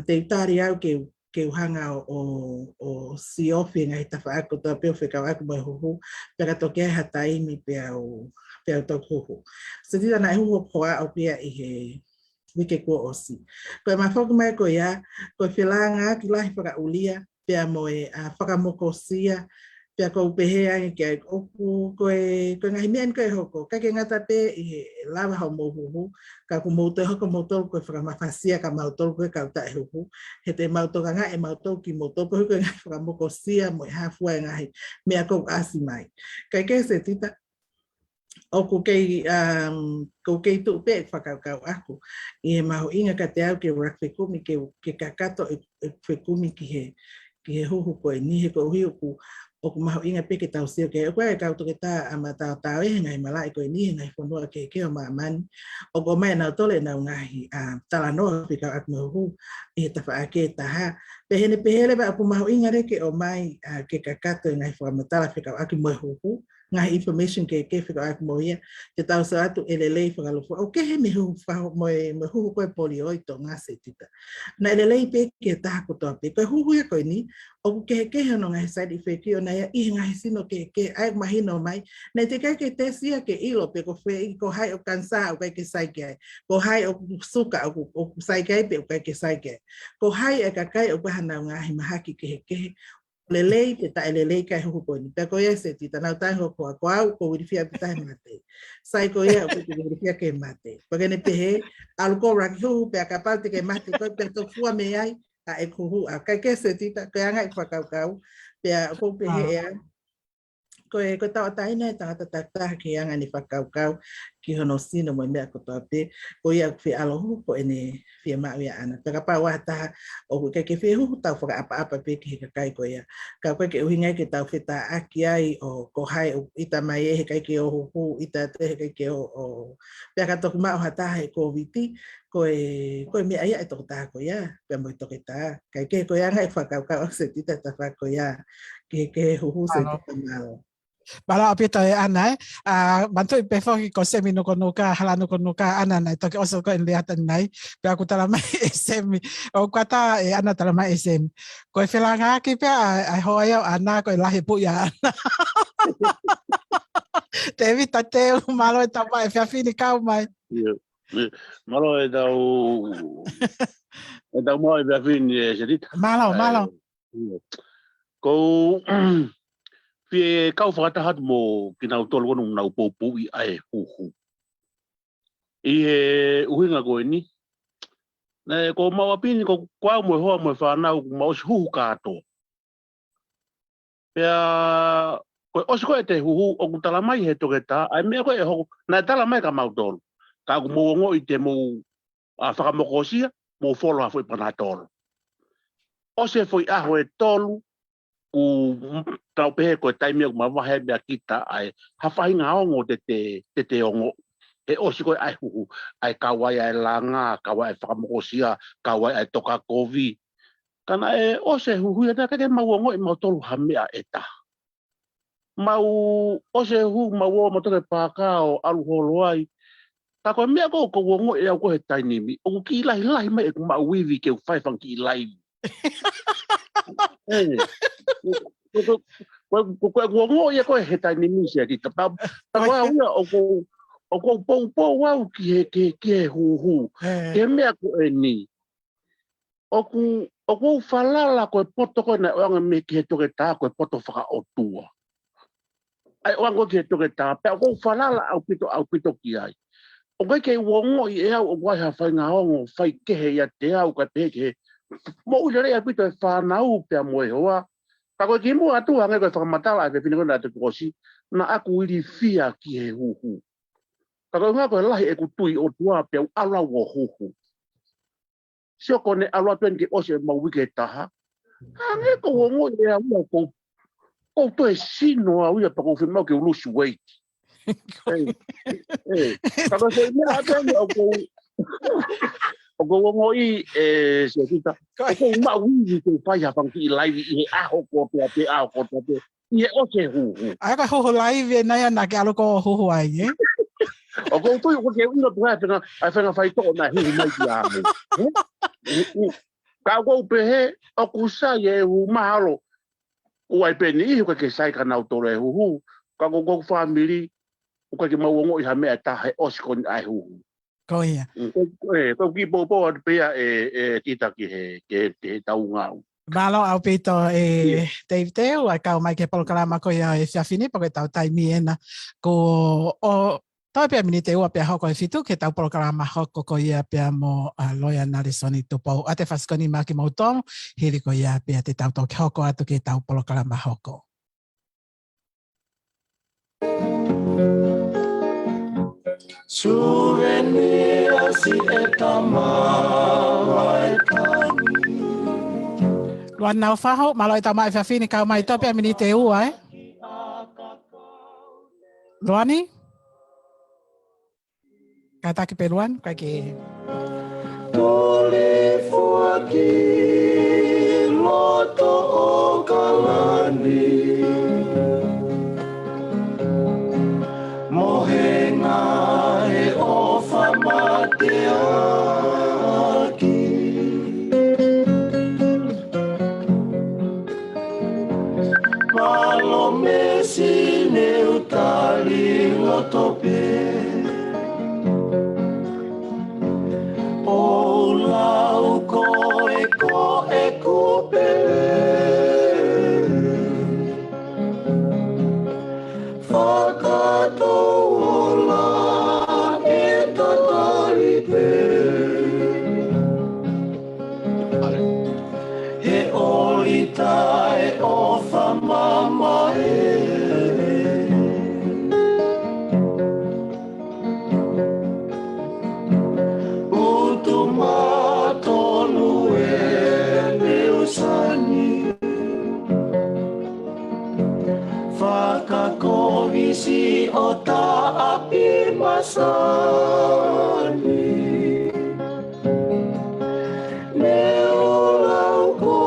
Speaker 6: te tari au ke hanga o siofi ngai ta fa ko to pe fe ka aku mo hu pe ka to ke hatai mi pe au te auto kuhu. Se tita na ihu poa o pia i he wike kua osi. Koe mafoku mai ko ia, koe whilanga ki lahi whakaulia, pia moe whakamokosia, pia ko upehea ngi kia oku, koe ngahi mea ni koe hoko. Kake ngata pe i he lawa hau mohuhu, ka ku moutou hoko moutou koe whakamafasia ka mautou koe kauta e huhu. He te mautou nga e mautou ki moutou koe koe ngahi whakamokosia moe hafua e ngahi mea kou asi mai. Kai ke se tita, o ko kei tu pe whakaukau aku. I he maho inga ka te au ke rakwhekumi ke kakato e whekumi ki he huhu koe ni he ko hui o ku maho inga pe ke tau sio ke koe e kauto ke tā ama tau e ngai malai koe ni he ngai whanua ke o maamani. O ko mai nau tole nau ngahi talanoa whikau aku mahu i he tawha ake taha. Pehele ba aku maho inga reke o mai ke kakato e ngai whamatala whikau aku mahu ngā information ke whika aku mo ia, te tau sa atu elelei whakalofua, o ke he me hu koe poli oi tō ngā se tita. Na elelei pe ke taha kotoa pe, koe huhu ia koe ni, o ke no ngā side effect o na ia i ngā sino ke ai mahino mai, na te kai ke tesia ke ilo pe ko whee ko hai o kansa o kai ke saike ai, ko hai o suka o saike ai pe o kai ke saike ai, ko hai e kakai o pahana o ngā himahaki ke lelei te tae lelei kai huku koe ni. Pea ko ia se tita nau tae hoko a ko au ko wirifia pe tae mate. Sai ko ia o ko wirifia ke mate. Pagene pehe, alu ko raki huhu pea ka pau te ke mate koe pea to fua me ai a e kuhu a kai ke se tita koe anga i whakau pea ko pehe ea. Koe tau ataina e tangata taktaha ki anga ni whakau ki hono sino mo mea kotoa pe, ko ia whi alohu ko ene whia mau ia ana. Peka pā wahataha o hui ke whia huhu tau whaka apa pe ki he kakai ko ia. Ka koe ke uhingai ke tau whita aki ai o ko hai o ita mai e he kai ke o huhu, ita te he kai ke o peka toku mao hataha e ko viti, koe mea ia e toko taha ko ia, pia mo i toke taha. Kai ke ko ia ngai whakau se tita ta whako ia, ke huhu se tita mao.
Speaker 2: Bala apita e ana bantu i pefo ki ko semi no konuka hala no konuka ana nai toki oso ko en leata nai pe aku tala mai semi o kata e ana tala mai semi ko e felanga ki pe ai hoia ana ko lahi pu ya te vita te malo e tapa e fini kau mai
Speaker 11: malo e dau mo e fini se dit
Speaker 2: malo
Speaker 11: ko Pie kau whakatahat mo ki nau tolu wanu nau pōpū i ae huhu. I he uhinga koe ni. Ko maua pini ko kwau mo hoa mo whanau ma osi huhu kātoa. Pea koe osi koe te huhu o ku tala mai he toke tā. Ai mea koe e hoko. Nai tala mai ka mau tolu. Ka ku mo i te mo whakamokosia mo wholo hafo i pana tolu. Osi e fwoi aho e tolu. Ku tau pehe koe taimia ku mawahe mea kita ai hawhainga ongo te ongo e osi koe ai huhu ai kawai ai langa, kawai ai whakamokosia, kawai ai toka kovi kana e ose huhu ia kake mau ongo i mau tolu hamea e ta mau ose huhu mau o matoke pākao alu holo ai ka koe mea ko ongo e au koe tainimi o ku ki ilahi mai e ku mau wivi ke u whaifang ki ilahi Koe ngo ia koe he tai nimi sia ki ta koe ia o ko pou au ki he huhu ke mea koe ni o ku falala koe poto koe na oanga me ki he toke tā koe poto whaka o tua ai oanga ki he toke tā pe o ku falala au pito ki ai o koe ke uongo i e au o koe ha whainga hongo whai kehe ia te au ka te ke mo ule rea pito e whanau pia moe hoa. Ka koe ki mua atu hange koe whakamatala e whina koe na te kosi, na aku iri fia ki he huhu. Ka koe ngā koe lahi e kutui o tua pia u ala o huhu. Sio kone alua tuen ki osi e mauwike taha. Hange ko wongo e a ua kou to e sino a uia pa kou whimau ke ulusi wait. Ka koe se mea atenge o kou o ko ngo I se kita ko ma wi ko pa ya pang ki live I aho ko pe aho ko pe I o ke hu
Speaker 2: ai ka ho live na ya na ke alo ko ho ai
Speaker 11: o ko tu ko ke uno pa pe na ai fa na fai to na hu mai ya ka ko pe he o ku sa ye hu mahalo o ai pe ni ko ke sai ka na to le hu ka ko family o ka ke ma ngo I ha me ta he o ko ai hu
Speaker 2: ko ia
Speaker 11: ko ki popo pe e tita ki he tau ngau
Speaker 2: Malo au pito Dave Teo ai kau mai ke programa ko ia e fini porque tau tai miena ko o tau pe mini te ua pe hoko e fitu ke tau programa hoko ko ia pe mo loya narisoni tupo ate faskoni maki mo tong hiri ko ia pe te tau to hoko atu ke tau programa hoko
Speaker 3: Souvenir si etama
Speaker 2: Luan nau faho malo ita mai fa fini kau mai tope mini te ua Luani kata ki peruan kai ki
Speaker 3: Toli fuaki loto o kalani isi o ta api masani me ulau ko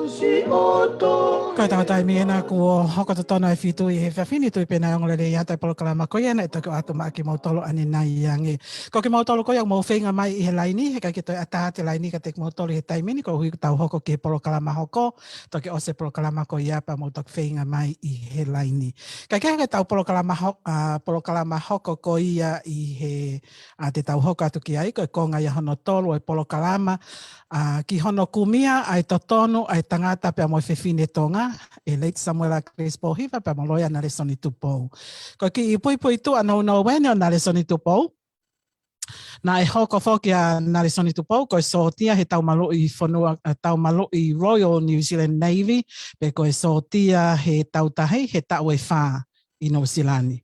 Speaker 3: si oto
Speaker 2: Kai tātai mena ko hoko to tona fitu I he whawhini tui pena ongole le ia tai polo kalama koia na ito ko atu maa ki mautolo ane nai iangi. Ko ki mautolo koia mau whenga mai I he laini, he kai ki toi ata te laini ka te mautolo he taimini, ko hui tau hoko ki he polo kalama hoko, to ki ose polo kalama koia pa mautok whenga mai I he laini. Kai kai tau polo kalama hoko koia I he te tau hoko atu ki ai, ko konga ia hono tolu ai polo kalama, ki hono kumia ai totonu ai tangata pe mo whewhine tonga, e late Samuela Crespo hiva pe mo loia na le soni tupou. Ko ki I pui tu anau no wene o na le soni tupou, na e hoko whoki a na le soni tupou, ko e sotia he tau malo I whanua, tau malo I Royal New Zealand Navy, pe ko e sotia he tau tahi, he tau e wha I New Zealand.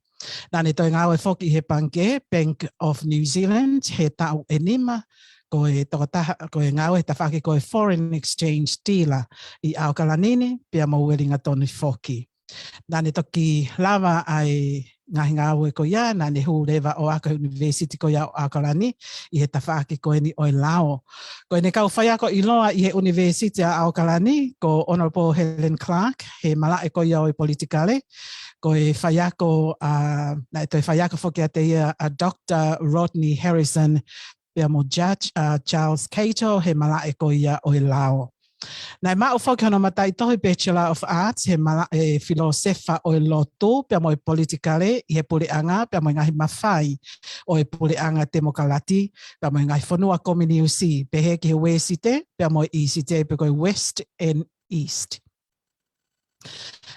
Speaker 2: Nane toi ngā e whoki he panke, Bank of New Zealand, he tau e nima, ko e ngau e tawhaki ko e foreign exchange dealer I Aokalanini, pia maueringa tonu whoki. Nane toki lava ai ngahi ngau e ko ia, nane hu lewa o Aka University ko ia o Aokalani, I he tawhaki ko e ni oi lao. Ko e ne kau whaiako I loa I he University a Aokalani, ko Honorable Helen Clark, he malae ko ia o politikale, ko e whaiako, na e toi whaiako whoki a te ia a Dr. Rodney Harrison, pia mo Judge Charles Cato, he malae ko ia o lao. Nai mao whoki hono matai tohi Bachelor of Arts, he malae filosefa o lotu, pia mo politikale, I he puleanga, pia mo ngahi mawhai, o e puleanga demokalati, pia mo ngahi whanua komini usi, pe he ki he wesite, pia mo isite, pe koe west and east.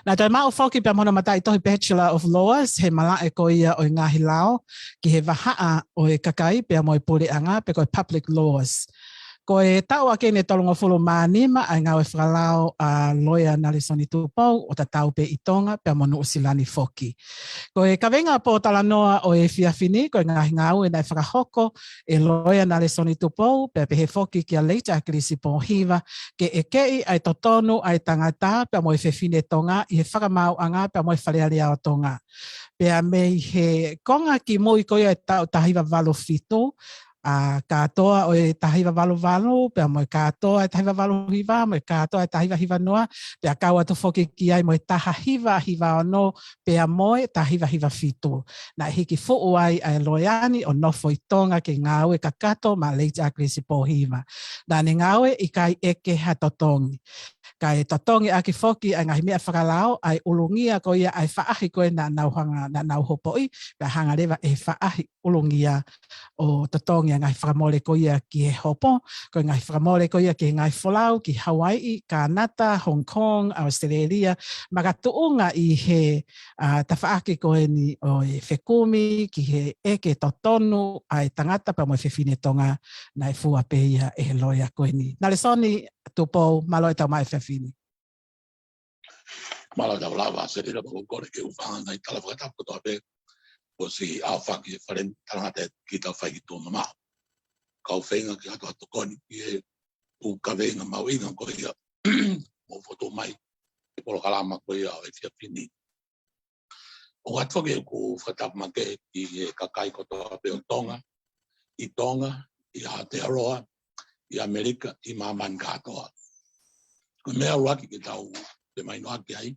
Speaker 2: Nā tai mao whoki pia mono matai tohi Bachelor of Laws, he malae ko ia o ngahi lao, ki he wahaa o e kakai pia mo e puleanga, pe koe public laws. Ko e tau ake ne tolunga fulu mānima ai ngau e whakalao a loia nale soni tupou o ta tau pe I tonga pia monu usilani whoki. Ko e kawenga po tala noa o e whiawhini, ko e ngahi ngau e nai whakahoko e loia nale soni tupou pia pe he whoki ki a leita a krisi po hiva ke e kei ai totonu ai tangata pia mo e whiawhine tonga I he whakamau anga pia mo e wharearea o tonga. Pia me he konga ki mui ko ia e tau tahiwa valo fito, katoa o e tahiwa valo, pia mo e katoa e tahiwa valo hiva, mo e katoa e tahiwa hiva noa, pia kaua tu whoki ki ai mo e taha hiva ono, pia mo e tahiwa hiva fito. Na hiki fuu ai ai loiani o nofo I tonga ke ngāwe kakato ma leita a krisi po hiva. Na ne ngāwe I kai eke ha totongi. Kai totongi a ki whoki ai ngahi mea whakalao, ai ulungia ko ia ai whaahi koe na nauhanga, na nauhopoi, pia hanga lewa e whaahi ulungia o totongi a ngahi whakamole ko ia ki he hopo, ko ngahi whakamole ko ia ki ngahi wholau, ki Hawaii, Kanata, Hong Kong, Australia, magatuunga I he tawhaaki ko e ni o e whekumi, ki he eke totonu, ai tangata pa mo e whiwhine tonga, na e fua pe ia e he loia ko e ni. Nale soni tupou, malo e tau mai whiwhine.
Speaker 11: Malo tau lawa, se tira pako kore ke uwhanga ngai tala whakatapu toa pe, o si au whaki e wharen tarangate ki tau whai ki tōna mao. Kau whenga ki hatu hatu koni ki e u kawenga mau inga ko ia mo whoto mai e polo kalama ko ia o e whiawhini. O hatu ke ku whakatapu make ki e kakai ko toa pe o Tonga, I Tonga, I Aotearoa, I Amerika, I Maman katoa. Ko mea ruaki ki tau te mai noa ki ai.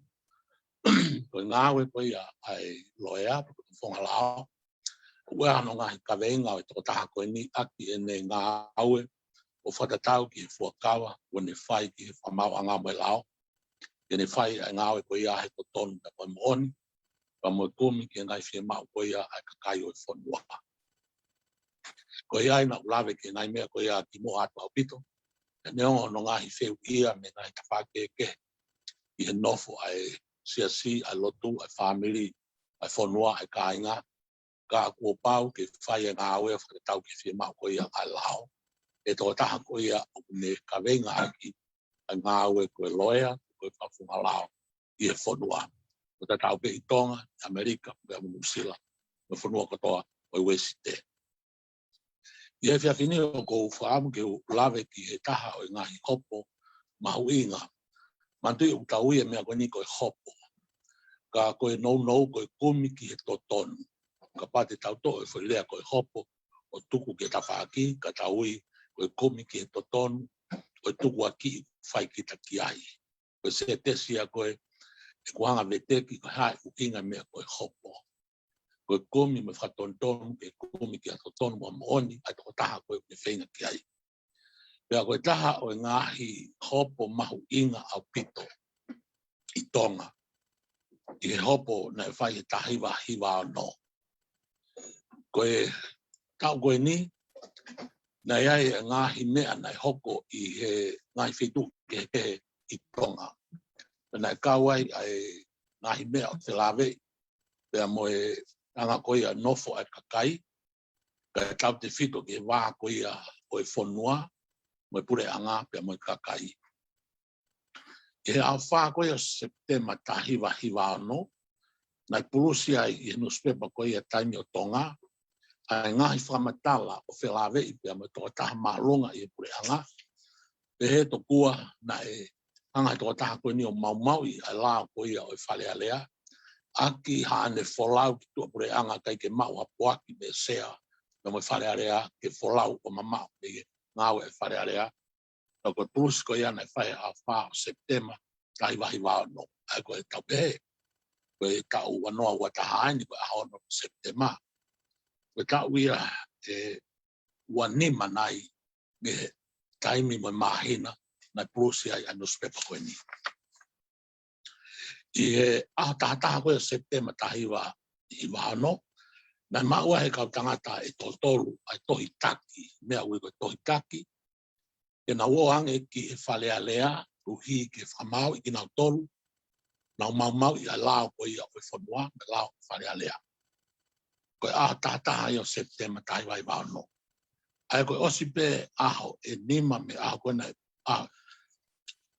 Speaker 11: Ko ngāwe ko ia ai loea, ko whonga lao. Ue ano ngahi kawenga o e toko taha koe ni aki e ne ngāwe o whakatau ki he fuakawa, o ne whai ki he whamau a ngā moe lao. Ke ne whai ai ngāwe ko ia he ko tonu ka koe mooni, pa moe kumi ki ngai whie mau ko ia ai kakai o e whanua. Ko ia ina ulawe ki ngai mea ko ia ki mo atu au pito, e neongo no ngahi wheu ia me ngai tawhake ke, I he nofo ai siasi, ai lotu, ai family, ai whanua, ai kāinga, ka kua pau ke whai ngā awe whakatau ki whie mau ko ia ai lao. E tō taha ko ia o ne kawenga aki ai ngā awe koe loea, koe whawhunga lao I he whanua. Ko ta tau pe I Tonga, Amerika, pe New Zealand, me whanua katoa o I Wesite. I he whiawhine o kou whaamu ke lawe ki he taha o I ngahi hopo mahu inga. Mantui o tau ia mea koe ni koe hopo.
Speaker 1: ka koe nou koe kumi ki he totonu. Ka pate tau to e whailea koe hopo o tuku ke tawhaki, ka taui koe kumi ki he totonu, o tuku a ki whai ki ta ki ai. Koe se tesia koe e kuhanga veteki koe hae ukinga mea koe hopo. Koe kumi me whatontonu ke kumi ki a totonu wa mooni, ai toko taha koe me whenga ki ai. Pea koe taha o ngahi hopo mahu inga au pito i tonga. I he hopo na e whai e tahiwa hiwa no. Koe tau koe ni, na iai e ngahi mea na e hoko i he ngahi whitu ke he i tonga. Na e kawai ai ngahi mea o te lawe, pea mo e anga koe a nofo ai kakai, ka e tau te whitu ke wā koe a koe whonua, mo e pure anga pea mo e kakai. E he au whā koe a September tahiwa hiwa no, na i pulusi ai i newspaper koe a taimi o tonga, ai ngahi whamatala o whelawe i pia mo toka taha maalonga i e pure anga. Pe he to kua na e hanga toka taha koe ni o mau i ai lao koe ia o e whale alea. Aki haane wholau ki tua pure anga kai ke mau hapuaki me sea na mo e whale alea ke wholau o mamau me ngau e whale alea. Na koe pulusi koe ia na e whae a wha o September kai wahi wao no. Ai koe tau pehe. Koe tau wanoa ua taha aini koe ahono September. Koe tau ia e ua nima nai me taimi mo mahina na pulusi ai a newspaper koe ni. I he taha koe September tahiwa i wahano, na maua he kau tangata e toltolu ai tohi taki, mea ui koe tohi taki, e na uohange ki he whalea lea, ruhi ki whamau i ki nau tolu, nau mau i a lao koe i a koe whanua, me lao whalea lea. Koe taha i o September tahiwa i wahano. Ai koe osipe aho e nima me aho koe na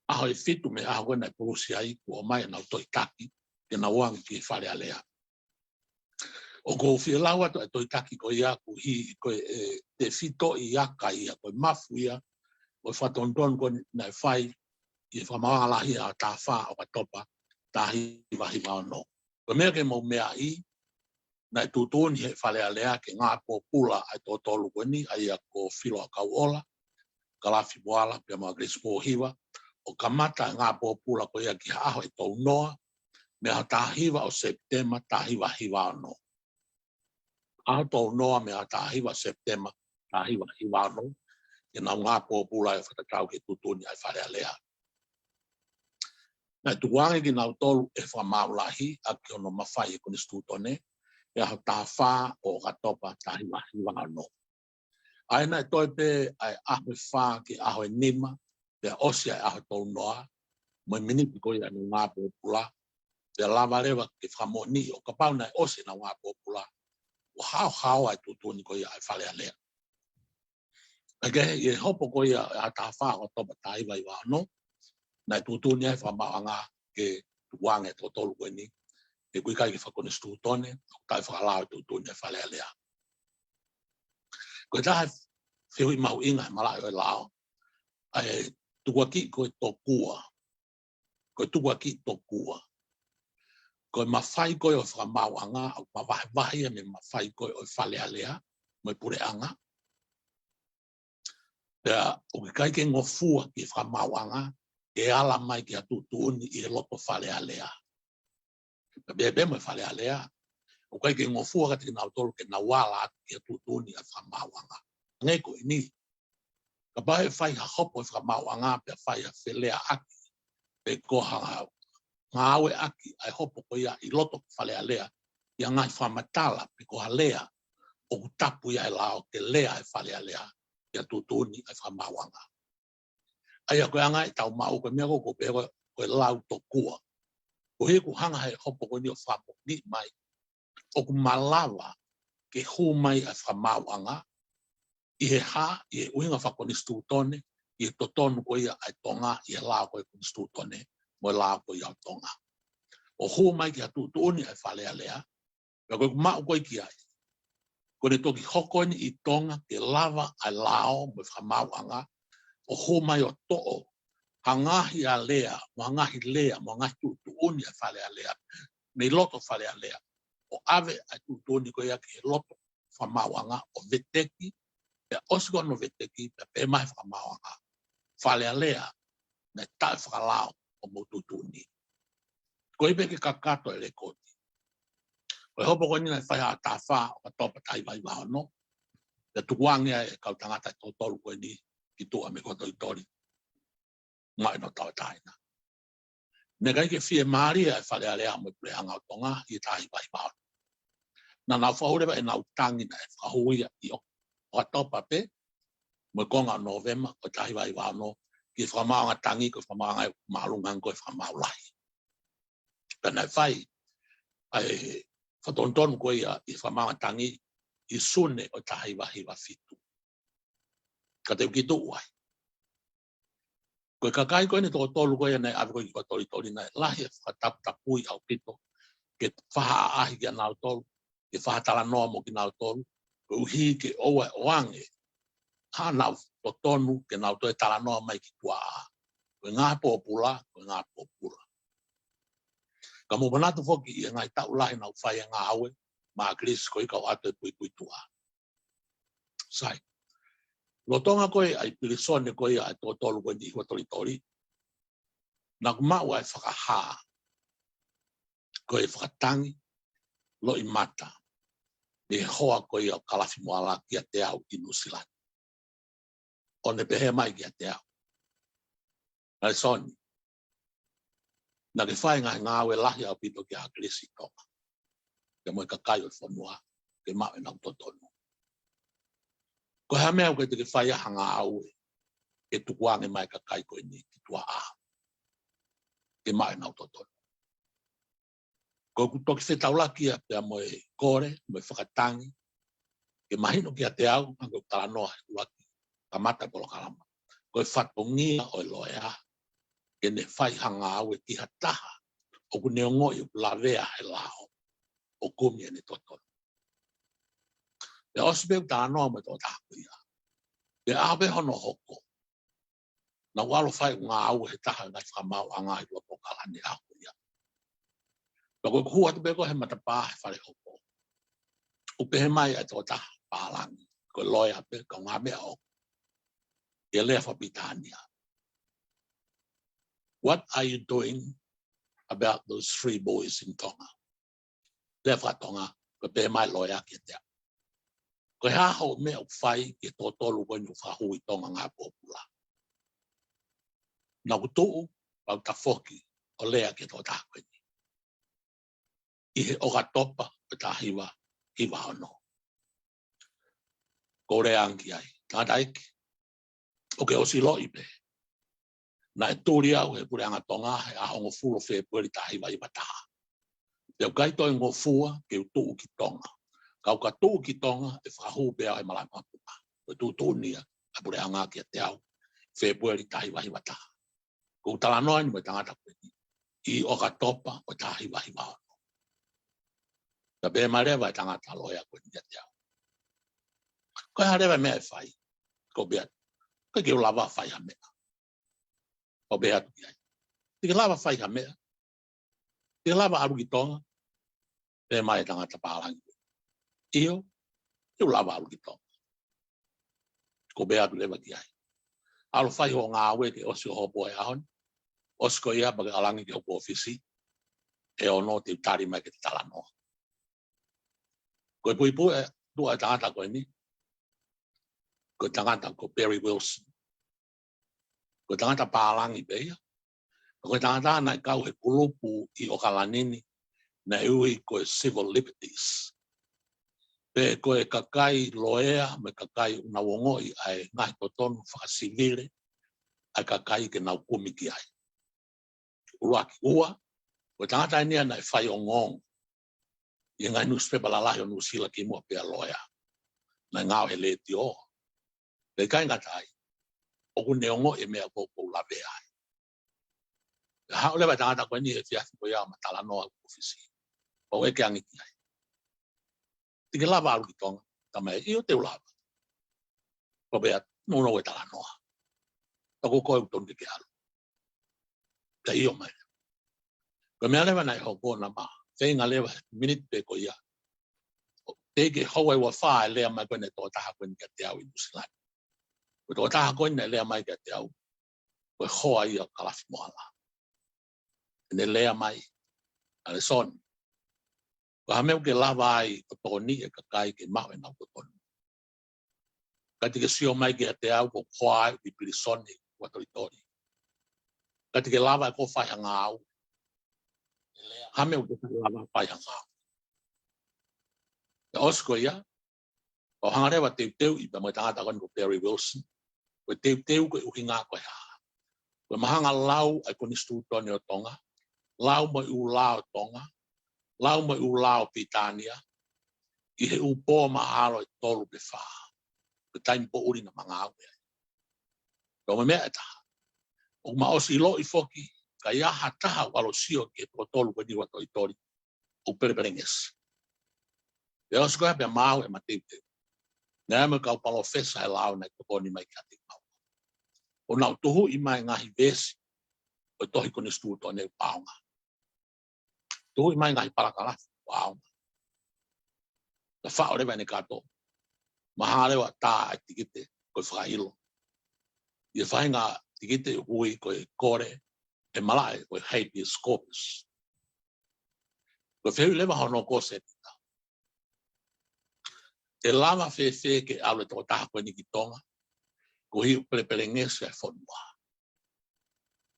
Speaker 1: aho e fitu me aho koe na pulusi ai kua mai nau toi taki ke na uangi ki whare alea. O ko whia laua to e toi taki koe ia ku hi koe te fito i aka ia koe mafu ia koe whatondon koe na e whai i whamawalahi a tā wha o katopa tahi wahi no. Koe mea ke mau mea i na e tutuni he whare alea ke ngā pōpula ai tō tolu koe ni ai a ko whilo a kauola kalafi moala pia mga grespo hiwa o kamata ngā pōpula ko ia ki aho e tau noa, me a tāhiwa o September tāhiwa hiwa no. Aho tau noa me a tāhiwa September tāhiwa hiwa no, e nau ngā pōpula e whatakau ke tutuni ai whare alea. Nai tuwangi ki nau tolu e whamaulahi a ki ono mawhai e kone stutone, e aho tā whā o katopa tāhiwa hiwa no. Aina e toi pe ai aho e whā ki aho e nima, te osia e aho tau noa, mo miniti koe anu ngā pōpula, te lava rewa ke whamoni o ka pauna e osi na ngā pōpula, o hao ai tutuni koe ai whale alea. Ake, e hopo koe a tā whā o topa tāiwa i wāno, na tutuni ai whamanga ke tuwange tō tolu koe ni, e kui kai ke whakone stūtone, o tai whakalao tutuni ai whale alea. Koe taha whiu i mahu inga malai o e lao, ai tuwaki koe tokua. Koe tuwaki tokua. Koe mawhai koe o whakamau anga, au mawahewahia me mawhai koe o whale alea, mo i pure anga. Pea, o ke kai ke ngofua ki whakamau anga, e ala mai ki a tutuni i e loto whale alea. Pea mo i whale alea, o kai ke ngofua ka te nau tolu ke na wala ki a tutuni a whakamau anga. Ngai koe ni, ka bae whai ha hopo e whakamau anga pea whai ha whelea aki, pe koha ngā aue aki ai hopo ko ia i loto whale alea, ia ngai whamatala pe koha lea, o kutapu ia e lao ke lea e whale alea, ia tutuni ai whamau anga. Ai a koe anga i tau mau koe mea ko pe koe lau tokua. Ko he ku hanga he hopo ko ni o whapo ni mai, o ku malawa ke hu mai ai whamau anga, i he ha, i he uinga whakoni stūtone, i he totonu ko ia ai tonga, i he lao koe kuni stūtone, mo lao ko ia tonga. O hu mai ki a tutuni ai whale alea, pia koe mau koe ki ai. Ko ne toki hoko ni i tonga ke lava ai lao mo whamau anga, o hu mai o to'o, hangahi a lea, mo hangahi lea, mo hangahi tutuni ai whale alea,
Speaker 11: me loto fale alea o ave a tutuni ko ia ke loto famawanga o veteki pe osgo no veteki pe mai famawanga fale alea me tai whakalao o mo tutuni ko ipe ke kakato e le koti o hopo ko nina whai a tā wha o topa tai vai wao no te tukuangia e kau tangata e tōtolu koe ni ki tua me koto i tori mai no tau taina ne kai ke fie maria e whale alea mo ple anga o tonga i tai vai wao na nau whaureba e nau tangi na e whahuia i o topa pe mo konga novema o tai vai wao no ki whamaanga tangi ko whamaanga maalungang ko e whamaulai kana whai ai whatonton ko ia i whamaanga tangi i sune o tahi wahi wa fitu. Ka te uki tu uai. Koe kakai koe ni tō tōlu koe nei awe koe ki koe tori tori nei lahi e whakatapui au pito ke whaha ahi ki a nāu tōlu, ke whahatala noa mo ki nāu tōlu, koe uhi ke oa oange ha nāu tō tonu ke nāu tō e tala noa mai ki tua a. Koe ngā pōpula, koe ngā pōpula. Ka mō manatu whoki i ngai tau lahi nāu whai ngā aue, ma Chris koe kau atu e pui tua. Sai. Lo tonga koe ai pilisone koe ai tō tōlu koe ni hua tori tori. Nā kumau ai whakaha. Koe whakatangi lo i mata. Ne hoa koe au kalafi moala ki a te au i Nusilani. O ne pehe mai ki a te au. Nai soni. Nā ke whai ngai ngāwe lahi au pito ki a Chris i tonga. Ke moe kakai o whanua, ke mau e nau totonu. Ko hea mea koe te ke whai ahanga au e tukuange mai kakai koe ni ki tua a. Ke mau e nau totonu. Ko kutoki whetaulaki a pia moe kore, moe whakatangi, ke mahino ki a te au, ango tala noa e uaki, ka mata polo kalama. Koe whatongia o e loea, ke ne whai hanga au e ki hataha, o ku neongoi o lavea he lao. O kumi e ne totonu. E osibeu tā noa mo tō tākuia. E awe hono hoko. Na walo whai ngā au he taha ngai whamau a ngā i lopo kalani akuia. Na koe kua te peko he matapā he whare hoko. Upe he mai e tō taha pālangi. Koe loia pe ka ngā mea o. E lea whapitania. What are you doing about those 3 boys in Tonga? Le whatonga, ko pe mai loia ki te. Ko hea hau mea o whai ki tō tolu koe ni whahui tonga ngā pōpula. Nā kutuu, pau ta whoki o lea ki tō tā koe ni. I he oka topa o tā hiwa hono. Ko rea anki ai, tā daiki. O ke osi loi pe. Nā e tūri au he pure anga tonga he ahongo fulo whee pueri tā hiwa i wataha. Teo kai toi ngō fua ke utuu ki tonga. Kau ka tuu ki tonga e whahu bea e malai mapupa. Koe tū tūnia a pure anga ki a te au. Whepueri tahi wahi wataha. Ko utala noa ni mo tangata koe ni. I oka topa o tahi wahi wahono. Ta bea marewa e tangata loia koe ni a te au. Koe harewa mea e whai. Ko bea. Koe ke ulawa whai ha mea. Ko bea tu ki ai. Tike lawa whai ha mea. Te lava aru ki tonga, pe mai tangata pālangi. Io, te lava aru ki tonga. Ko bea tu lewa ki ai. Alo whai ho ngā awe ke osi o hopo e ahon, osi ko ia baka alangi ki hopo ofisi, e ono te utari mai ke te tala noa. Ko e puipu e tua e tangata koe ni, ko tangata ko Barry Wilson, ko tangata pālangi pe ia, ko tangata nai kau he kulupu i o kalanini na ui ko civil liberties. Pe ko e kakai loea me kakai una wongoi ai ngai totonu whakasivile ai kakai ke nau kumiki ai. Uruaki ua, ko tangata nia nai whai o ngong i ngai newspaper lalahi o nusila ki mua pia loea. Nai ngau he leti o. Pe kai ngata ai, o ku neongo e mea koko lawe ai. Hau lewa tangata koe ni e fiafi koe au matala noa ofisi. O eke angiki ai. Tike lava alu ki tonga. Tama e, io te ulava. Ko bea, no e tala noa. Tako koe utonu ke alu. Te io mai. Koe mea lewa nai hoko na ma
Speaker 1: whenga lewa minute pe ko ia. Teke hawa wa wha lea mai koe ne tō taha koe ni ka te au i Nusilani. Ko tō taha koe ne lea mai ka te au, koe hoa ia kalafi moala. Ne lea mai, ale son. Ko hameu ke lava ai ko tōni e ka kai ke mau e nau ko tonu. Kati ke sio mai ke te au ko hoa ai i pirisoni wa toritori. Kati ke lava e ko whai hanga au. Hameu ke lava whai hanga au. Te osko ia, o hangarewa teu i pa mai tangata koni ko Perry Wilson, ko teu ko uki ngā koe haa. Ko mahanga lau ai koni stu toni o tonga, lau mai u lao tonga, lau mai u lao Pitania, i he upo mahalo i tolu pe whaa, pe taimi po uri na mga au ea. Ko me mea e taha, o ma osi ilo i foki, ka iaha taha walo sio ki e tolu ko niwa toi tori, o pereperengesi. E osu koe pia mau e mateu. Nea me kau palo fesa e lao nei toko ni mai kati mau. O nau tuhu i mai ngahi vesi, o tohi kone stu to nei paunga. Tuhu i mai ngahi parakalafi, paunga. Na whao rewa ne kato. Maharewa tā ai tikite koe whakailo. I e whainga tikite hui koe kore, e malae koe habeas corpus. Koe whehu lewa hono kose tika. Te lava fe ke aule tō taha koe ni ki tonga, ko hiu pereperengesi e whonua.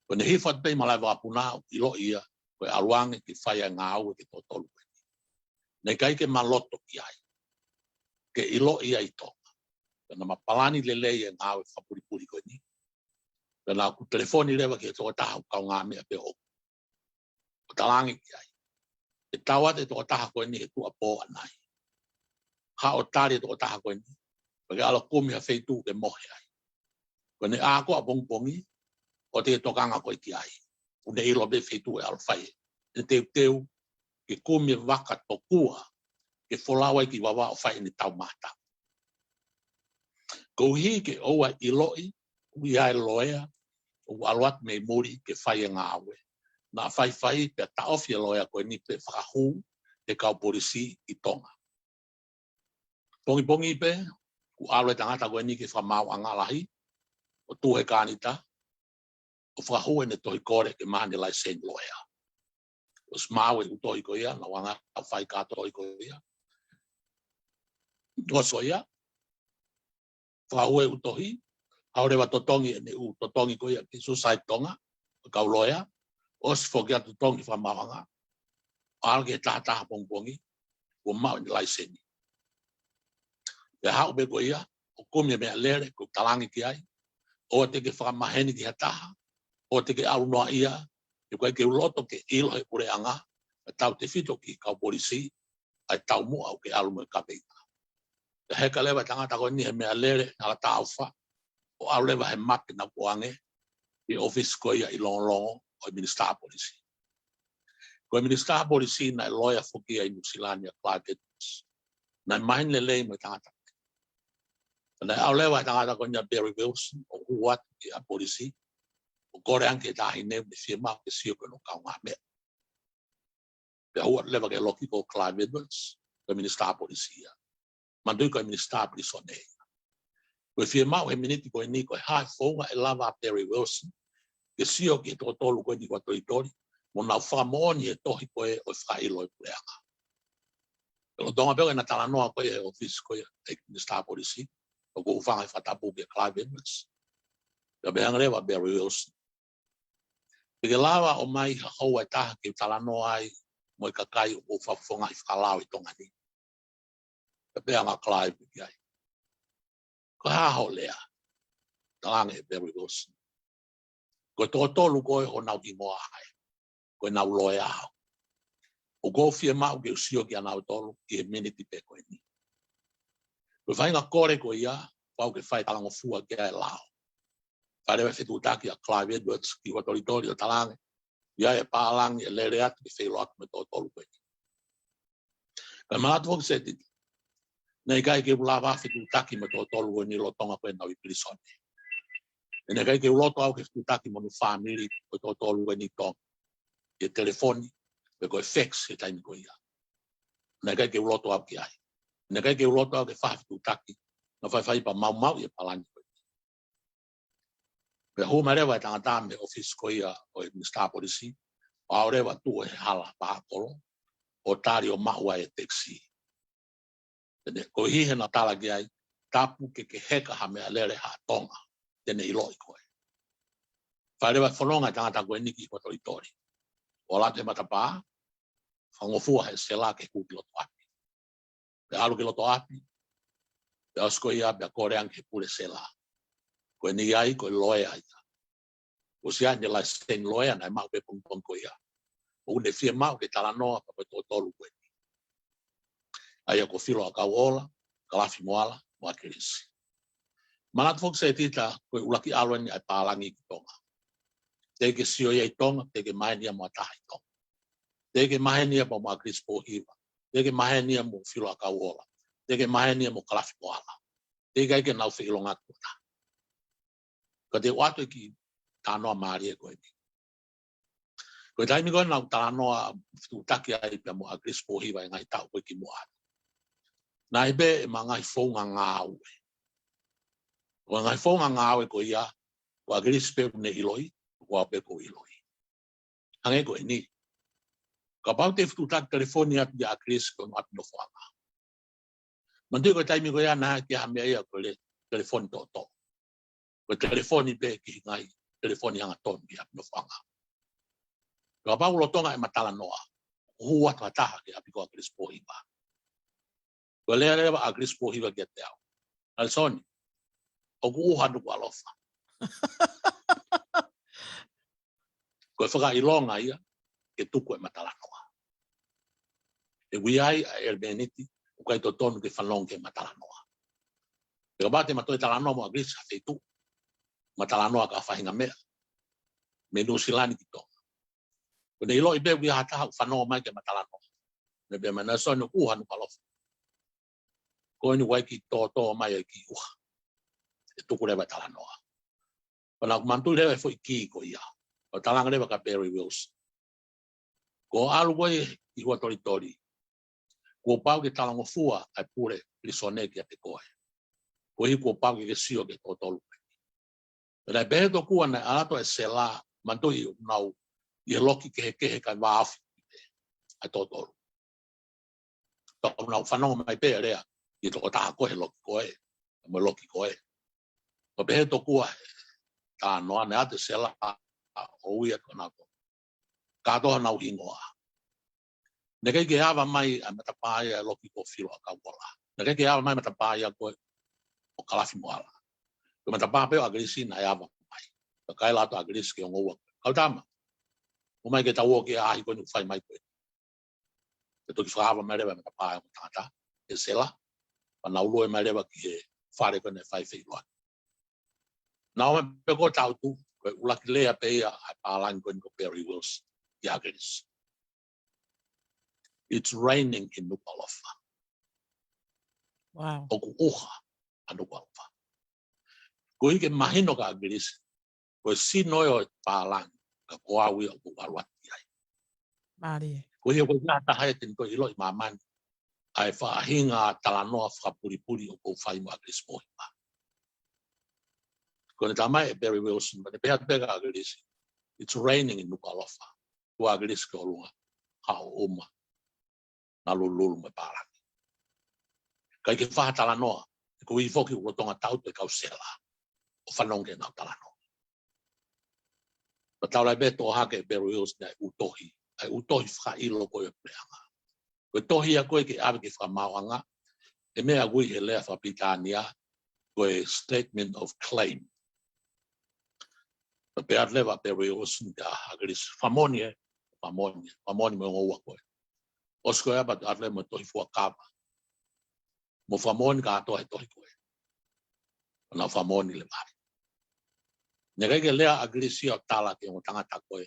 Speaker 1: Ko ne hifat pei malai wāpunau i lo ia, koe aluange ki whaia ngā au ke tō tolu koe ni. Nei kai ke maloto ki ai, ke i lo ia i tonga. Kana mapalani lelei e ngā au e whapuripuri koe ni. Kana ku telefoni rewa ke tō taha kau ngā mea pe o. Ko talangi ki ai. E tawate tō taha koe ni e tua pō anai. Ha o tari tō taha koe ni, pake ala kumi ha wheitu ke mohe ai. Koe ne āko a pongpongi, o te tokanga koe ki ai. Une ilo be wheitu e ala whai. Ne teu, ke kumi waka tokua, ke wholawai ki wawa o whai ni tau mata. Ko hi ke oua iloi, ui ai loea, o aluat me muri ke whai e ngāwe. Nā whai pe taofi e loea koe ni pe whakahu, te kau polisi i tonga. Pongi pe, ku alo e tangata koe ni ke whamau angalahi, o tuhe kānita, o whakahue ne tohi kore ke mahani lai sen loea. O smau e utohi ko ia, na wanga a whai kātohi ko ia. Oso ia, whakahue utohi, haurewa totongi e ne u totongi ko ia ki susai tonga, o kau loea, os whokia totongi whamauanga, alge tātaha pongpongi, o mau ni lai seni. Pe hau be ko ia, o kumia mea lere, ko talangi ki ai, o te ke whakamaheni ki hataha, o te ke arunoa ia, e koe ke uloto ke ilo he pure anga, e tau te whito ki kau polisi, ai tau mua o ke arumo e kapeita. Te heka lewa tangata koe ni he mea lere, nala tau wha, o au lewa he maki na kuange, i office ko ia i longo o i minister polisi. Ko i minister polisi na i loya whuki ai Nusilania Clive Edwards, na i mahin le lei mo tangata. Na au lewa tangata ko nia Barry Wilson o huat ki a polisi o kore anke tahi neu ni whia ke sio koe no kau ngā mea. Pe huat lewa ke loki ko Clive Edwards ko minister polisia. Mandui ko minister polisone. Ko whia he miniti ko ni ko hai whonga e lava Barry Wilson ke sio ki to tolu ko ni ko toritori mo nau whamoni e tohi koe o whailo e pureanga. Lo tonga peo e na tala noa koe e office koe e minister polisi. O ko ufanga i whatapu ke Clive Edwards. Ka behanga rewa Barry Wilson. Peke lawa o mai ha hou ai taha ke talano ai mo i kakai o whafonga i whakalao i tonga ni. Ka behanga Clive ki ai. Ko haho lea. Talanga e Barry Wilson. Ko tō tolu koe o nau ki moa hai. Ko nau loe aho. O ko whia mau ke usio ki anau tolu ki he miniti pe koe ni. Ko whainga kore ko ia, pau ke whai talango fua ke ai lao. Wharewa whetutaki a Clive Edwards ki watoritori o talange. Ia e pālangi e lere atu ki whailo atu me tō tolu koe. Ka malatu hoki se titi. Nei kai ke ulawa whetutaki me tō tolu koe ni lo tonga koe nau i pirisone. E nei kai ke uloto au ke whetutaki mo nu whamiri koe tō tolu koe ni tonga. E telefoni,
Speaker 12: pe ko fix e taimi ko ia na kai ke loto ap ki ai na kai ke loto ke fa tu taki na fa pa mau e palani ko pe ho mare va tanga me office ko ia o Mr. Policy aore va tu e hala pa kolo o tari o maua e taxi ne ko hi he na tala ki ai tapu ke heka ha me alere ha tonga tene i loi ko Whaere wa whanonga tangata koe niki ko tori. O la te matapa, whangofua he sela ke kuki loto api. Pe alu ke loto api, pe asko ia pe a koreang ke pule sela. Koe ni ai, koe loe ai. O si ane la sen loe anai mau pe pungpong ko ia. O une fie mau ke tala noa pa pe tolu koe ni. Aia ko filo a kau ola, kalafi moala, moa kirisi. Manat fok se tita koe ulaki aluen ai pālangi ki tonga. Teke sio ye tonga, teke mahenia mo tahi tonga. Teke mahenia mo ma Chris Pohiva. Teke mahenia mo filo a kauola. Teke mahenia mo kalafi moala. Teke ike nau whilonga kuta. Ka te watu ki tānoa maari e koe ni. Koe taimi koe nau tānoa tutaki ai pia mo a Chris Pohiva e ngai tau koe ki moa. Nā ibe e ma ngai whaunga ngāue. O ngai whaunga ngāue koe ia, o a Chris Pohiva ne iloi, wa pe ko iloi ange ko ni ka pau te fu tak telefonia ya Chris ko mat no fanga mande ko taimi ko ya na ki ha me ya ko le telefon to ko telefoni be ki ngai telefoni anga ton bi no fanga ka pau lo tonga e matala noa hua ta ki api ko Chris Pohiva ko le a Chris Pohiva get there al son o ku ha no alofa ko whaka ilonga ia, ke tuku e matalanoa. E wiai a Erbeniti, o kai to tonu ke whanong ke matalanoa. E ka bate matoi talanoa mo a Gris a feitu, matalanoa ka whahinga mea, me nusilani ki tonga. Ko ne ilo i be wia hataha whanong mai ke matalanoa. Me be mana so no uha no palofa. Ko ni wai ki to mai e ki uha. E tuku rewa talanoa. Pana kumantu rewa e fo i ki ko ia. O talanga lewa ka Barry Wilson. Ko alu koe i hua tori. Ko pau ke talanga fua ai pure lisone ki a te koe. Ko hi ko pau ke sio ke totolu. Pero ai behe to kua na alato e sela manto i nau i loki ke kai waafi ai totolu. Tau nau whanonga mai pe rea i toko taha koe loki koe. Mo loki koe. Ko behe to kua ta noa ne ate sela o ia kona ko ka na uhingoa ne ke ava mai a matapaia loki ko filo ka bola ne ke ava mai matapaia ko o kalafi moala ko matapa pe agresi na ava mai ka kai la to agresi ke ngo ka tama o mai ke tawo ke ai ko nu fai mai ko te to ki fava mai leva matapaia mo tata e sela pa na ulo mai leva ki fare ko ne fai fei lo na o pe ko tau tu ulaki lea pea a pālangi koe ko Barry Wilson Yageris. It's raining in Nuku'alofa.
Speaker 2: Wow.
Speaker 12: O ku uha a Nuku'alofa. Ko hike mahino ka Yageris, ko sinoi o pālangi ka koawi o ku waruati ai.
Speaker 2: Mari.
Speaker 12: Ko hike ko ia tahaya tini ko ilo i mamani ai whaahinga talanoa whapuripuri o ku whai mo Yageris Pohiva. Ko ne tamai e Barry Wilson, but the bega Yageris, it's raining in Nuku'alofa. Ko Yageris ke olunga hao uma na lululu me pālangi. Kai ke whahatala noa, ko i whoki urotonga tau te kau sela o whanonge nau talanoa. Pa tau lai beto hake Barry Wilson ai utohi whailo koe preanga. Koe tohi a koe ke awe ke whamauanga, e mea gui he lea whapitania koe statement of claim. Pa peat lewa Barry Wilson ka Yageris whamoni me ngoua koe. Osko ea bat atle mo tohi fua kama. Mo whamoni ka atoa he tohi koe. Na whamoni le mari. Nega ke lea Yageris o tala ke o tangata koe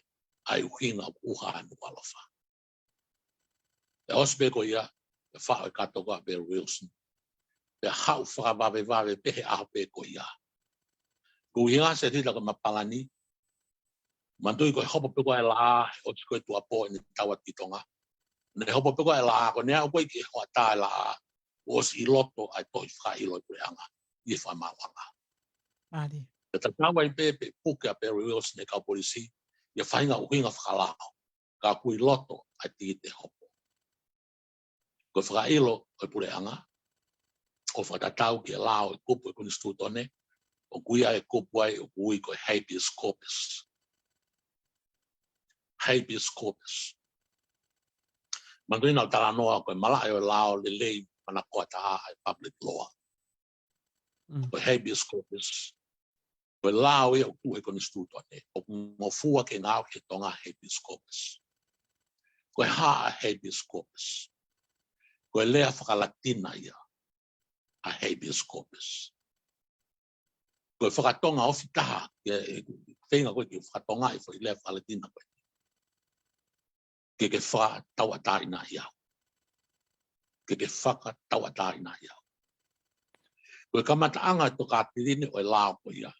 Speaker 12: ai uhinga uha anu alofa. E ospe ko ia, e whao e kato koa Barry Wilson. Pe hau whakawawewave pehe aho pe ko ia. Ko hinga se tita ka mapalani, Mandui ko hopo pe ko la o ko tu apo ni tawa titonga. Ne hopo pe ko la ko ne o ko ki ho ta la o si loto ai toi fa i lo preanga i fa mawanga.
Speaker 2: Mari.
Speaker 12: Ta tawa i pe puke a Perry Wilson ne ka polisi ia fainga o hinga whakalao ka kui loto ai ti te hopo. Ko whakailo o pureanga o whakatau ki lao i kupu i kuni stutone o kuia e kupu ai o kui ko habeas corpus. Habeas corpus. Manduina o tala noa ko mala o lao le lei mana koa taha ai public law. Ko habeas corpus. Ko lao e o kuhe koni stutone o ngofua ke ngau ke tonga habeas corpus. Ko ha a habeas corpus. Ko lea whakalatina ia a habeas corpus. Ko whakatonga ofi taha whenga koe ki whakatonga i lea whakalatina koe. Ke wha tawa tāina iau. Ke whaka tawa tāina iau. Koe kamataanga to ka tirine o lao ko ia.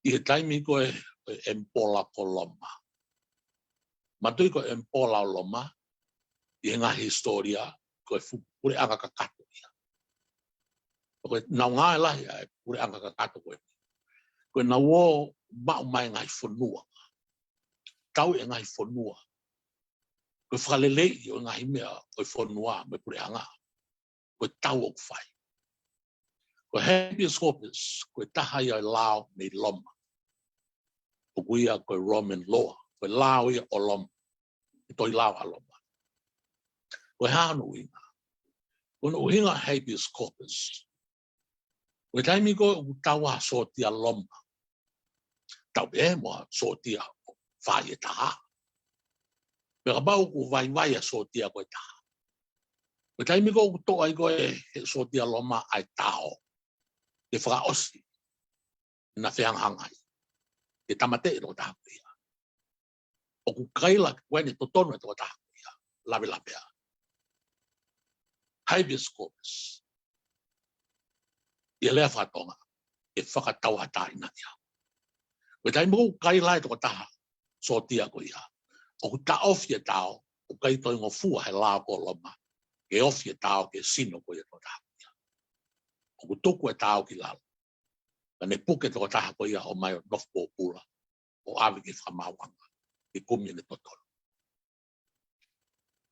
Speaker 12: I he taimi koe empola ko loma. Matui ko empola o loma. I he ngā historia koe pure anga ka kato ia. Koe nau ngā e lahi ai pure anga ka kato koe. Koe na wo mau mai ngai whanua. Tau e ngai whanua. Koe whakalelei o ngai mea koe whanua me pure anga. Koe tau o whai. Koe habeas corpus, koe taha ia lao me loma. O kuia koe Roman law. Koe lao ia o loma. I toi lao a loma. Koe hānu inga. Koe no hinga habeas corpus. Koe taimi koe u tawa sotia loma. Tau e moa sotia whai e taha. Pera bau ku vai a sotia koe taha. Koe taimi koe u toa i koe sotia loma ai tao. Ke whakaosi. Na whianghangai. Ke tamate e tō taha kuia. O ku kaila wene totonu e tō taha kuia. Lawe lapea. Habeas corpus. Ia lea whatonga. E whakatawa tāina ia. Koe taimi koe kaila e tō taha. Sotia kuia. O ku ta ofi e tao. O kai toi ngofua he lao ko loma. Ke ofi e tao ke sino koe e tō taha kuia. O ku tuku e tao ki lalo. Ka ne puke tō taha koe ia o mai o nofpo pula. O awi ki whamawanga. Ki kumi ne totoro.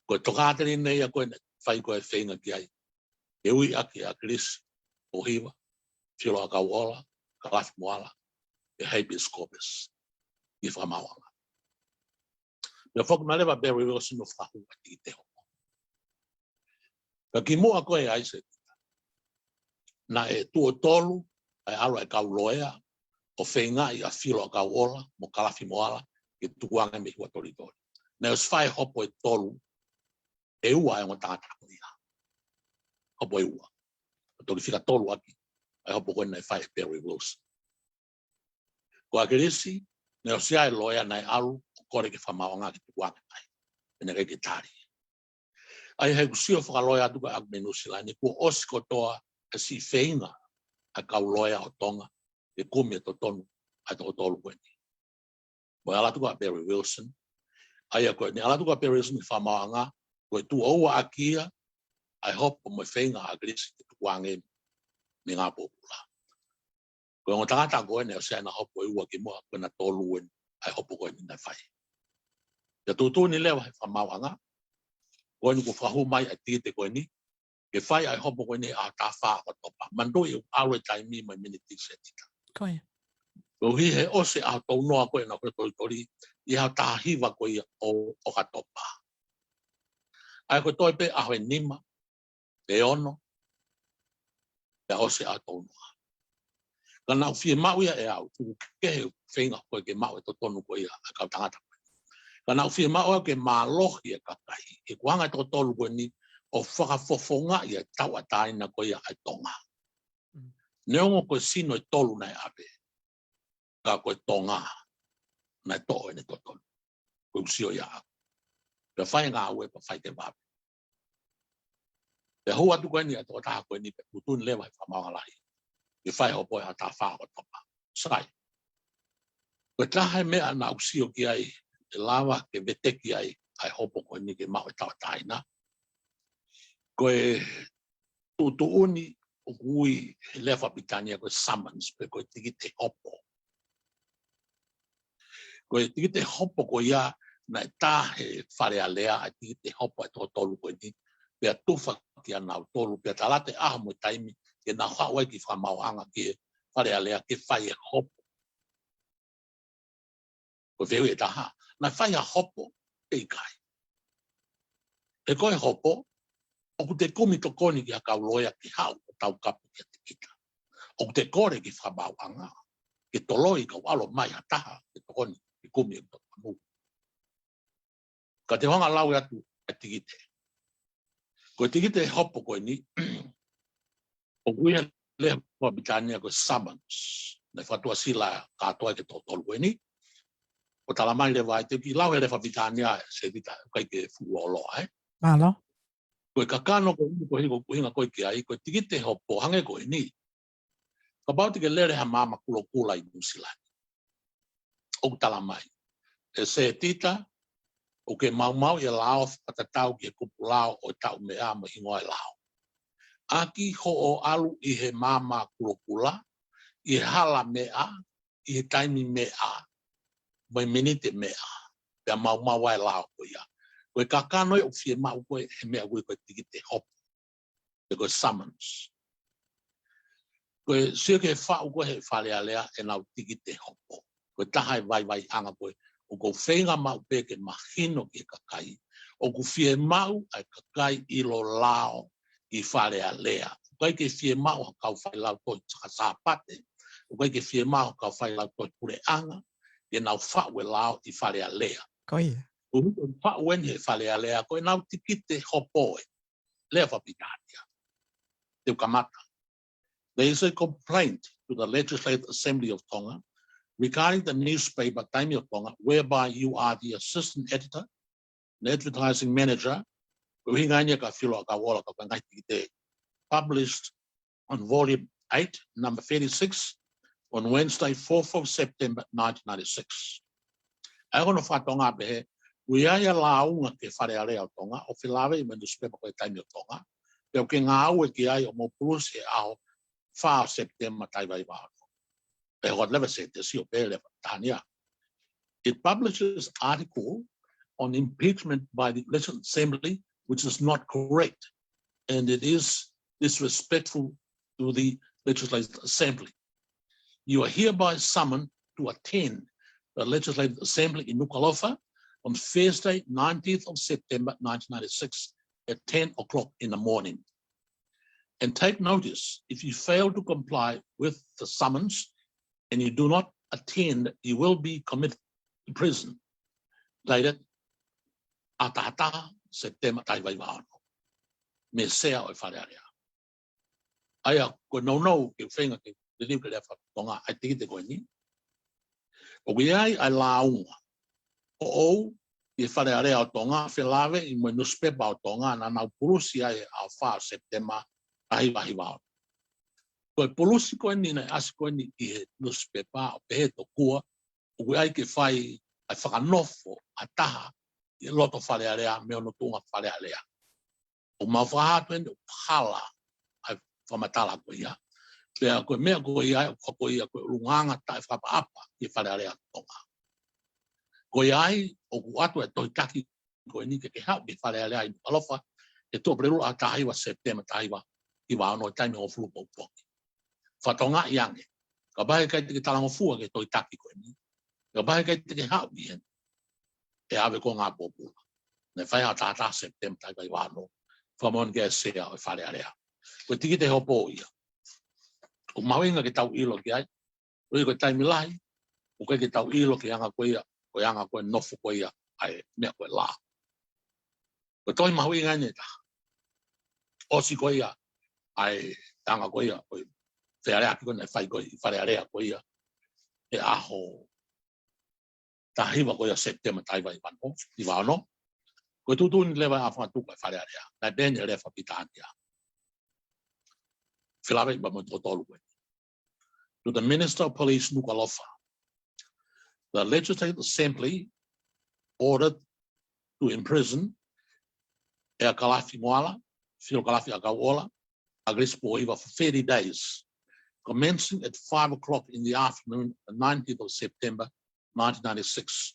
Speaker 12: Koe tokateri nei a koe ne whai koe whenga ki ai. E ui aki a Chris, o hiwa, whiro a kauola, ka lafi moala, e habeas corpus. Ki whamawanga. Mea whoku malewa Barry Wilson o whahua ki te homo. Ka ki mua koe ai se. Na e tuo tolu, ai alo e kau loea, o whenga i a whiro a kauola, mo kalafi moala, ke tukuanga me hua tori tori. Na os whai hopo e tolu, e ua e ngā tātako ia. Hopo e ua. Tori whika tolu aki, ai hopo koe nei whai e Barry Wilson. Ko a keresi, ne o sia e loea nei alu, o kore ke whamawanga ki tukuanga mai. Ene rei ke tari. Ai hei kusio whakaloea atuka ak menusila, ne kua osi kotoa a si whenga a kau loea o tonga, e kumi e totonu, a toko tolu koe ni. Mo ala tuka Barry Wilson, ai a koe, ne ala tuka Barry Wilson ki whamawanga, koe tu oua akia, ai hopo mo whenga a grisi ki tukuanga ni ngā popula. Koe ngā tangata koe ne o sea na hopo e ua ki mua koe na tolu en, ai hopo koe ni nai whai. Ia tūtū ni lewa he whamawanga, koe ni ku whahu mai ai tite koe ni, ke whai ai hopo koe ni a tā wha o topa. Mandoi u awe taimi mai miniti se tika.
Speaker 2: Koe.
Speaker 12: Koe hi he ose a tau noa koe na koe tori, i hao tā hiwa koe o ka topa. Ai koe toi pe ahoe nima, te ono, te ose a tau noa. Ka nau fie mau ia e au, tu kehe whenga koe ke mau e to tonu koe ia a kau tangata koe. Ka nau fie mau ia ke mālohi e kakai, e kuanga to tolu koe ni, o whakafofonga ia taua tāina koe ia ai tonga. Neongo koe sino e tolu nei ape, ka koe tonga, nei toa ne to tolu. Koe usio ia au. Ka whai ngā ue pa whai te wape. Pe hua tu koe ni a tō taha koe ni pe kutun lewa he whamanga lahi. I whai hopo e a tā wha o topa. Sai. Ko taha mea na usio ki ai e lava ke veteki ai hopo ko ni ke mau tau taina. Ko e tuuni o kui lefa pitania ko summons pe ko tiki te hopo. Ko e tiki te hopo ko ia na ta he whare a lea a tiki te hopo e tō tolu ko ni pia tufa ki a nau tolu pia talate aha mo taimi ke na hawai ki whamauanga ki whare a lea ke whai e hopo. Ko vewe e taha, na whai a hopo e kai. E koe hopo, o ku te komi to koni ki a kauloia ki hau o tau kapu ki a te kita. O ku te kore ki whamauanga, ke toloi ka walo mai a taha ke to koni ki komi e to kamu. Ka te honga lau atu e tikite. Ko e tikite hopo koe ni, o kuia lea kua bitania koe summons, ne whatua sila katoa ke to tolu koe ni, o tala mai le vai te ki lau he le whawitania se vita kai ke fuolo ai.
Speaker 2: Malo.
Speaker 12: Ko e kakano ko hinga koe ki ai, ko e tikite hopo hange koe ni. Ka bauti ke lere ha mama kulo kula i Nusilani. O tala mai. E se tita, o ke mau i lao patatau ki e kupu lao o tau mea ma hingoa e lao. Aki ho o alu i he mama kulo kula, i he hala mea, i he taimi mea, mai minite mea, pia mau ai lao ko ia. Ko e kakano o fie mau koe he mea koe tiki te hopo. E koe summons. Ko e sio ke whau koe he whalea lea e nau tiki te hopo. Ko e taha e vai anga koe. O ko whenga mau pe ke mahino ki kakai. O ko fie mau ai kakai i lo lao i whalea lea. Kai ke fie mau ha kau whai lau toi sakasapate. O kai ke fie mau ha kau whai lau toi pure anga. E nau whau e lao i whalea lea.
Speaker 2: Koia.
Speaker 12: O whau ene he whalea lea, ko e nau tikite hopoe. Lea whapitatia. Te ukamata. There is a complaint to the Legislative Assembly of Tonga regarding the newspaper Taimi of Tonga, whereby you are the assistant editor and advertising manager, published on volume 8, number 36, on Wednesday, 4th of September, 1996. I want to Tonga behe, we are allowing ke whare are o Tonga, o whilawe I me newspaper koe Taimi of Tonga, peo ke ngā au e ki ai o mo pulus e ao 4 September taiwai wāno. Pe hot never said this, you pay level, Tanya. It publishes article on impeachment by the Legislative Assembly, which is not correct, and it is disrespectful to the Legislative Assembly. You are hereby summoned to attend the Legislative Assembly in Nuku'alofa on Thursday, 19th of September, 1996, at 10 o'clock in the morning. And take notice, if you fail to comply with the summons and you do not attend, you will be committed to prison. Dated Atata September Taiwai Wano. Me sea o wharearea. Aia, ko no, ke whenga ke te riu ke rea whatonga, ai tiki te koe ni. O ki ai launga. O i wharearea o tonga, whelawe i mo newspaper o tonga, na nau purusi ai a 4 September Taiwai Wano. Koe pulusi koe ni nei asi koe ni i he newspaper o pehe to kua, o kui ai ke whai ai whakanofo a taha i loto wharearea me ono tunga wharearea. O mawhahatu ene o pala ai whamatala koe ia. Pea koe mea koe ia, o koe ia koe urunganga tai whapaapa i wharearea tonga. Koe ai o ku atu e toi taki koe ni ke hau i wharearea i Nuku'alofa e tō preru a tahiwa September tahiwa i wāno taimi o fulu paupoki. Whatonga i ange. Ka bahe kai te talango fua ke toi taki koe ni. Ka bahe kai te hau i hen. E awe ko ngā pōpula. Ne whai a tātā September tahiwa i wāno. Whamon ke sea o wharearea. Koe tiki te hopo ia. O mawinga ke tau ilo ki ai. Koe koe taimi lai. O koe ke tau ilo ki anga koe ia. Koe anga koe nofu koe ia. Ai mea koe la. Koe toi mawinga ne ta. Osi koe ia. Ai anga koe ia. Koe wharearea ki koe nei whai koe. Wharearea koe ia. E aho. Tahiwa koe ia September taiwa i wano. I wano. Koe tutuni lewa a whangatuka e wharearea. Nai bene e rewa pitania. Whilawe i wamo totolu koe. To the Minister of Police Nuku'alofa. The Legislative Assembly ordered to imprison Ea Kalafi Moala, Phil Kalafi Akawola, Agrispo Iva for 30 days, commencing at 5 o'clock in the afternoon, the 19th of September, 1996,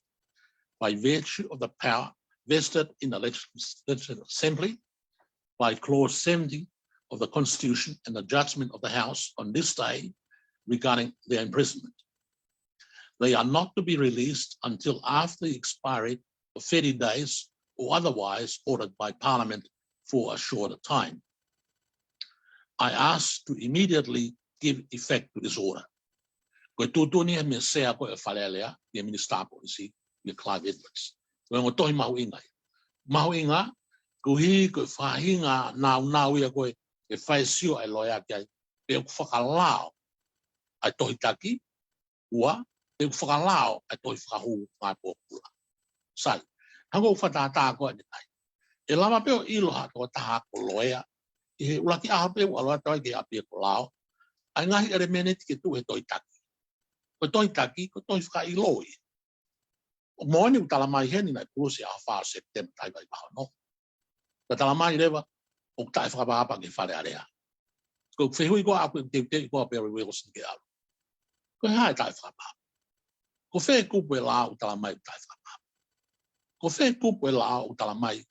Speaker 12: by virtue of the power vested in the Legislative Assembly by Clause 70 of the Constitution and the judgment of the House on this day regarding their imprisonment. They are not to be released until after the expiry of 30 days or otherwise ordered by Parliament for a shorter time. I ask to immediately give effect to this order. Koe tūtuni e me sea koe e whalelea, i Minister Policy, i Clive Edwards. Koe ngo tohi mahu inga. Mahu inga, ko hi koe whahinga nau ia koe e whai sio ai loia kia, pe ku whakalao ai tohi taki, ua, pe ku whakalao ai tohi whakahu mai pōkula. Sai, hango whatata koe ni kai. E lama peo iloha toa taha ko loia, i he ulaki aha peo aloa toi ke apia ko lao, ai ngahi ere meneti ke tu he tohi taki. Ko tohi taki, ko tohi whaka iloi. O moani utala mai heni nai pūsi a whaa September tai vai maho no. Ka tala mai rewa, o tai whakapahapa ke whare area. Ko whehui ko aku te ko Barry Wilson ke alu. Ko hae tai whakapahapa. Ko whe kupu e la utala mai tai whakapahapa. Ko whe kupu e la utala mai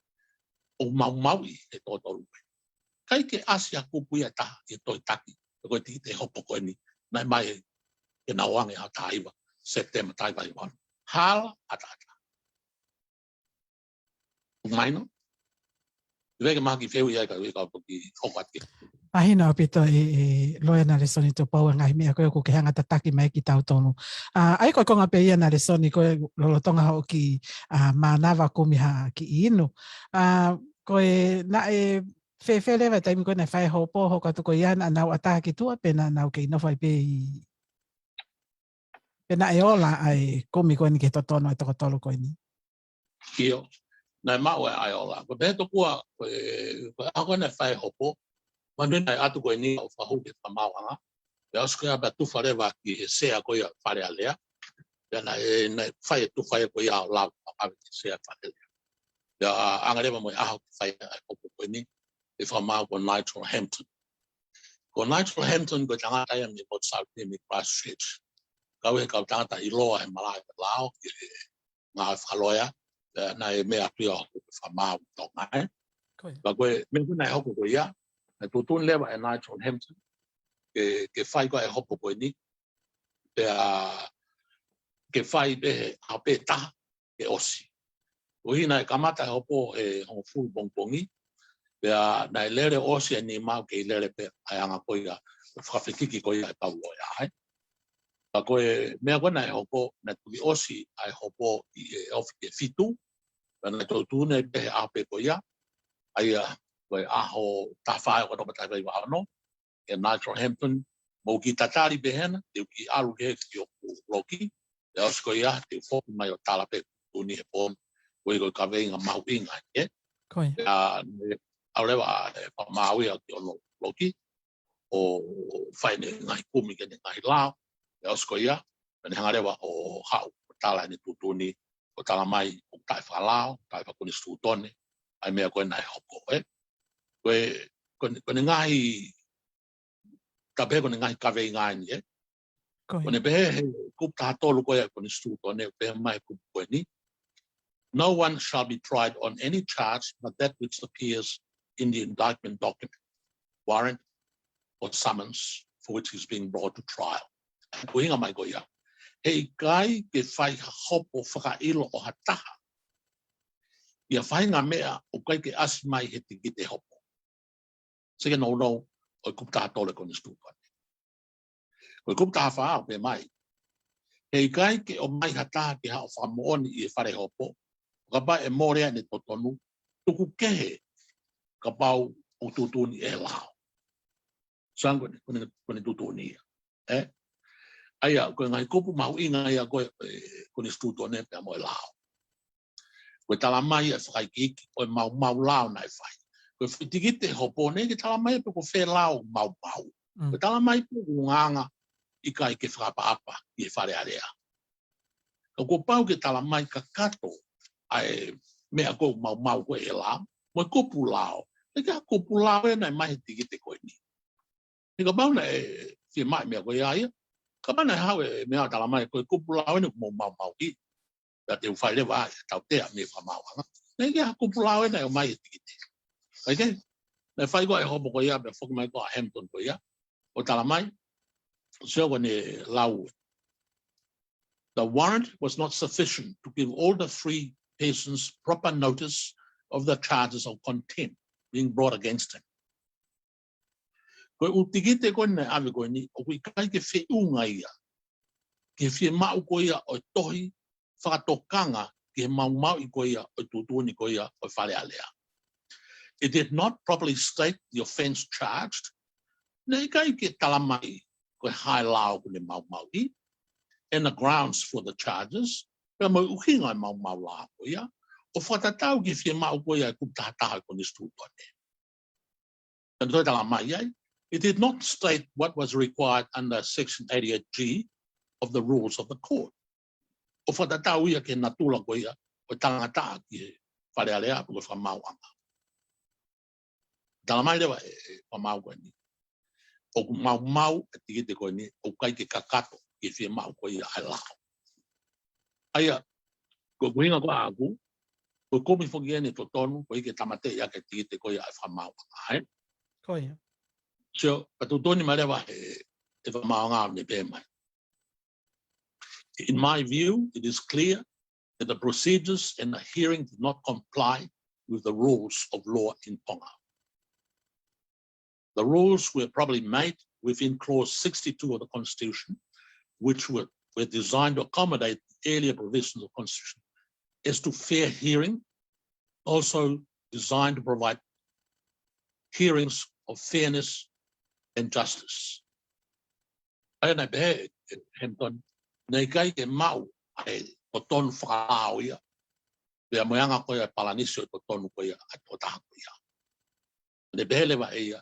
Speaker 12: o maui e tō torupe. Kai ke asia kupu ia taha e toi taki. Ko te hopo koe ni. Nai mai e nauange ha taiwa. September tai vai wano. Hala atata. Umaino? Vega maki feu ia ka weka ki hokati.
Speaker 2: Ahina o pito e loia na resoni to pau ngai mea koe ko ke hanga tataki mai ki tau tonu. Ai koe konga pe ia na resoni koe lolotonga ho ki manawa kumiha ki inu. Koe na e fe lewa taimi koe na whai hopo hoka tuko iana nau ataha ki tua pena nau ke inowhai pe i pena e ola ai kumi koe ni ke totono ai toko tolu koe ni.
Speaker 12: Kio. Nai mau e ai ola. Ko te tokua koe ako na whai hopo. Manu nai atu koe ni au whahu ke whamauanga. Pe ausku ia ba tufa rewa ki he sea koe a whare alea. Pe nai whai e tufa e koe au lau a ke sea whare alea. Pe anga rewa moe aho ke whai ai hopo koe ni. E whamau ko Nigel Hampton. Ko Nigel Hampton koe tangata ia mi Port Southern mi Christchurch. Kau he kau tangata i loa he malai ke lao ki ngā whaloia. Nai mea pia hoku ke whamau tonga e. Ka koe, me kuna e hoku koe ia. E tutun lewa e Nigel Hampton. Ke whai koe e hoku koe ni. Ke whai behe a pe taha ke osi. Ko hina e kamata e hopo e hongo fulu bongpongi. Pea nai lere osi e ni mau ke i lere pe ai anga koe ia. Whakawhikiki koe ia e pau loia ai. Ka koe mea koe nai hopo na tui osi ai hopo i e ofi ke fitu. Nai tōtune pehe a pe koe ia. Aia koe aho tawhae o topa taiwai wa ano. E Nigel Hampton, mou ki tatari behena, teu ki alu ke ki o loki. E osi koe ia, teu whoku mai o tala pe tūni he pōn. Koe koe ka veinga mahu inga, e?
Speaker 2: Koe.
Speaker 12: Aurewa e maui a ki o loki. O whaine ngai kumi ke ngai lao. E osi koe ia, pene hangarewa o hau, o tala ni tūtuni, o tala mai o tai whalao, tai whakuni stūtone, ai mea koe nai hoko, e? Koe ngahi, ka pehe koe ngahi kawei ngai ni, e? Koe pehe he kup taha tolu koe koe stūtone, pehe mai kup koe ni. No one shall be tried on any charge but that which appears in the indictment document, warrant, or summons for which he's being brought to trial. Ko hinga mai koe ia. Hei kai ke whai hopo whakailo o hataha. Ia whai ngā mea o kai ke asi mai he tiki te hopo. Seke no o kuptaha tole kone stūpane. O kuptaha whaao pe mai. Hei kai ke o mai hataha ke hao whamooni i e whare hopo. Ka pai e morea ne totonu. Tuku kehe ka pau o tutuni e lao. Sango kone tutuni ia. Aia, koe ngai kupu mahu inga ia koe kone stūtone pe a moe lao. Koe tala mai e whakaikiki, koe mau lao nai whai. Koe whitikite hopone, ke tala mai pe ko whe lao mau. Koe tala mai pe nganga i kai ke whakapaapa i e whare area. ko pau ke tala mai ka kato ai mea ko mau ko e la mo ko pulao e ka ko pulao e nai mai tiki te ko ni ni ka pau na e fi mai mea ko ia ka mana ha e mea tala mai ko pulao e mo mau ki da te fai le va tau te me fa mau ne ka ko pulao e nai mai tiki te okay na fai ko e ho ko ia be fo mai ko Hampton ko ia o tala mai so when lau the warrant was not sufficient to give all the three persons proper notice of the charges of contempt being brought against him. Ko utigite ko na ave ko ni o kai ke fe unga ia ke fe mau ko ia o tohi whakatokanga ke mau i ko ia o tutuni ko ia o whare alea. It did not properly state the offence charged. Nei kai ke talamai ko hai lao ko le mau i and the grounds for the charges. Pe mo uhinga mau la ko ia o whatatau ki fie mau ko ia ku tataha ko ni stutone. And so talamai ai it did not state what was required under Section 88G of the rules of the court. O whatatau ia ke natula ko ia o tangata ki whare alea ko whamau anga. Talamai lewa e whamau ko ni. O mau e tigite ko ni o kai ke kakato ki fie mau ko ia ai lao. Aia, ko kuhinga ko aku, ko komi whoki ene to tonu, ko ike tamate ia ke tigite ko ia ai whamau anga.
Speaker 2: Ko ia.
Speaker 12: So, patutoni marewa e whamau anga ni pe mai. In my view, it is clear that the procedures and the hearing did not comply with the rules of law in Tonga. The rules were probably made within clause 62 of the Constitution, which were designed to accommodate the earlier provisions of the Constitution as to fair hearing, also designed to provide hearings of fairness and justice. Aina be Hampton nei kai ke mau ai o tonu whakaao ia. Pea moeanga ko ia palanisi o tonu ko ia o taha ko ia. Ne behele wa ia.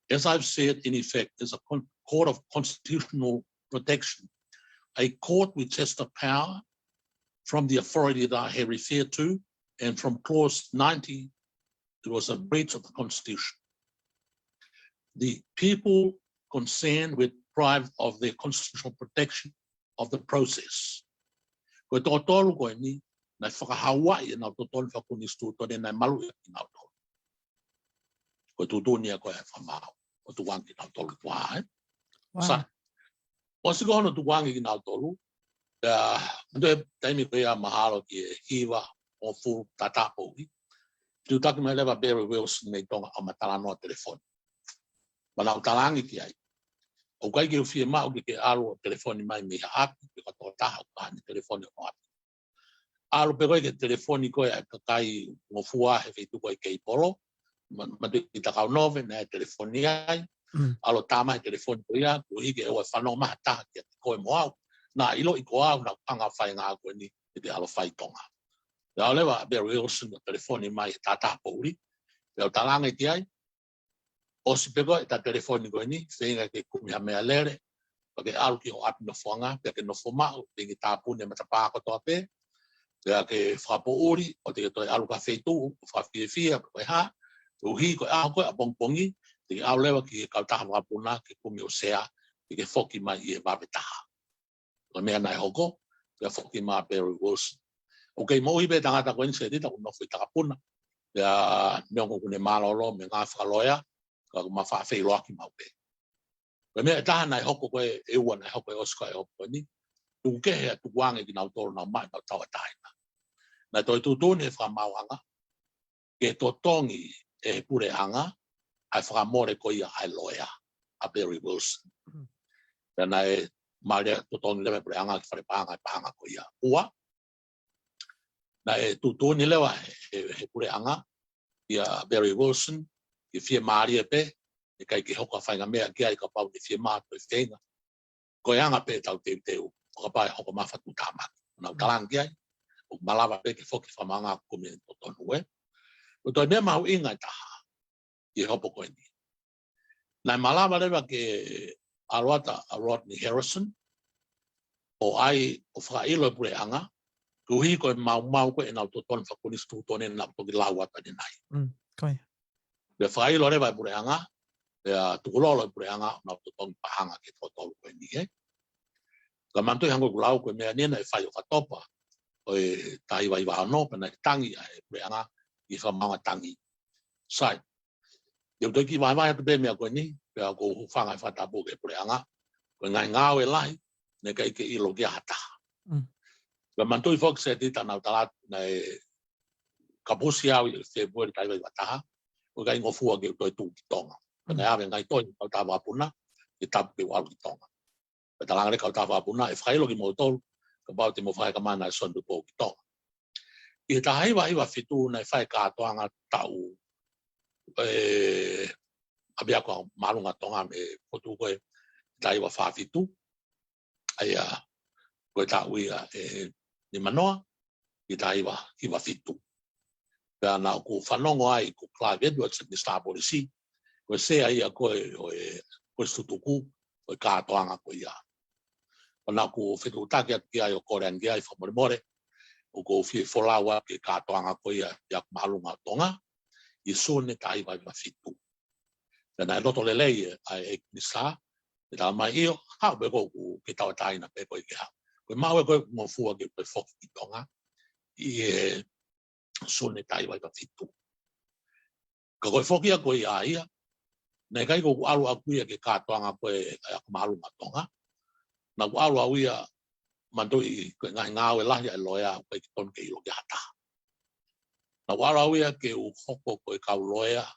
Speaker 12: As I've said, in effect, is a court of constitutional protection, a court which has the power from the authority that I have referred to, and from clause 90, it was a breach of the Constitution. The people concerned were deprived of their constitutional protection of the process. Ko tōtolu koe ni, nai whakahawai e nau tōtolu whakunistu tōne nai malu e ki nau tōlu. Ko tūtūnia koe e whamau. O tuwangi nau tolu tua, Sa, o si kohono tuwangi ki nau tolu, ndo taimi koe a mahalo ki e hiwa o fu tatapohi. Tu taki mai lewa Barry Wilson nei tonga o matala noa telefoni. Manau talangi ki ai. O kai ki ufie mao ki ke alu o telefoni mai mi haapi, ki kato taha o kahani telefoni o api. Alu pe koe ke telefoni koe a kakai ngofua he feitu koe kei polo, madu i takau nove na telefoni ai, alo tama he telefoni ko ia, ko hike e oi whanau maha taha ki a te koe mo au, na ilo i ko au na panga whai ngā koe ni, i te alo whai tonga. Ia lewa Barry Wilson o telefoni mai e tata pouri, ia o talanga ki ai, o si peko e ta telefoni koe ni, whenga ke kumia mea lere, pake alu ki o api no whanga, pia ke no whomau, pingi tāpune matapako toa pe, pia ke whapo uri, o te toi alu ka wheitu, whawhiewhia, koe ha, uhi koe aho koe a pongpongi, te au lewa ki kau taha wapuna ke kumi o sea, ke whoki mai i e wape taha. Ko mea nai hoko, ke whoki mai Barry Wilson. O kei mohi be tangata koe nise tita kuna whi takapuna, pia meongo kune malolo, me ngā whakaloia, ka ma whawhei loa ki mau pe. Ko mea taha nai hoko koe e ua nai hoko e oska e hoko koe ni, tuke hea tukuange ki nau toro nau mai nau tawa taina. Nai toi tutuni e whamauanga, ke totongi e pure anga, ai whakamore ko ia ai loia, a Barry Wilson. Pena e maria totongi lewe pure anga ki wharepanga e pahanga ko ia ua. Na e tutuni lewa he pure anga, ia Barry Wilson, ki fie maria pe, e kai ki hoka whainga mea ki ai ka pau ni fie maa toi whenga. Ko e anga pe tau teu, o ka pai hoka mawhatu tāmaki. Nau talangi ai, o malawa pe ki whoki whamanga kumi e totonu e. O toi mea mahu inga i taha, i hopo koe ni. Nai malawa lewa ke aroata a Rodney Harrison, o ai o whakailo pure anga, kuhi koe mau koe nau to ton whakunis tu tone nau toki laua tani nai.
Speaker 2: Koe.
Speaker 12: Le whakailo rewa pure anga, le tukulolo pure anga nau to ton pahanga ke totolu koe ni e. Ka mantui hango kulau koe mea nena e whai o katopa, o e taiwa iwa ano, pena tangi e pure anga i whamanga tangi. Sai, eu toki mai atu pe mea koe ni, pea ko whanga e whatapu ke pure anga, koe ngai ngāo e lahi, ne kai ke ilo kia hataha. Ka mantui whok se tita nau talat na e kapusi au i te pueri taiwa i wataha, o kai ngofua ke toi tū ki tonga. Pena awe ngai toi kau tā wapuna, i tapu ke walu ki tonga. Peta langare kau tā wapuna, e whailo ki mo tolu, ka pau te mo whae ka mana e sondu pō ki tonga. I ta haiwa iwa fitu na e whae kātoanga tau abia kua marunga tonga me potu koe taiwa whawhitu. Aia koe tā uia ni manoa, i taiwa iwa fitu. Pea nā ku whanongo ai ku Clive Edwards ni Star Polisi, koe sea ia koe sutuku, koe kātoanga koe ia. O nā ku whitu take atu ki ai o Korean ki ai whamoremore, o ko whie wholaua ke kātoanga koe ia ku marunga tonga, i sone taiwa iwa fitu. Pena e loto lelei ai ni Star, e tā mai io, hao pe kou ke tau taina pe koe ki hao. Koe mau e koe mo fua ke koe whoki ki tonga, i e sone taiwa iwa fitu. Ka koe whoki a koe a ia, nei kai kou alu a kuia ke kātoanga koe a kumarunga tonga, na ku alu a uia mandoi koe ngai ngāo e lahi a loea koe ki ton ke ilo ki hata. Na ku alu a uia ke u hoko koe kau loea,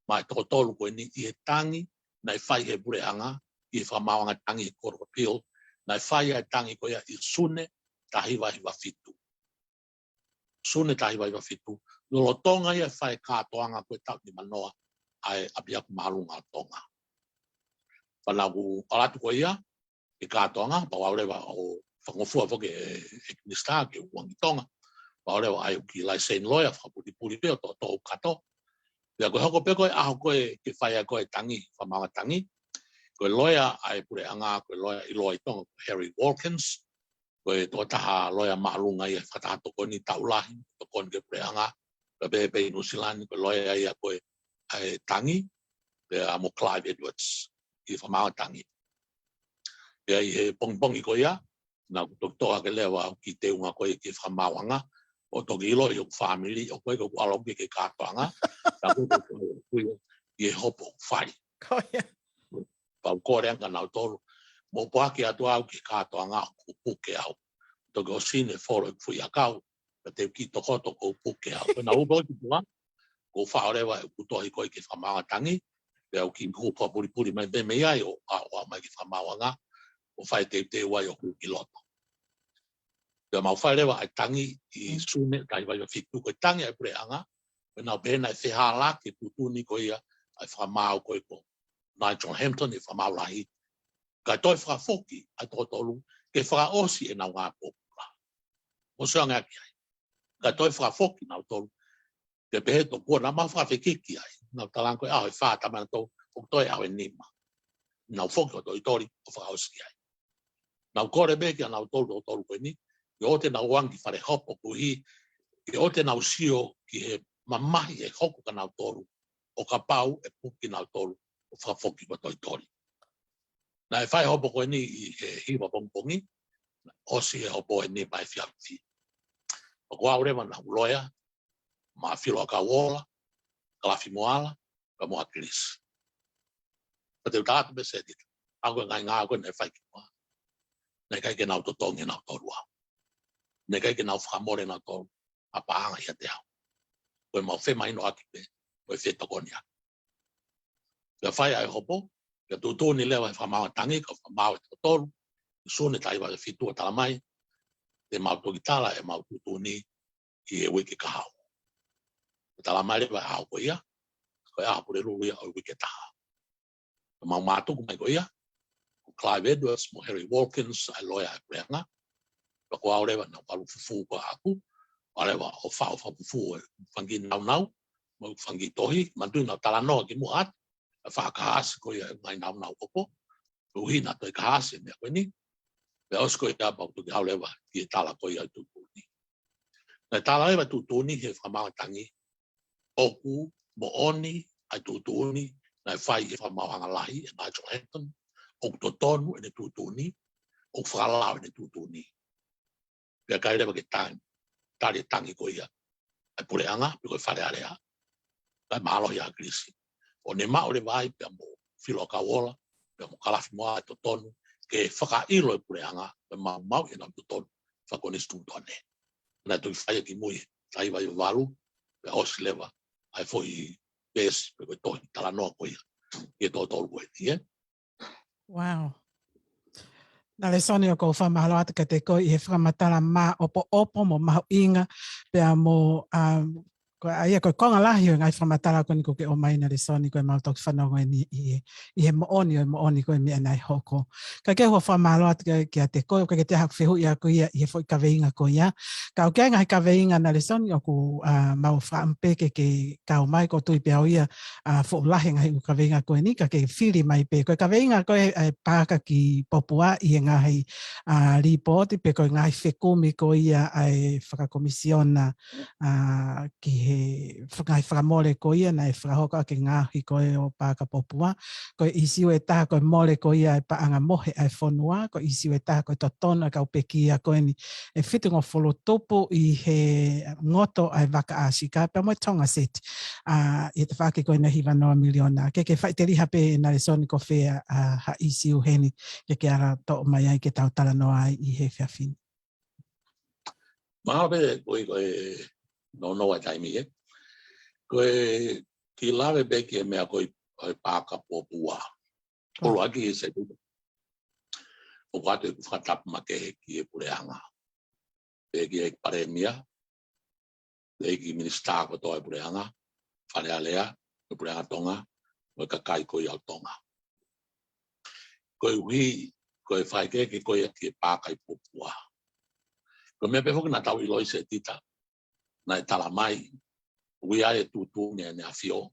Speaker 12: mai toko tolu koe ni i e tangi, na i whai he pure anga, i whamawanga tangi i Court of Appeal, na i whai e tangi koe i sune tahiwa hiwa fitu. Sune tahiwa hiwa fitu. Nolo tonga i e whai kātoanga koe tau ni manoa ai apia ku marunga tonga. Whanau alatu koe ia, i kātoanga, pa waurewa o whangofua whoke e Nista ke uangi tonga, pa waurewa ai ki Lysain Lawyer, whakapuri puri peo to tō kato. Pea koe hoko pe koe aho koe ke whai a koe tangi, whamanga tangi, koe lawyer ai pure anga, koe lawyer i loa i tonga Harry Walkins, koe tō taha lawyer marunga i e whatato koe ni taulahi, to koe ke pure anga, koe pepe i Nusilani, koe lawyer i a koe ai tangi, pea mo Clive Edwards, i whamanga tangi. Pea i he pongi koe ia, na kutoa ke lewa ki te unga koe ki whamawanga, o toki ilo i o family, o koe ko aloke ke kātoanga, na koe i e hopo whai. Pau kōreanga nau tolu, mō poake atu au ke kātoanga o puke au. Toki o sine whoro i fui a kau, ka te ki tokoto ko puke au. Pena upo ki tua, ko whaorewa e kutohi koe ke whamanga tangi, pea au ki kupa puri mai me mei ai o mai ki whamawanga, o whai te wai o kuki loto. Pea mau whaerewa ai tangi i sune, kai wai whitu koe tangi ai pure anga, pena o pēna e whehala ke putuni koe ia, ai whamau koe ko Nigel Hampton i whamau lahi. Kai toi whakafoki ai tōtolu, ke whakaosi e nau ngā pōpura. O seo ngā ki ai. Kai toi whakafoki nau tolu, ke pehe tō kua na mau whakawhekiki ai. Nau talanko e aho e whātamana tō, o toi aho e nima. Nau whoki o toi tori o whakaosi ai. Nau kore beki a nau tolu o tolu koe ni, i o te nau wangi whare hopo kuhi, i o te nau sio ki he mamahi e hoko ka nau tolu, o ka pau e puki nau tolu, o whakafoki ko toi tori. Na e whai hopo koe ni i he hiwa pongpongi, osi e hopo e ni mai whiawhi. O kua urewa na uloia, ma whilo a ka wola, ka lafi moala, ka moa kiris. Ka te utatu me se dita, ako ngai ngā koe ne whai ki moa. Nei kai ke nau totongi nau toru au. Nei kai ke nau whakamore nau toru, a paanga ia te au. Koe mau whema ino aki pe, koe whetokoni aki. Ka whai ai hopo, ka tūtūni lewa e whamau tangi, ka whamau e totoru, i sone taiwa e whitua tala mai, te mau toki tala e mau tūtūni i e wiki ka hau. Tala mai lewa e hau ko ia, koe a pure ruru ia o wiki taha. Ka mau mātuku mai ko ia, ko Clive Edwards, mo Harry Walkins, ai loia e preanga, ka ko au lewa na walu fufu ko aku, a lewa o whao fufu e whangi nau, mo whangi tohi, mantui na tala noa ki mua atu, a whakahasi ko ia ngai nau opo, uhi na toi kahasi mea koe ni, Pe osko ia pa tu hau lewa ki tala ko ia tu ni. Na tala lewa tu ni he whamaatangi oku mo oni ai tu ni na fai e whamawanga lahi e Nigel Hampton o to tonu e tu ni o whalau e tu ni. Pe kai lewa ke tali tangi ko ia ai pureanga pe ko whare area kai malo ia krisi. O ne mao le vai pe mo filo kawola pe mo kalafi mo ai to tonu ke whakailo e pureanga pe mau e na to tonu whakone stutone. Na tu whai ki mui tai vai walu pe os lewa ai foi pes pe ko to tala no ko ia e to tolu ko ia.
Speaker 2: Wow. Na le soni o ko whamahalo ata ka te ko i he whakamatala mā opo mo maho inga pea mo ko ai ko konga lahi o ngai whamatala ko ni ko ke o mai na le soni ko e mau toki whanongo i he mooni ko e mea nai hoko. Ka ke hua whamahalo ata ki a te ko ke te haku whehu ia ko ia i he fwoi ka veinga ko ia. Ka o ke ngai ka veinga na le soni o ko mau whaampe ke ka o mai ko tui pea o ia fo lahi ngai ka veinga ko ni ka ke whiri mai pe ko ka veinga ko e pāka ki popua i ngai ripoti pe ko ngai whekumi ko ia ai whakakomisiona ki he whakamole ko ia na e whakahoka ke ngahi ko e o pāka popua ko isiu e taha ko e mole ko ia e paanga mohe ai whonua ko isiu e taha ko e totona ka upeki ia ko ni e whitungo wholo topo i he ngoto ai waka asika pe mo tonga seti i te whake ko e na hiwa noa miliona ke whaiteri hape na le soni ko whea ha isiu heni ke ara to mai ai ke tau tala noa ai i he whiawhini.
Speaker 12: Maha pe koe no ai taimi e. Koe ki lawe beki e mea koe pāka popua. Kolo aki e se tuku. O kate ku whakatapu ma ke ki e pureanga. Beki e paremia. Beki minister ko to e pureanga. Whare alea, e pureanga tonga. Koe kakai koe au tonga. Koe hui, koe whaike ke koe ki e pāka i popua. Koe mea pehoki na tau iloi se tita. Na e tala mai. Wia e tutu ne afio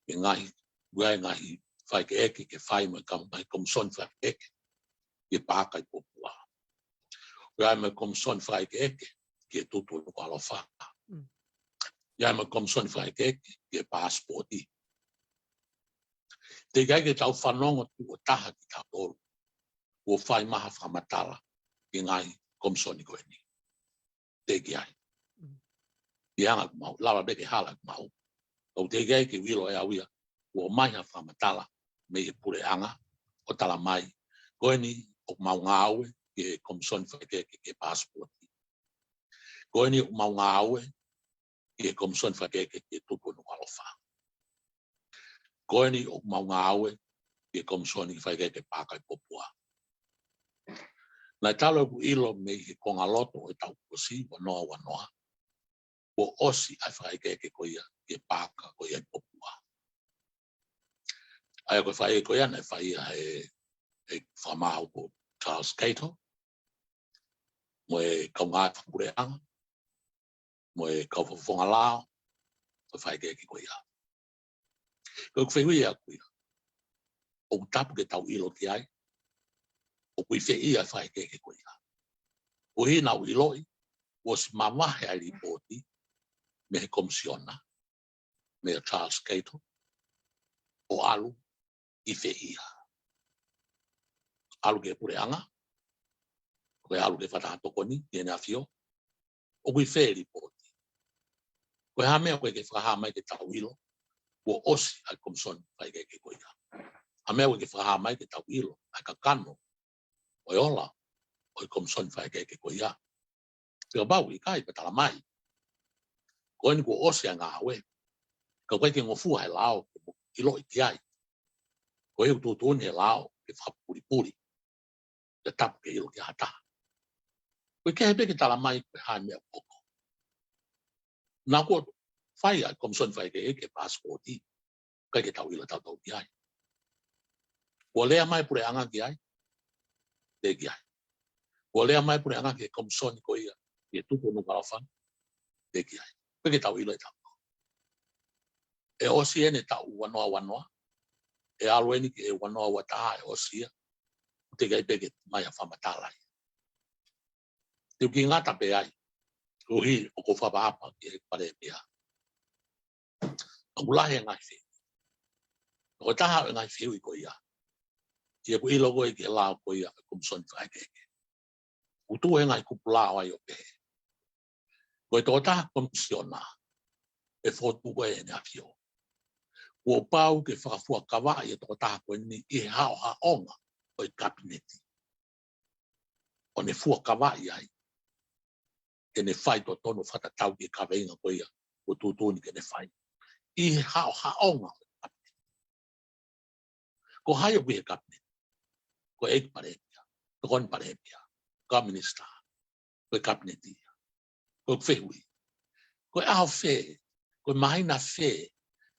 Speaker 12: e ngai wia ngai fai ke eke ke fai me komson fai eke ke paka i popua wia me komson fai ke eke ke tutu no alofa wia me komson fai ke eke ke passporti te gai ke tau whanongo tu o taha ki tau o fai maha whamatala ke ngai komson i koe ni te gai Ianga mau lava beke hala mau o te gai ke wilo e awia o mai ha whamatala me e pureanga o tala mai koe ni o mau ngāwe ke komson whake ke passporti koe ni o mau ngāwe ke komson whake ke tutu no alofa koe ni o mau ngāwe ke komson whake ke pākai popua na talo ku ilo me ke konga loto e tau kosi wanoa o osi ai whae ke koia ke pāka koia i popua. Ai koe whae koia nei whae e whamau ko Charles Cato, mo e kaungai whapureanga, mo e kauwhawhonga lao, koe whae ke koia. Koe kwhihui a koia, o tapu ke tau ilo ki ai, o kui whei ai whae ke koia. O hi nau iloi, o si mamahe ai ripoti, me he komisiona, me Charles Cato, o alu i whehia. Alu ke pureanga, koe alu ke whatahatokoni, i ene awhio, o kui whee ripoti. Koe hamea koe ke whakahamai ke tau ilo, o osi ai komisiona whai ke koia. Hamea koe ke whakahamai ke tau ilo, ai kakano, o ola, o komisiona whai ke koia. Pio bau i kai patala mai, koe ni ko ose a ngā we. Ka koe ke ngofu hai lao, i lo i tiai. Koe u tūtūni he lao, ke whapuripuri. Te tapu ke ilo ki hata. Koe ke hebe ke tala mai, koe hai mea koko. Nā ko whai ai, komison whai ke passporti, kai ke tau ilo tau ki ai. Ko lea mai pure anga ki ai, te ki ai. Ko lea mai pure anga ki komison ko ia, ke tupu no kalafan, te ki ai. Koe ke tau ilo e tau. E osi ene tau wanoa. E alo eni ke e wanoa wataha e osia. Te gai peke mai a whamatalai. te ki ngata pe ai ko hi o ko fa ba pa ki pare pia o la he ngai fi o ta ha ngai fi ko ia ki ko i logo ki la ko ia ko son fa ke o tu e ngai ku pla ai o pe ko to ta komisiona e fo tu ko e na fio o pau ke fa fu ka va e to ta ko ni e ha onga o kabineti o ne fu ka va ai ke ne fai to tono fata tau ki ka venga ko ia o tu tu ni ke ne fai I ha onga ko hayo bi kabineti ko ek parepia ko kon parepia ko minister ko kabineti ko fehui ko a fe ko mai na fe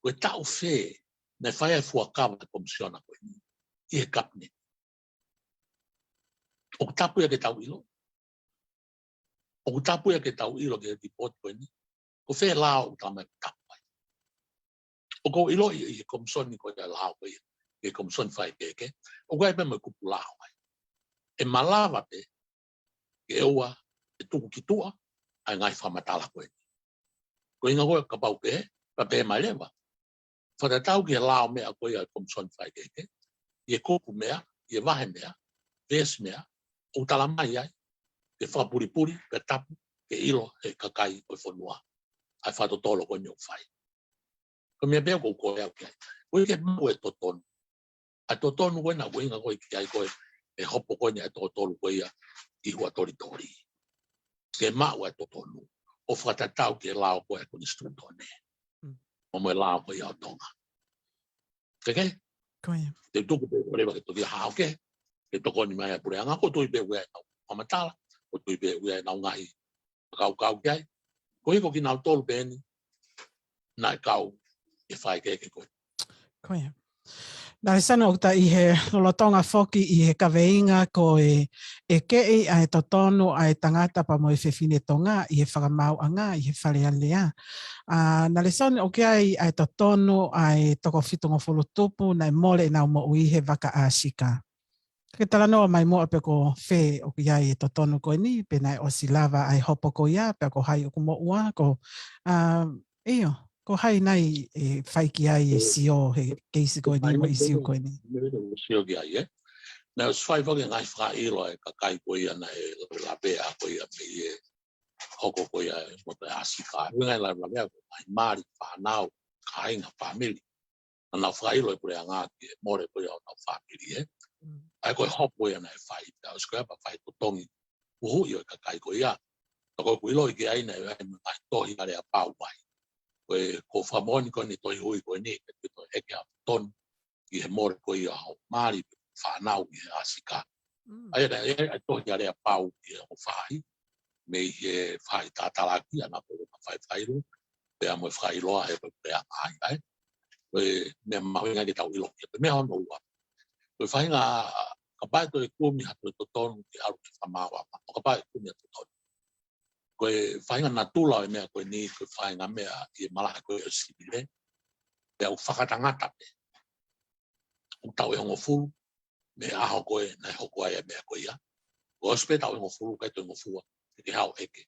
Speaker 12: ko tau fe na fai fu ka va komisiona ko ni I kabineti o tapu ya ke tau ilo o tapu ya ke tau ilo ke report ko ni ko fe lao tama tapu o ko ilo I komisioni ko ya lao ko ke komisioni fai ke o ko pe mo ku lao e malava pe ke ua e tuku ki tua ai ngai whamatala koe. Ko inga koe ka pau ke, ka pe mai lewa. Whatatau ki lao mea koe ai komison whai keke, I e kopu mea, I e wahe mea, ves mea, o tala mai ai, ke whapuripuri, ke tapu, ke ilo, e kakai koe whanua. Ai whatotolo koe nyau whai. Ko mea bea kou koe au ki ai. Koe ke mau e totonu. Ai totonu koe na koe inga koe ki ai koe, e hopo koe ni ai totonu koe ia, I hua tori tori. Ke mau e totonu. O whatatau ke lao koe e koni stutone. O moe lao koe iau tonga. Keke?
Speaker 2: Koe.
Speaker 12: Te tuku pe korewa ke toki hao ke. Ke toko ni mai a pure anga. Ko tui pe ue nau pamatala. Ko tui pe ue nau ngahi. Kau kau ke ai. Ko hiko ki nau tolu pe ni. Nai kau e whai ke koe.
Speaker 2: Koe. Nā sana o ta I he lolotonga whoki I he kaweinga ko e kei ai totonu ai tangata pa mo I whewhine tonga I he whakamau anga, I he whalea lea. Nā sana o ke ai totonu ai toko whitunga whulutupu nai mole nau mo ui he waka asika. Ke tala noa mai moa pe ko whe o ki ai totonu koe ni, pe nai o si lava ai hopo ko ia, pe ko hai o ko mo ua, ko eo. Ko hai nai e whaiki ai e sio he keisi koe ni mo I sio koe ni.
Speaker 12: Sio ki ai, Nā swai whake ngai whailo e kakai koe ia na e lapea koe ia me I e hoko koe ia e mota e asika. Ngai lapea koe mai maari whanau, kainga, whamili. Nā whailo e pure anga ki e more koe ia o nau whamili, Ai koe hopo ia na e whai, o skoe apa whai totongi. Uhu i o e kakai koe ia. Nā koe kuiloi ki aina e ngai tohi are a pau mai. Koe ko whamoni koe ni tohi hui koe ni, ke toi eke a ton, I he more koe ia hau maari, whanau I he asika. Ai e tohi are a pau I o whai, me I he whai tātalaki, ana koe whai whairu, pea moe whailoa he koe prea ai, ai. Koe mea mahuinga ki tau ilo, mea hono ua. Koe whainga, ka pai koe kumi hatu e totonu ki aru ki whamawa, o ka pai kumi a totonu. Koe whainga na tula e mea koe ni, koe whainga mea I malaha koe o sibire, pea u whakatangata pe. U tau e hongo furu, me aho koe nai hoko ai e mea koe ia. O ospe tau e hongo furu, kai to hongo fua, ke hao eke,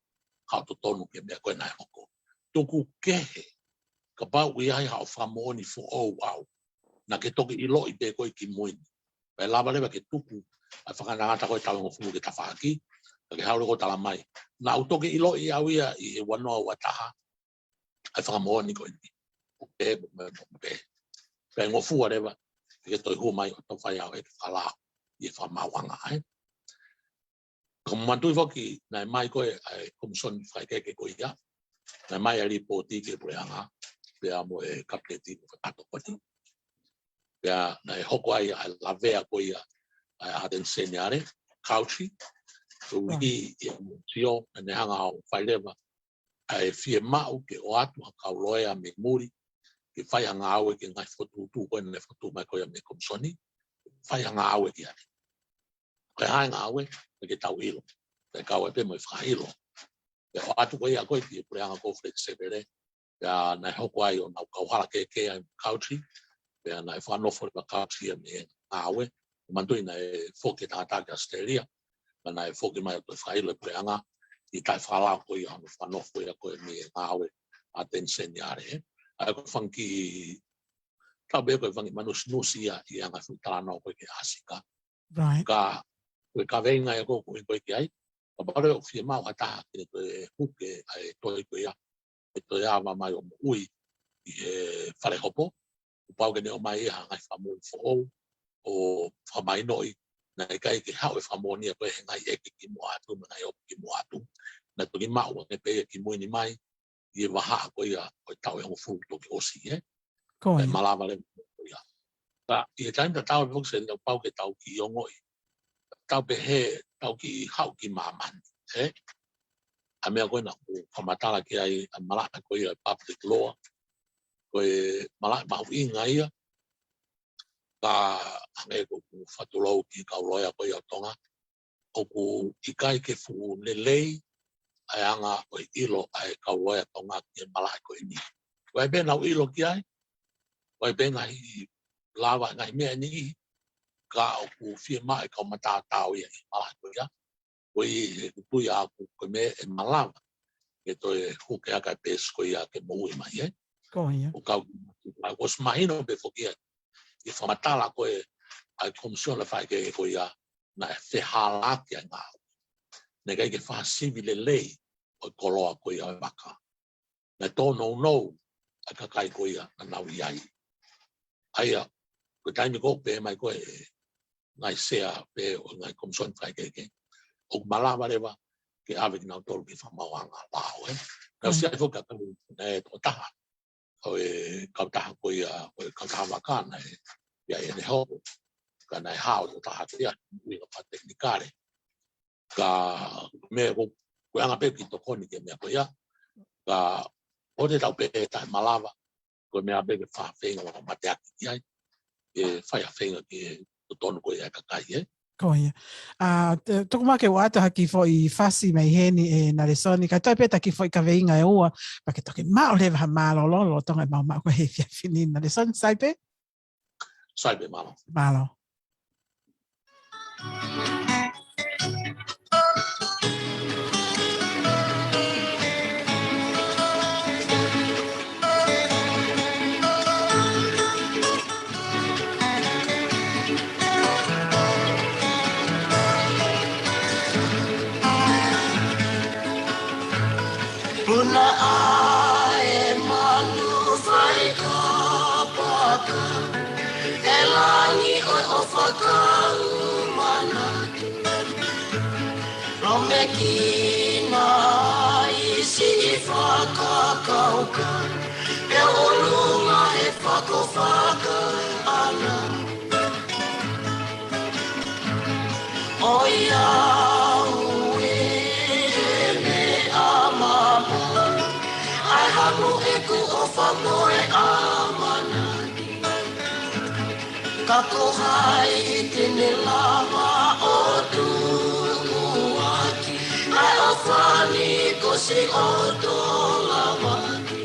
Speaker 12: hao totonu ke mea koe nai hoko. Tuku kehe, ka pau I ai hao whamoni fu o au, na ke toki ilo I pe koe ki muini. Pai lava lewa ke tuku, ai whakanangata koe tau e hongo furu ke tawhaki, ke hao leko tala mai. Na u toki ilo I au ia I he wanoa ua taha, ai whakamoni koe ni. Upe, upe. Pai ngofua lewa, ke toi hua mai o tau whai au e ke whalao, I whamawanga ai. Ko mantui whoki, nai mai koe ai komisoni whai keke koe ia, nai mai a ripoti ke pureanga, pea mo e kapeti ko whakato koti. Pea nai hoko ai lavea koe ia, ai aten senyare, kauchi, so I tio, ne hanga au whai lewa, ai fie mau ke o atu ha kauloea me muri, ke whai hanga au e ke ngai whotutu koe ne whotu mai koe me komisoni, whai hanga au e ki ane. Koe hainga au e, ke tau ilo, ke kau e pe mo I whahilo. Pe o atu koe ia koe ki e pureanga ko Fred Severe, pea nai hoko ai o nau kauhala ke ai kauchi, pea nai whanofo le kauchi e me au e, mantui nai whoke tātake Australia, nai whoke mai o toi whahilo e pureanga, I tai whala ko i anu whanofo ia ko e me ngawe a tensen iare. Ai ko whanki tau be ko whangi manus nusi i anga whutalana ko ke asika.
Speaker 2: Right.
Speaker 12: Ka venga e ko ko ki ai. Ka bare o fie mau hata ke ko e huke ai toi ko ia. E toi ava mai o ui i e whare hopo. Upau ke neo mai ia ngai whamui fo o whamai noi. Na e kai ke hau e whamoni a koe he ngai eke ki mua atu, ngai o ki mua atu. Na toki mau e pe ki mui ni mai, i e waha ko ia o tau e hongo fu toki osi, e?
Speaker 2: Ko
Speaker 12: E malawa le ia. Ta i e taim ta tau e fuk se nau pau ke tau ki ongoi. Tau pe he tau ki hau ki mamani, e? A mea koe na ku whamatala ki ai a malaka ko ia public law. Koe malaka mahu inga ia. Ka hange ko ku whatulou ki kauloia ko ia tonga. O ku ikai ke fu lelei ai anga o ilo ai kauloia tonga ki malai ko ini. Wai ben au ilo ki ai. Wai ben ngai lava ngai mea ni ka o ku fie mai ka mata tau ia malai ko ia. Wai pui a ku ko me e malava. Ke to e huke aka pes ko ia ke mo mai e.
Speaker 2: Ko ia.
Speaker 12: O ka was mahino be fokia. I whamatala ko e ai komisiona whai ke ko ia na e whalaki ai ngā. Ne kai ke whasivi le lei o koloa ko ia e waka. Na tō nou a ka kai ko ia na nau i ai. Aia, ko taimi ko pe mai ko e ngai sea pe o ngai komisiona whai ke. O malawa rewa ke awe ki nau tolu ki whamawanga lao e. Kau sia e whuka kamu e tō taha. O e kautaha ko ia, o e kautaha wakana e. Ia e ne hopo. Ka nai hao tō taha te ia, uinga pa teknikare. Ka me ko anga pe ki to koni ke me ko ia. Ka o te tau pe e tai malawa. Ko me ape ke wha whenga o mate aki ki ai. E whai a whenga ki o tonu ko ia kakai e.
Speaker 2: Ko ia. Toko mā ke wāta haki fo i whasi mai heni e Naresoni. Ka tai peta ki fo i ka veinga e ua. Pa ke toke mao lewa ha mālo lolo tonga mau mao ko he fia fini Naresoni. Saipe?
Speaker 12: Saipe malo.
Speaker 2: Malo.
Speaker 4: Puna ai manu fai ka paka e langi o whakau mana Rome ki na isi I whakakauka e olunga e whakowhaka ana O iau Ai hamu e ku o whamoe a manani Ka kohai tene lava o tungu aki Ai o whani ko si o tō lawaki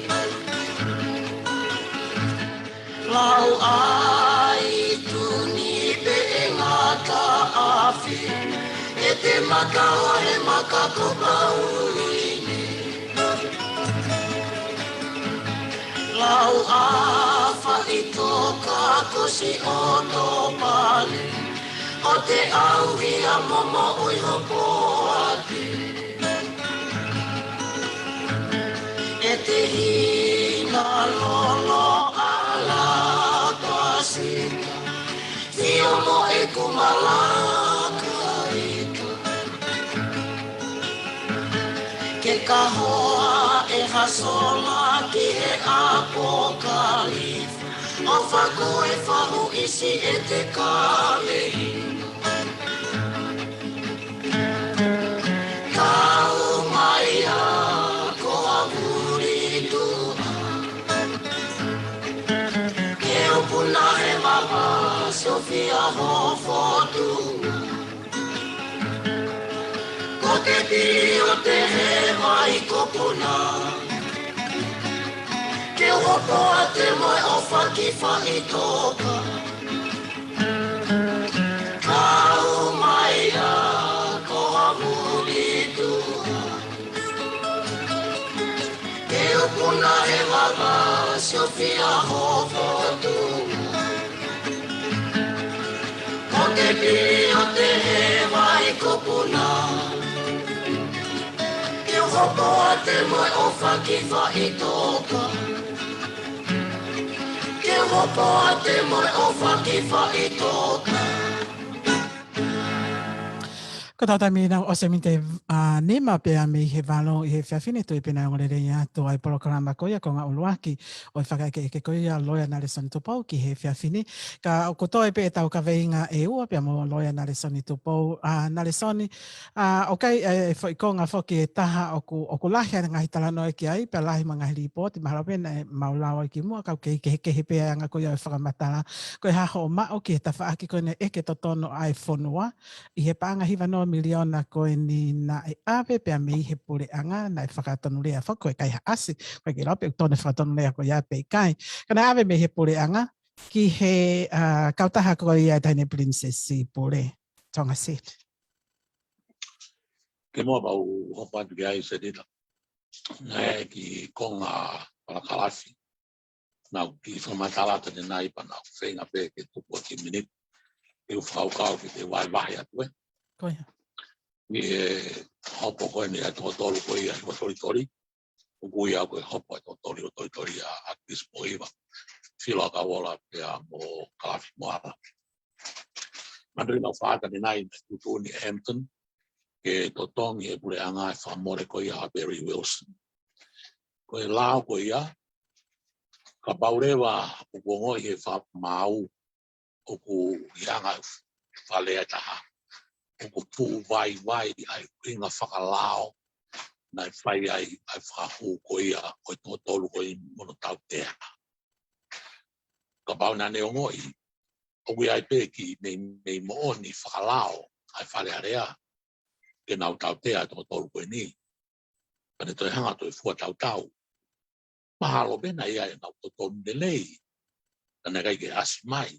Speaker 4: Lau ai tuni pe e ngata awhi E te maka o he maka ko pauni Lau awha I toka kosi o tō pale O te auhi a momo ui hopo ati E te hina lolo ala pasika Fio mo e kumalaka ika Ke kahoa e hasola ki he apokalifa O whako e whahu isi e te kalehina Kau mai a ko a muri tua Ke upuna he mama Sofia hofo tunga Ko te piri o te he mai kopuna Ke hopo a te mai o whaki whai toka Kau mai a ko a muri tua kupuna e mama Sofia hofotu Ko te pili o te he mai kupuna Ke hopo a te mai o whakiwha i tōka Ke hopo a te mai o whakiwha i tōka
Speaker 2: Ko tata mina o se mite nema pe a me he valo i he whiawhine tui pena o rere ia to ai porokarama koia ko ngā uluaki o i whakaike eke koia loia nare soni tupou ki he whiawhine. Ka o kotoe pe e tau ka veinga e ua pe mo loia nare soni tupou. Nare soni, o kai e whoikonga whoki e taha o ku lahi ana ngahi talano e ki ai, pe lahi ma ngahi ripoti, mahalo pena e maulawa i ki mua, kau ke he pe anga koia e whakamatala. Ko e haho o mao ki he tawhaaki koine eke totono ai whonua, i he paanga hiwa no miliona koe ni na e awe pe a mei he pure anga na e whakatonu lea whako e kai haasi koe ki rape tone whakatonu lea ko ia pe kai kana awe me he pure anga ki he kautaha koe ia taine princess si pure tonga sit
Speaker 12: ke moa bau hopa tu ai se dita ne ki konga para kalafi na ki whamatala te nai pana whenga pe ke tupo ki minit e u whaukau ki te waiwahi atu
Speaker 2: koia
Speaker 12: ni hopo koe ni a tōtoro koe i a tori o kui a koe hopo a tori a kispo iwa whila ka wola pe a mo kalafi moala. Manduri nau whaaka ni nai me tutu ni Hampton ke totongi e pule anga e whamore koe a Barry Wilson. Koe lao koe ia ka paurewa o kuongoi he whamau o ku ianga whalea taha. O ko pu vai ai inga whakalao na whai ai whahu ko ia o tōtolu ko i mono tau tea. Ka pau nane o ngoi, o kui ai pēki nei mo ni whakalao ai whare area ke nau tau tea tōtolu ko i ni. Pane toi hanga toi fua tau. Mahalo bena ia e nau tōtolu de lei. Tane kai ke asi mai.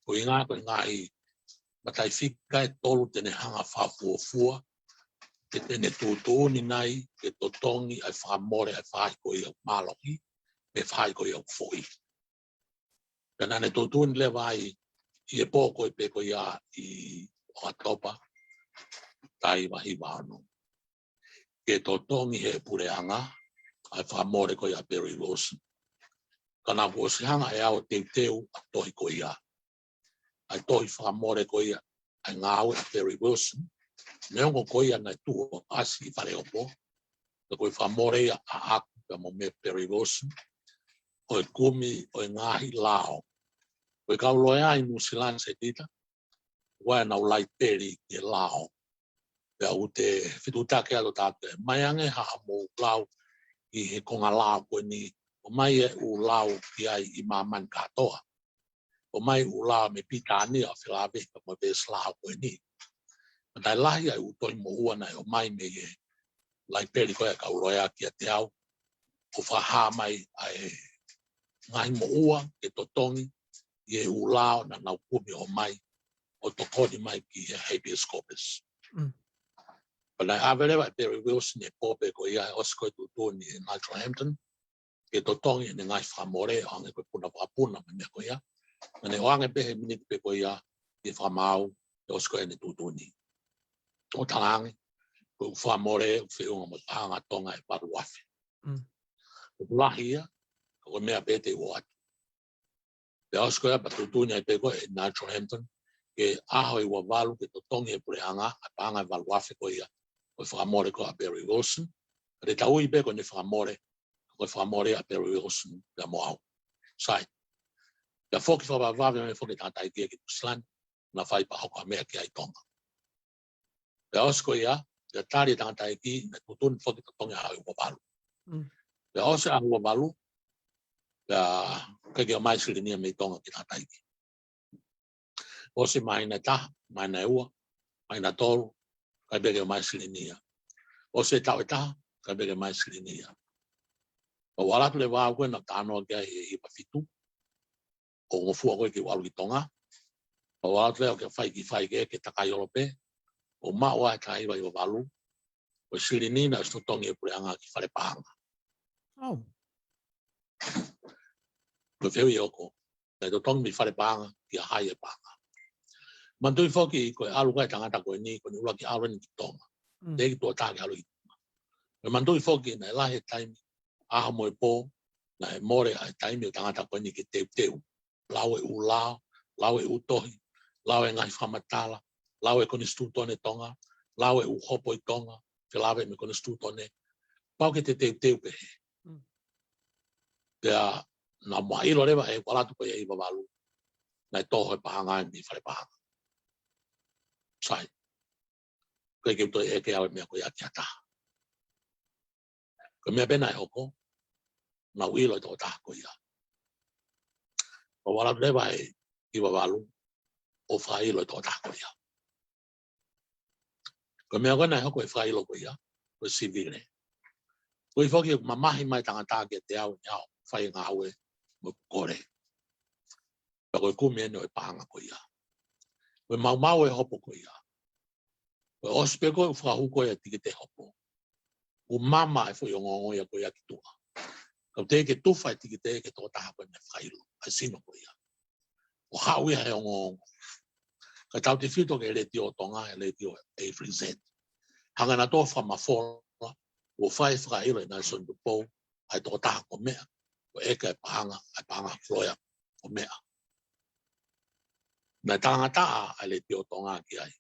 Speaker 12: Ko i ngā i matai whika e tolu tene hanga whafua, ke tene tūtūni nei, ke totongi ai whamore ai whaiko i au malohi, me whaiko i au whoi. Pena ne tūtūni le vai i e pōko i peko ia i Oatopa, tai wahi wāno. Ke totongi he pureanga ai whamore ko ia Barry Wilson. Kana kuosi hanga e au teuteu a tohi ko ia. Ai tohi whamore ko ia ai ngāwe a Barry Wilson. Neongo ko ia nai tuo asi i whare opo. Ka koe whamore ia a aku ka mo me Barry Wilson. O e kumi o e ngāhi lao. O e kauloea i New Zealand se tita. Wai nau lai peri ke lao. Pea u te whitutake alo tāte. Mai ange haa mō lao i he konga lao koe ni. O mai e u lao ki ai i māman katoa. O mai u lao me pitani a whilawe ka mo ves lao koe ni. Nai lahi ai u toi mo ua nai o mai me e lai peri koe a kauroea ki a te au. O whaha mai ai ngai mo ua ke totongi i e u lao na nau kumi o mai o tokoni mai ki e habeas corpus. Nai awelewa e Barry Wilson e pōpe ko ia e oskoi tutuni e Nigel Hampton ke totongi e ngai whamore o ange koe puna whapuna me mea ko ia. Nane o ange pehe miniti pe ko ia e whamau e oskoi e ne tutuni. O talangi, ko whamore o whiunga mo tahanga tonga e paruafi. O lahi ia, ko mea pete o atu. Pe oskoi a patutuni ai pe ko e Nigel Hampton ke aho i wawalu ke totongi e pureanga a panga e valuafi ko ia o whamore ko a Barry Wilson. Re tau i pe ko ne whamore a Barry Wilson pe mo au. Sai. Ka foki whawawawe me foki tātai kia ki Tuslan na whai pa hoko a mea ki ai tonga. Pe osko ia, ka tāri tātai ki na tutuni foki totongi a wawalu. Pe osko a wawalu, ka kia mai sirinia me tonga ki tātai ki. Osi mai na taha, mai na ua, mai na tolu, kai bege mai sirinia. Osi tau e taha, kai bege mai sirinia. O walatu le wāu koe na tānoa kia i pafitu, o ngofua koe ki walu ki tonga. O walatu le o ke whai ke takai olope, o maua e kai wa i walu, o sirinina e stotongi e pureanga ki whare pahanga.
Speaker 2: Oh.
Speaker 12: Ko feu i oko. Nei to tong mi fare panga ki a hai e panga. Mantui foki ko alu kai tangata ko ni ko ni ula ki alu ni tonga. Te ki to ta ki alu. Me mantui foki nei la he time a mo e po na e more ai time o tangata ko ni ki teu. Lau e u lao, lau e u tohi, lau e ngai whamatala, lau e koni stūtone tonga, lau e u hopo i tonga, te lawe me koni stūtone. Pau ke te teu pehe. Pea na mua ilo rewa e walatu ko e iwa walu. Nai toho e pahanga e mi whare pahanga. Sai. Koe ke utoi e ke awe mea ko ia kia taha. Ko mea pena e hoko, na uilo i toko taha ko ia. O walatu rewa e iwa walu, o whailo i toko taha ko ia. Ko mea koe na e hoko e whailo ko ia, ko sivire. Ko i whoki mamahi mai tangata ke te au ni au, whai ngā ue, mo kore. Pea koe kumene o e pahanga ko ia. Koe mau e hopo ko ia. Koe ospe koe whahu koe e tiki te hopo. U mama e fo i ongongo ia koe ia ki tua. Kau te ke tufa e tiki te ke tō taha koe ne whailo. Ai sino ko ia. O hau ia he ongongo. Ka tau te whito ke le tio tonga e le tio e frizet. Hanga na tō whamafola. O whai whakailo i nai son tu pou. Ai tō taha ko mea. O eka e pahanga floia ko mea. Nai tangata ai le tio tonga ki ai.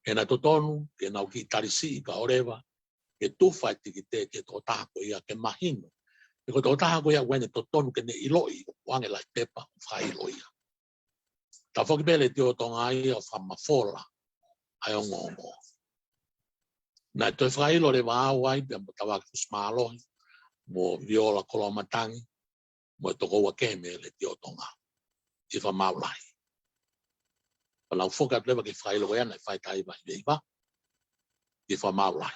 Speaker 12: E nai totonu, ke nau ki tarisi i ka orewa. Ke tufa e tiki te ke tō taha ko ia ke mahino. E ko tō taha ko ia wene totonu ke ne iloi. Wange lai pepa o whailo ia. Ta whoki pele tio tonga ia o whamafola. Ai o ngongo. Nai toi whailo re wāu ai, pia mo tawaki kusmālohi, mo viola kolomatangi, mo e toko ua keme le tio tonga. I whamaulai. Palau whoka plewa ke whailo ko ia, nai whaitai vai veiva. I whamaulai.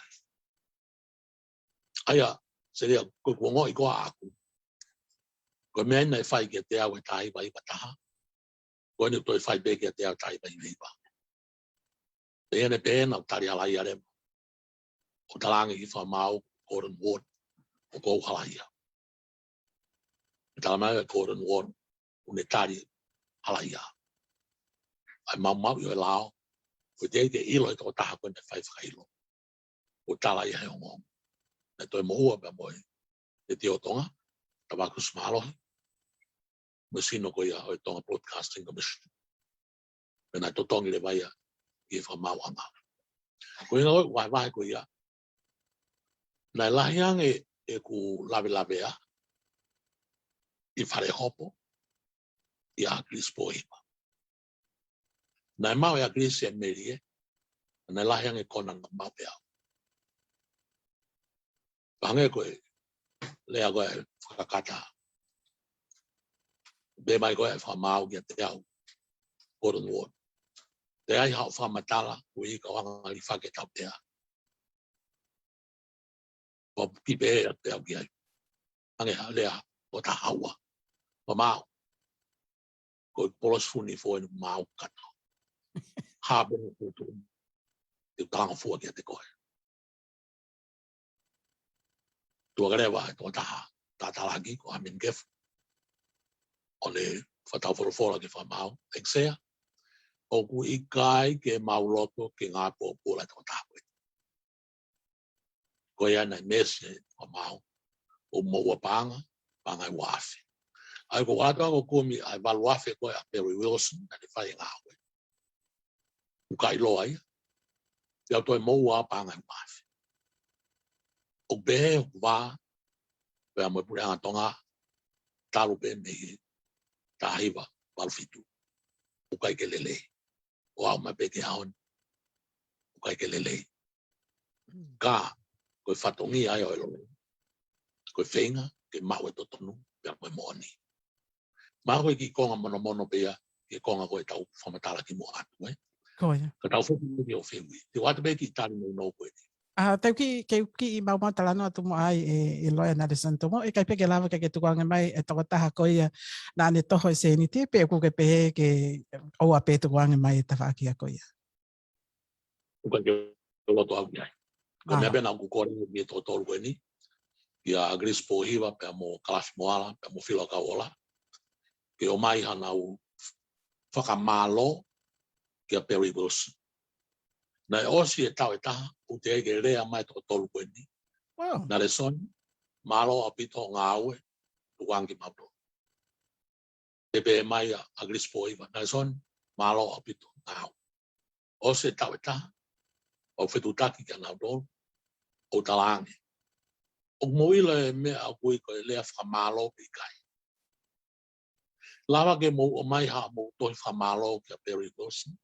Speaker 12: Aia, se rea, koe kuongo i koa aku. Koe mea nai whai ke te au e tai vai wataha. Koe ni toi whai pe ke te au tai vai veiva. Te ene pēna o tari alai arema. O talangi i whamau, Gordon Ward, o kou halaia. E talamau e Gordon Ward, une tari halaia. Ai mau i o e lao, ko te ilo i tō taha koe ne whai whakailo. O tala i hei ongo. Ne toi mohua pia moi, te tio tonga, tawaku smalohi, mo sino ko ia o e tonga Broadcasting Commission. Pena to tongi le vaia i whamau anga. Ko inga oi, vai ko ia, nai lahiang e ku lawe a, i whare hopo, i a Chris Poima. Nai mau e a Chris e merie, nai lahiang e kona na mau pea. Pange koe, lea koe whakakata. Be mai koe e whamau ki a te au, Gordon Ward. Te ai hao whamatala, ui ka wanga li whake tau tea. O pipe e a te au ki ai. Ange lea o ta haua. O mau. Koe polos funi fo enu mau kata. Habe no kutu. Te tanga fua ki a te koe. Tua garewa e tō taha. Tātalagi ko amin kefu. O le whatau whorofora ki whamau. Eksea. O ku i kai ke mau loto ke ngā pōpūra tō taha koe. Koe ana mese o mau. O maua panga i wafe. Ai ko wātua ko kumi ai walu wafe koe a Perry Wilson na te whai ngā koe. Ukai loa ia. Te au toi maua panga i wafe. O behe o kuwā. Pea mo pure anga tonga. Talu pe me tahiwa walufitu. Ukai ke lele. O au mai peke haon. Ukai ke lele. Ka. Koe whatongi ai o elore. Koe whenga, ke mau e totonu, pia koe moani. Maa koe ki konga mono pia, ke konga koe tau whamatala ki mo atu, eh?
Speaker 2: Koe.
Speaker 12: Ka tau whuki o whenui. Te wata pe ki tari no koe.
Speaker 2: Tau ki i mau talano atu mo ai e loia na de santo mo, e kai peke lava ke tukuanga mai e toko taha koia na ane toho e se ni te pe ku ke pehe ke oua pe tukuanga mai e tawhaki a koia.
Speaker 12: Uka ke loto au ki ai. Ko mea pena ku kore ni e tōtolu koe ni. Ia agris pohiva pe mo kalas moala pe mo filo ka ola. Ke o mai hana u whakamalo kia Perry Wilson. Nai osi e tau e taha u te ege rea mai toko tolu koeni. Na le son, malo apito ngā aue tu wangi mauto. Te be mai agris pohiva. Na le son, malo apito ngā aue. Osi e tau e taha o whetutaki kia nau tolu o talange. O moila e mea a kui ko e lea whamalo pi kai. Lawa ke mo o mai ha mo toi whamalo kia Perry Wilson.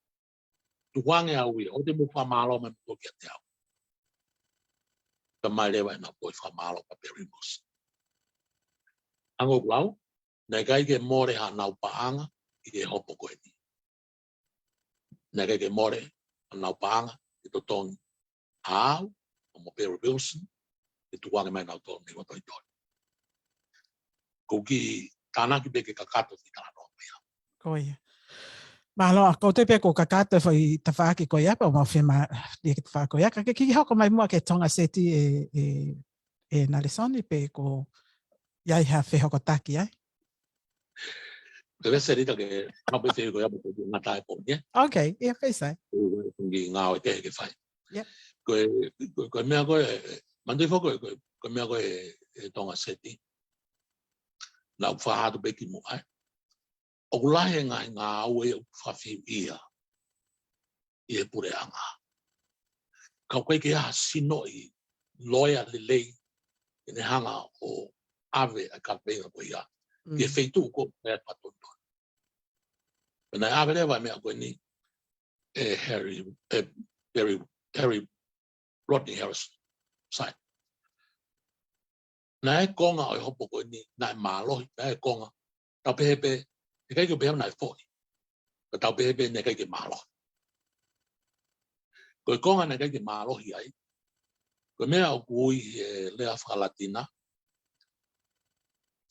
Speaker 12: Tu wange a ui, o te mo whamalo me mo kia te au. Ka mai lewa e na toi whamalo ka Perry Wilson. Ango blau, nei kai ke more ha nau paanga i ke hopo koe ni. Nei kai ke more ha nau paanga i to tongi au o mo Perry Wilson. E tu wange mai nau tō ni wato i tōni. Ko ki tānaki peke ka kato ki tāna nō mea.
Speaker 2: Koia. Malo a koutou pe ko kakata foi ta whaake koia pa mo whima ni ke whaako ia. Ka ki hoko mai mua ke tonga seti e Nalesoni pe ko iai ha whehoko taki ai.
Speaker 12: Pe vese rita ke hape whehoko ia po ngā tae po nie.
Speaker 2: Okay, ia whaisai.
Speaker 12: Ngi ngā o te ke whai.
Speaker 2: Yep.
Speaker 12: Koe mea koe Mandui foko ko mea koe e tonga seti. Nā whahatu peki mo ai. O kulahe ngā au e whawhiu ia. I e pure anga. Kau koe ke aha sino i loia lelei. I ne hanga o ave a kalpenga koe ia. I e wheitu ko mea patondo. Pena ave lewa mea koe ni Harry Rodney Harrison. Sai. Nā e konga o hopo koe ni, nā e mālohi, nā e konga. Tau pehepe, ne kai ke pehe nā e fōi. Ka tau pehepe, ne kai ke mālohi. Koe konga ne kai ke mālohi ai. Koe mea o kui e lea whakalatina.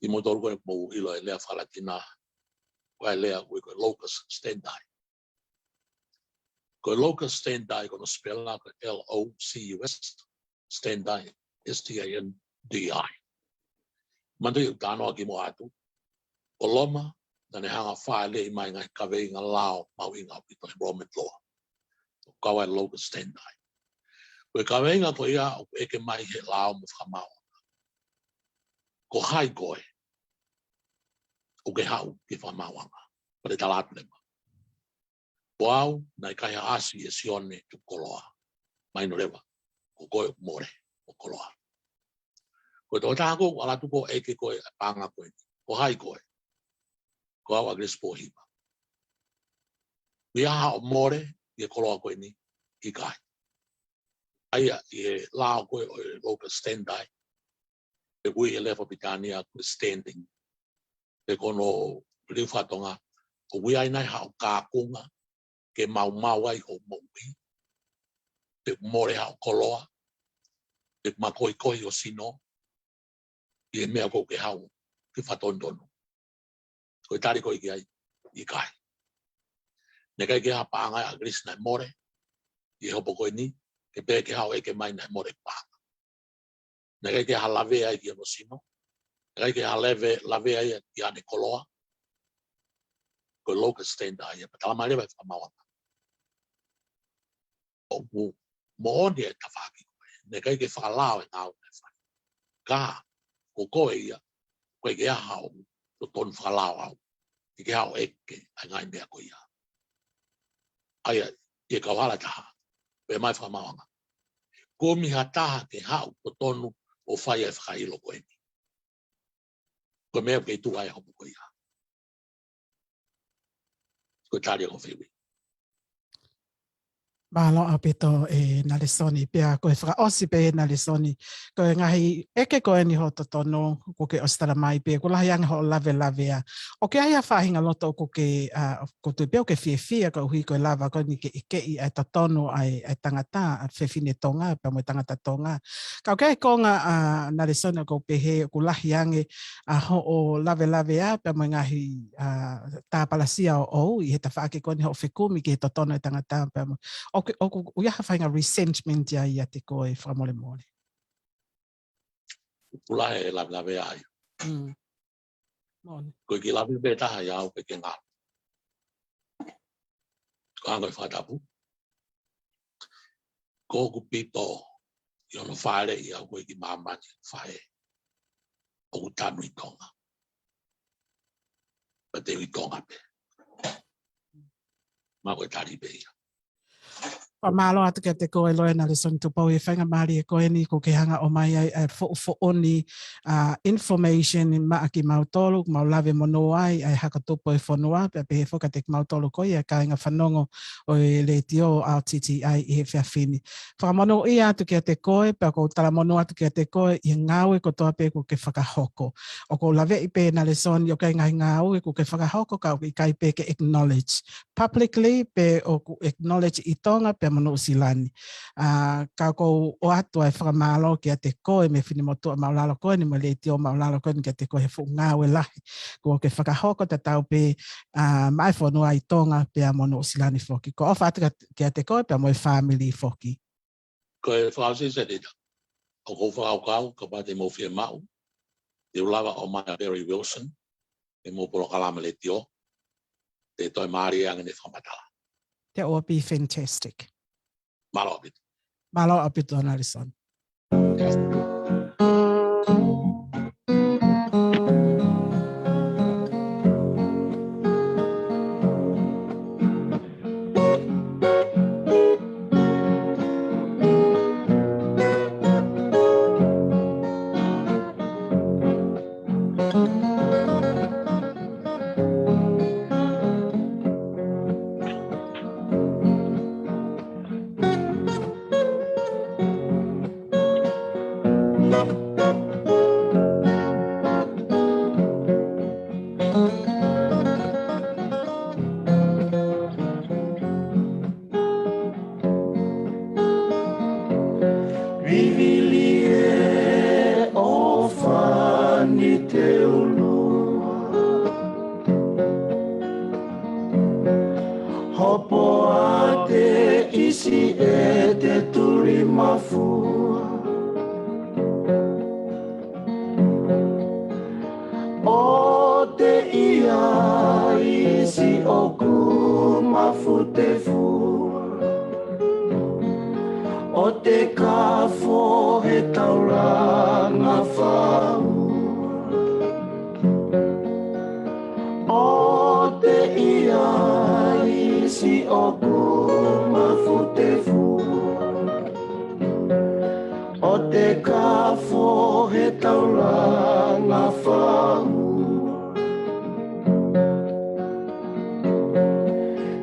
Speaker 12: I mo toru koe mou ilo e lea whakalatina. Koe lea koe locus stendai. Koe locus stendai kono spela koe L-O-C-U-S. Stendai. S-T-A-N-D-I. Mandu i tānoa ki mo atu. O loma, na ne hanga whae le i mai ngai kawei ngā lao mau i ngā pito i Roman law. O kawai locus stendai. Koe kawei ngā ko ia o eke mai he lao mo whamau. Ko hai koe. O ke hau ki whamauanga. Pare talatu lema. Po au, nai kai asi e sione tu koloa. Mai no rewa. Ko koe more. O koloa. Ko tō tāko, ala tuko eke koe pānga koe. Ko hai koe. Ko au agres pōhipa. Mi aha o more, i e koloa koe ni, i kai. Aia, i e lao koe o e locus stendai. E kui e lefa pitania koe standing. E kono riwhatonga. O kui ai nai hao kākunga. Ke mau ai ho moui. Pe more hao koloa. Pe makoi koi o sino. I e mea kou ke hau, ki whatondono. Koe tari koe ki ai, i kai. Ne kai ke hapa angai a gris nai more, i hopo koe ni, ke pē ke hau eke mai nai more pānga. Ne kai ke ha lawe ai ki ano sino, ne kai ke ha lawe ai ki ane koloa, koe locus stendai, e patala mai lewa e whamawanga. O mo oni e tawhaki koe, ne kai ke whakalao e ngāu ne whai. Ka, ko koe ia, koe ke aha o to ton whakalao au, i ke hao eke ai ngai mea koe ia. Aia, i e kawhala taha, pe mai whamawanga. Ko miha taha ke hao to tonu o whai e whakailo koe ni. Koe mea kei tu ai hopo koe ia. Koe tari o whiwi.
Speaker 2: Malo apito e Nalesoni pia koe whakaosi pe e Nalesoni. Koe ngahi eke koe ni ho totono ko ke ostara mai pe ko lahi anga ho lave a. O ke aia whahinga loto ko ke ko tu peo ke whia ko hui koe lava ko ni ke ike i ai totono ai tangata whewhine tonga pe mo tangata tonga. Ka ke konga Nalesoni ko pehe ko lahi ange ho o lave a pe mo ngahi tā palasia o i he ta whaake ko ni ho whekumi ke totono ai tangata pe mo. O ia hawhainga resentment ia te koe whamole mole.
Speaker 12: Pula e la ve ai. Ko ki la ve ta ya o pe ke nga. Ko anga fa ta pu. Ko ku pito yo no fare ya ko ki mama fae. O tanu I tonga. Pa te I tonga pe. Ma ko tari pe.
Speaker 2: Malo atu ke te koe loe na le son tu pau e whainga maari e koe ni ko ke hanga o mai ai fo oni information in maaki mautolu, mau lave mono ai haka tupo e whanua, pe he whoka te mautolu koe e kāinga whanongo o le tio au titi ai I he whiawhini. Whakamono I atu ke te koe, pe ko tala mono atu ke te koe I ngāwe ko toa pe ko ke whakahoko. O ko lave I pe na le son yo kai ngai ngāwe ko ke whakahoko ka I kai pe ke acknowledge. Publicly pe o acknowledge I tonga pe mano usilani. Ka ko o atu ai whakamalo ki a te koe me whini motua maulalo koe ni mo le tio maulalo koe ni ki a te koe he whungawe lahi. Ko ke whakahoko te tau pe mai whanua I tonga pe a mano usilani whoki. Ko ofa atu ki a te koe pe a moe family whoki.
Speaker 12: Ko e whaase se te o ko whakau ka pa te mo whia mau. Te ulawa o mai a Barry Wilson. E mo poro kalama le tio. Te toi maari anga ne whamatala.
Speaker 2: That would be fantastic.
Speaker 12: Malo apit.
Speaker 2: Malo apit on Alison.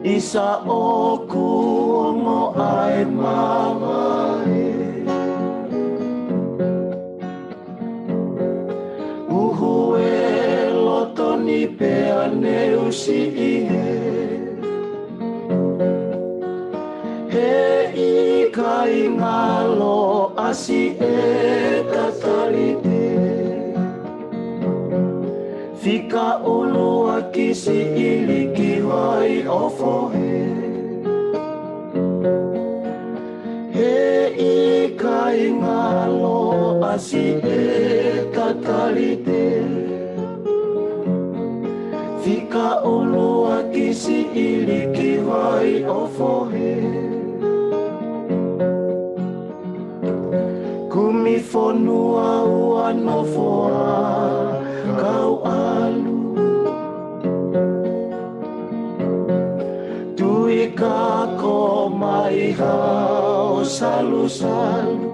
Speaker 3: Isa oku mo ai mawai Uhu e loto ni pe ane usi ihe He I kai ngalo asi e tatalite Fika ulu akisi iliki wai ofo He I kai ngalo asi e tatalite Fika ulu akisi iliki wai ofo Kumi fonua ua nofoa kau alu Tui kako mai hao salu-salu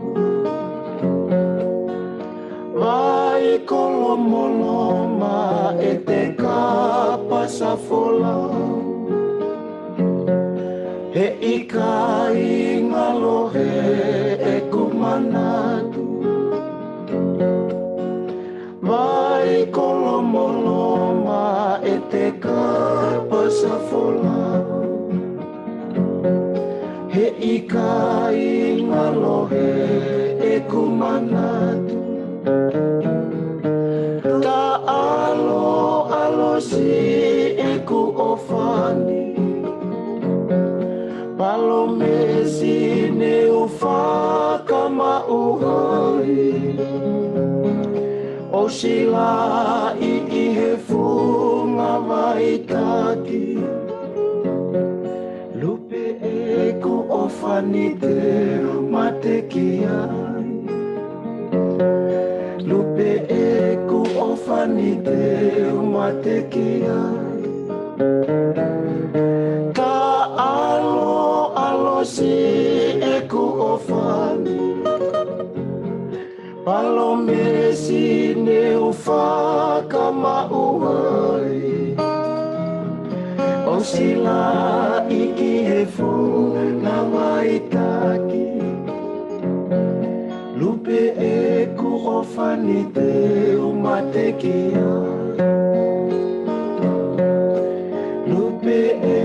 Speaker 3: Vai kolomoloma e te kapa sa folau He ika I ngalohe e kumanatu Vai kolomoloma e te kapa sa folau He ika I ngalohe e kumanatu Ta alo si e ku ofani Palomesi ne ufaka mauhai
Speaker 4: O sila I he funga vaitaki Lupe e ku ofanite mateki ai Lupe e ku ofanite mateki ai Ka alo si e ku ofani Palome si ne ufa kama uai O sila iki he fu na waitaki Lupe e ku ofani te umateki Lupe e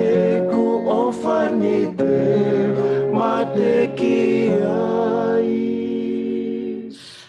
Speaker 4: ku ofani te mateki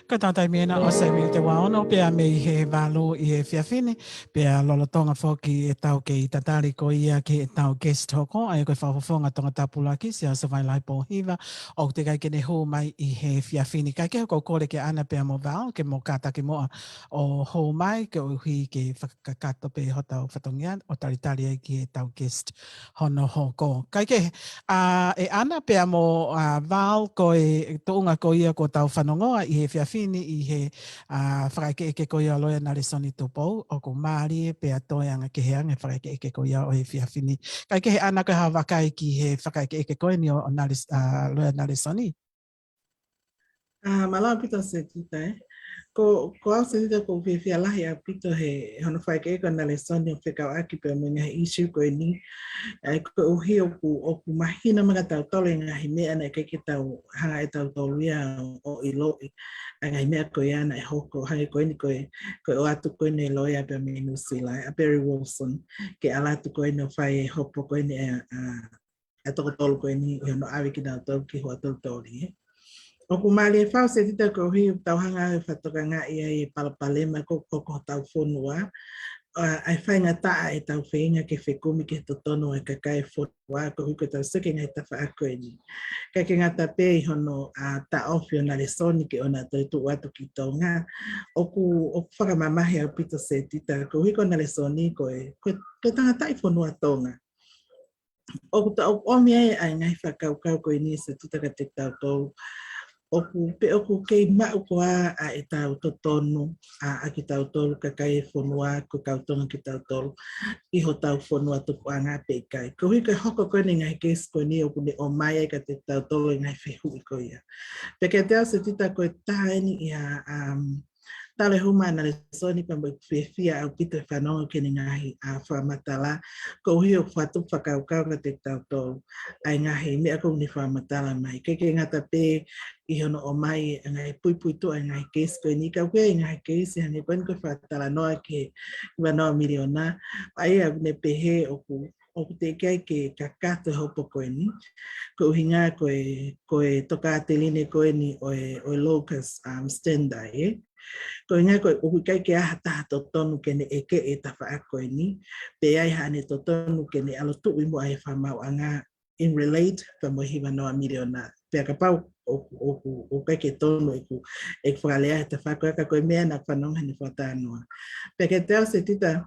Speaker 2: Ka tātai mena o sewi te waono, pia me I he walo I he whiawhine, pia lolotonga whoki e tau ke I tatari ko ia ke e tau guest hoko, ai koe whawhawhonga tonga tapulaki, si a sawai lai po hiwa, o te kai kene hou mai I he whiawhine. Kai ke hoko kore ke ana pia mo wao, ke mo kātaki moa o hou mai, ke uhi ke whakakato pe hotau whatongian, o taritari ai ki e tau guest hono hoko. Kai ke e ana pia mo wao koe tounga ko ia ko tau whanongoa I he whiawhine, I he whakaike eke ko ia loia nare soni tupou, o ko maari pe atoe anga ke heanga whakaike eke ko ia o he whiawhine. Kai ke he ana ka hawa kai ki he whakaike eke koe ni o loia nare soni?
Speaker 6: Malawa pito se tita Ko au se tita ko whiawhia lahi a pito he hono whaike eke nare soni o whekau aki pe menga he isu koe ni. Ko uhi o ku mahina mga tau tole ngahi mea na ke tau hanga e tau tolu ia o iloi. Ngahi mea koe ana e hoko hangi koe ni koe o atu koe ne loia pe me nusila a Barry Wilson ke ala atu koe no whai e hopo koe ni e toko tolu koe ni i hono awi ki nau tolu ki hoa tolu toli. O ku mali e whao se tita ko uhi tau hanga e whatoka ngā ia I palapalema ko tau whonua. Ai whainga taa e tau whainga ke whekumi ke totono e kakai whonua ko huko tau sike ngai ta whaako e ni. Kai ke ngata pe I hono ta ofi o nare soni ke ona toi tu watu ki tonga. O ku whakamamahi au pito se tita ko huko nare soni ko tanga tai whonua tonga. O ku ta o mea ai ngai whakaukau ko ni se tita ka te tau tau. Oku kei mau koa e tau totono a ki tau tolu kakai e whonua ko kautonga ki tau tolu I ho tau whonua tupu a ngā peikai. Ko hui kai hoko koe ni ngai kes koe ni oku ne o mai ka te tau tolu ngai whehui ko ia. Peke te au se tita koe taeni ia tale huma na le soni pa mo whiawhia au pito whanonga ke ni ngahi a whamatala. Ko hui o whatu whakaukau ka te tau tolu ai ngahi mea ko ni whamatala mai. Keke ngata pe I hono o mai ngai pui tu ngai kes ko ni ka koe ngai kes ni kon ko fatala no ke vano miliona ai ne pehe o te kai ke kakato hopo ko ni ko hinga ko toka teline ko ni o locus standai ko hinga ko o kai ke ata to tonu ke ne eke e tafa ko ni pe ai ha ne to tonu ke ne alo tu mo ai fa mau anga in relate pa mo hiva no miliona pe ka pau o kai ke tono e whakalea te whakakoa koe mea na whanonga ni whatanoa. Peke te au se tita,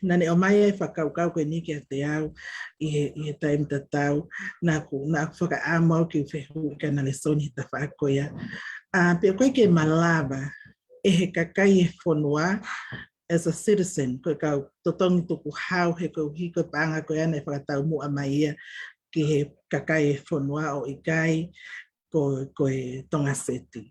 Speaker 6: nane o mai e whakaukau koe ni ki a te au I he taim tatau, nā whaka āmau ki whehu ka nale soni ta whakoia. Pe koe ke malava e he kakai e whonua as a citizen, koe kau totongi tuku hau he koe hiko panga koe ana e whakatau mua mai ia ki he kakai e whonua o ikai, koe tonga seti.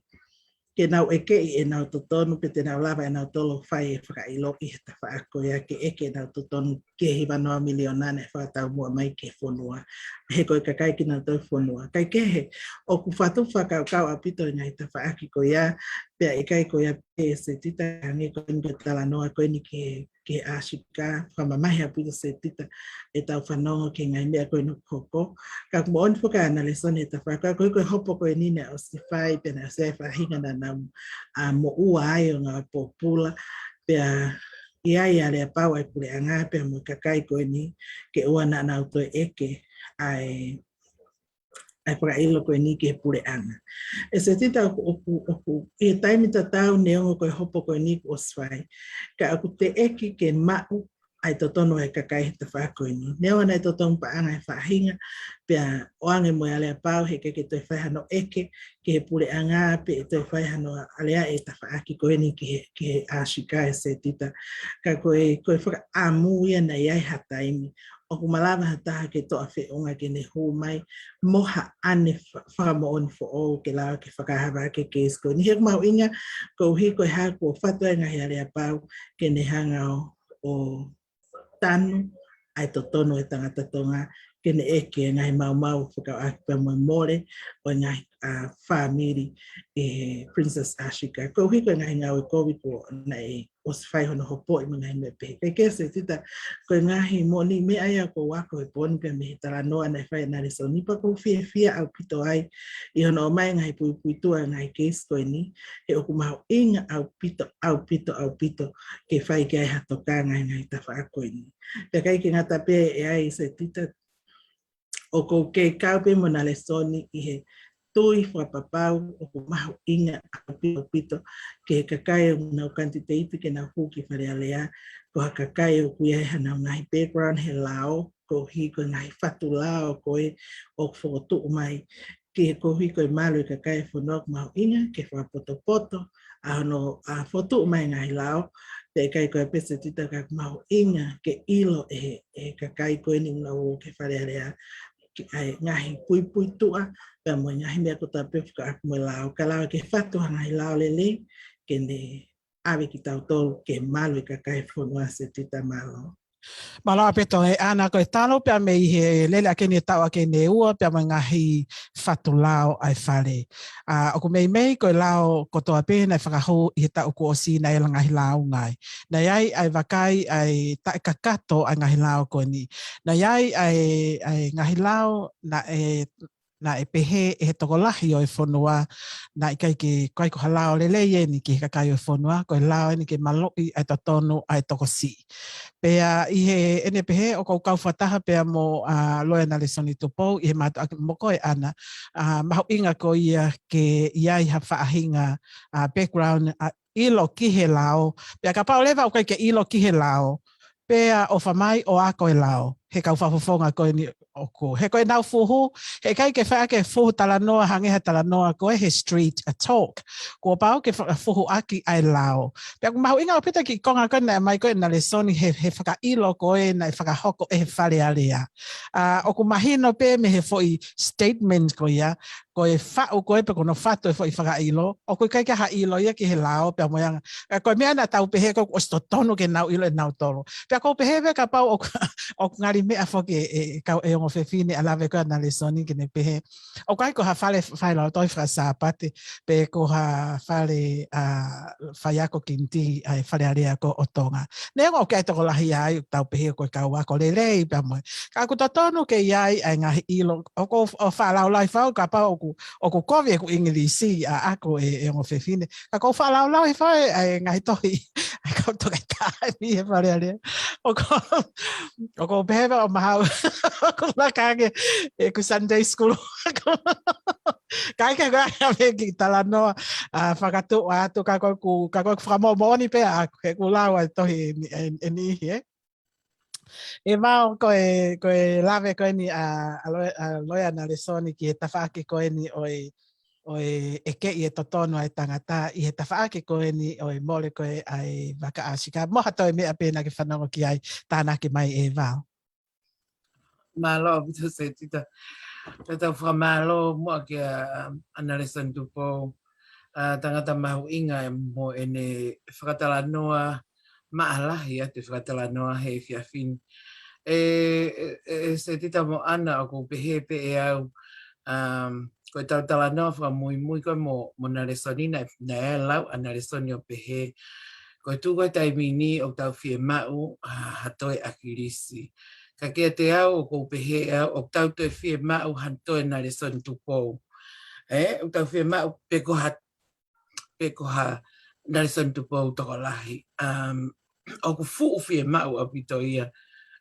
Speaker 6: Ke nau eke I nau totonu pe te nau lava nau tolo whai e whakailo I he ta whaako ia ke eke nau totonu ke hiwa noa milionane whakatau mua mai ke whonua. He koe kakai ki nau tau whonua. Kai ke he o ku whatu whakaukau a pito ngai ta whaaki ko ia pea ikai ko ia pe se tita hangi koe ni tala noa koe ni ke ashika whamamahi a pito se tita e tau whanongo ke ngai mea koe no koko. Ka kuma oni whaka analisone ta whaako koe hopo koe nina o si whai pena se whahinga na mo ua ai o ngā pōpula pea ia le pau ai pule anga pea mo kakai koe ni ke ua na nau toi eke ai ai whakailo koe ni ke pure anga. E se tita oku i taimi tatau neongo koe hopo koe ni o swai. Ka aku te eki ke mau ai totono e kakai te whakoe ni. Neo nei totono pa anga e whahinga, pia oange mo alea pau he ke toi whaihano eke, ke he pure anga, pe toi whaihano alea e ta whaaki koe ni ke ashika e se tita. Ka koe whaka amu ia na iai hataimi. O ku malawa hataha ke toa whiunga ke ne hō mai, moha ane whakamo oni fo o ke lao ke whakahawa ke kesko. Ni hek mau inga, ko hi koe haa kua whatua ngahi alea pau, ke ne hanga o tanu ai totono e tangata tonga kene eke ngai mau whakau akipa mo more o ngai whamiri e Princess Ashika. Ko hiko ngai ngau e kowi ko nei o se whai hono hopo i mga hime pe. Kei kese tita ko ngahi mo ni me aia ko wako e poni pe me hitara noa nei whai nare so nipa ko fia au pito ai i hono o mai ngai pui tua ngai kes ko ni e oku maho inga au pito ke whai ke ai hatoka ngai ta whaako ni. Te kai ki ngata pe e ai se tita o ko ke kaupe mo na lesoni i he tui whapapau o ko mahu inga a pito ke kakai o nau kantiteiti ke nau huki whare alea ko ha kakai o kuia he nau ngahi background he lao ko hi ko ngahi whatu lao ko e o whotu mai ke ko hi ko malu i kakai whanok mahu inga ke whapoto a hono a whotu mai ngahi lao te kai ko e pese tita ka mahu inga ke ilo e kakai ko e ni nau ke whare alea ai ngahi pui tua pe mo ngahi me ko ta pe ka mo lao ka lao ke fatu ngahi lao lele ke ne ave ki tau tolu ke malu ka kai fonua se tita malo.
Speaker 2: Malo apeto e ana ko e talo pe me he lele ake ni tau ake ne ua pe mo ngahi fatu lao ai fale. O ko mei ko lao ko to ape na whakaho i he tau ko osi na ela ngahi lao ngai. Na iai ai wakai ai ta kakato ai ngahi lao ko ni. Na iai ai ngahi lao na e pehe e he tokolahi o e whanua na i kai ke kai ko halao lele ye ni ke kakai o e whanua ko e lao ni ke maloi ai tatonu ai tokosi. Pea i he ene pehe o kou kau whataha pea mo loia na le soni tupou i he mātu ake moko e ana mahu inga ko ia ke iai ha whaahinga background ilo ki he lao. Pea ka pao lewa o kai ke ilo ki he lao. Pea o whamai o ako e lao. He kau whafofonga ko ni oko. He koe nau fuhu, he kai ke whaake fuhu talanoa, hangeha talanoa, koe he street, a talk. Ko pao ke fuhu aki ai lao. Pea mahu inga o pita ki konga koe na mai koe na le soni he whakailo koe na whakahoko e he whare alea. O ku mahino pe me he foi statement ko ia, koe whao koe pe kono whato e foi whakailo. O koe kai ke ha ilo ia ki he lao, pea moyanga. Koe mea na tau pehe ko osto tonu ke nau ilo e nau tolo. Pea ko pehe ka pao o ngari mea whoke e ongo whewhine alawe koe na le soni ke ne pehe. O kai ko ha whale lau toi whakasāpate pe ko ha whale whaiako kinti ai whale area ko o tonga. Ne o kai toko lahi ai tau pehe koe kau wako le rei pa moe. Ka ku totonu ke iai ai ngahi ilo. O ko whalau lai whau ka pa o ku kovi e ku ingilisi ako e ongo whewhine. Ka ko whalau lau e whai ai ngahi tohi. Ai kau toka kai mi e whale area. O ko pehe o mahau. Ko nakage e ku Sunday school. Kai ka me ki talanoa whakatu atu ka koe whakamomoni pe a ku lawa tohi e nihi e. E mau koe lawe koe ni loia na le soni ki he tawhaake koe ni oi eke i e totono ai tangata i he tawhaake koe ni oi mole koe ai waka asika. Moha toi mea pēna ki whanongo ki ai tāna ki mai e vau.
Speaker 5: Malo bitu se tita whamalo mua ki ana le soni tupo tangata mahu inga mo ene whakatala noa maalahi atu whakatala noa he whiawhini. Se tita mo ana o ko pehe pe e au koe tautala noa whamui koe mo na le soni na e lau ana le soni o pehe. Koe tūkoe taimini o tau whie mau hatoe akirisi. Ka kia te au o kou pehe au o tau toi whie mau hantoe na le soni tupou. O tau whie mau peko ha na le soni tupou toko lahi. O ku fuu whie mau a pito ia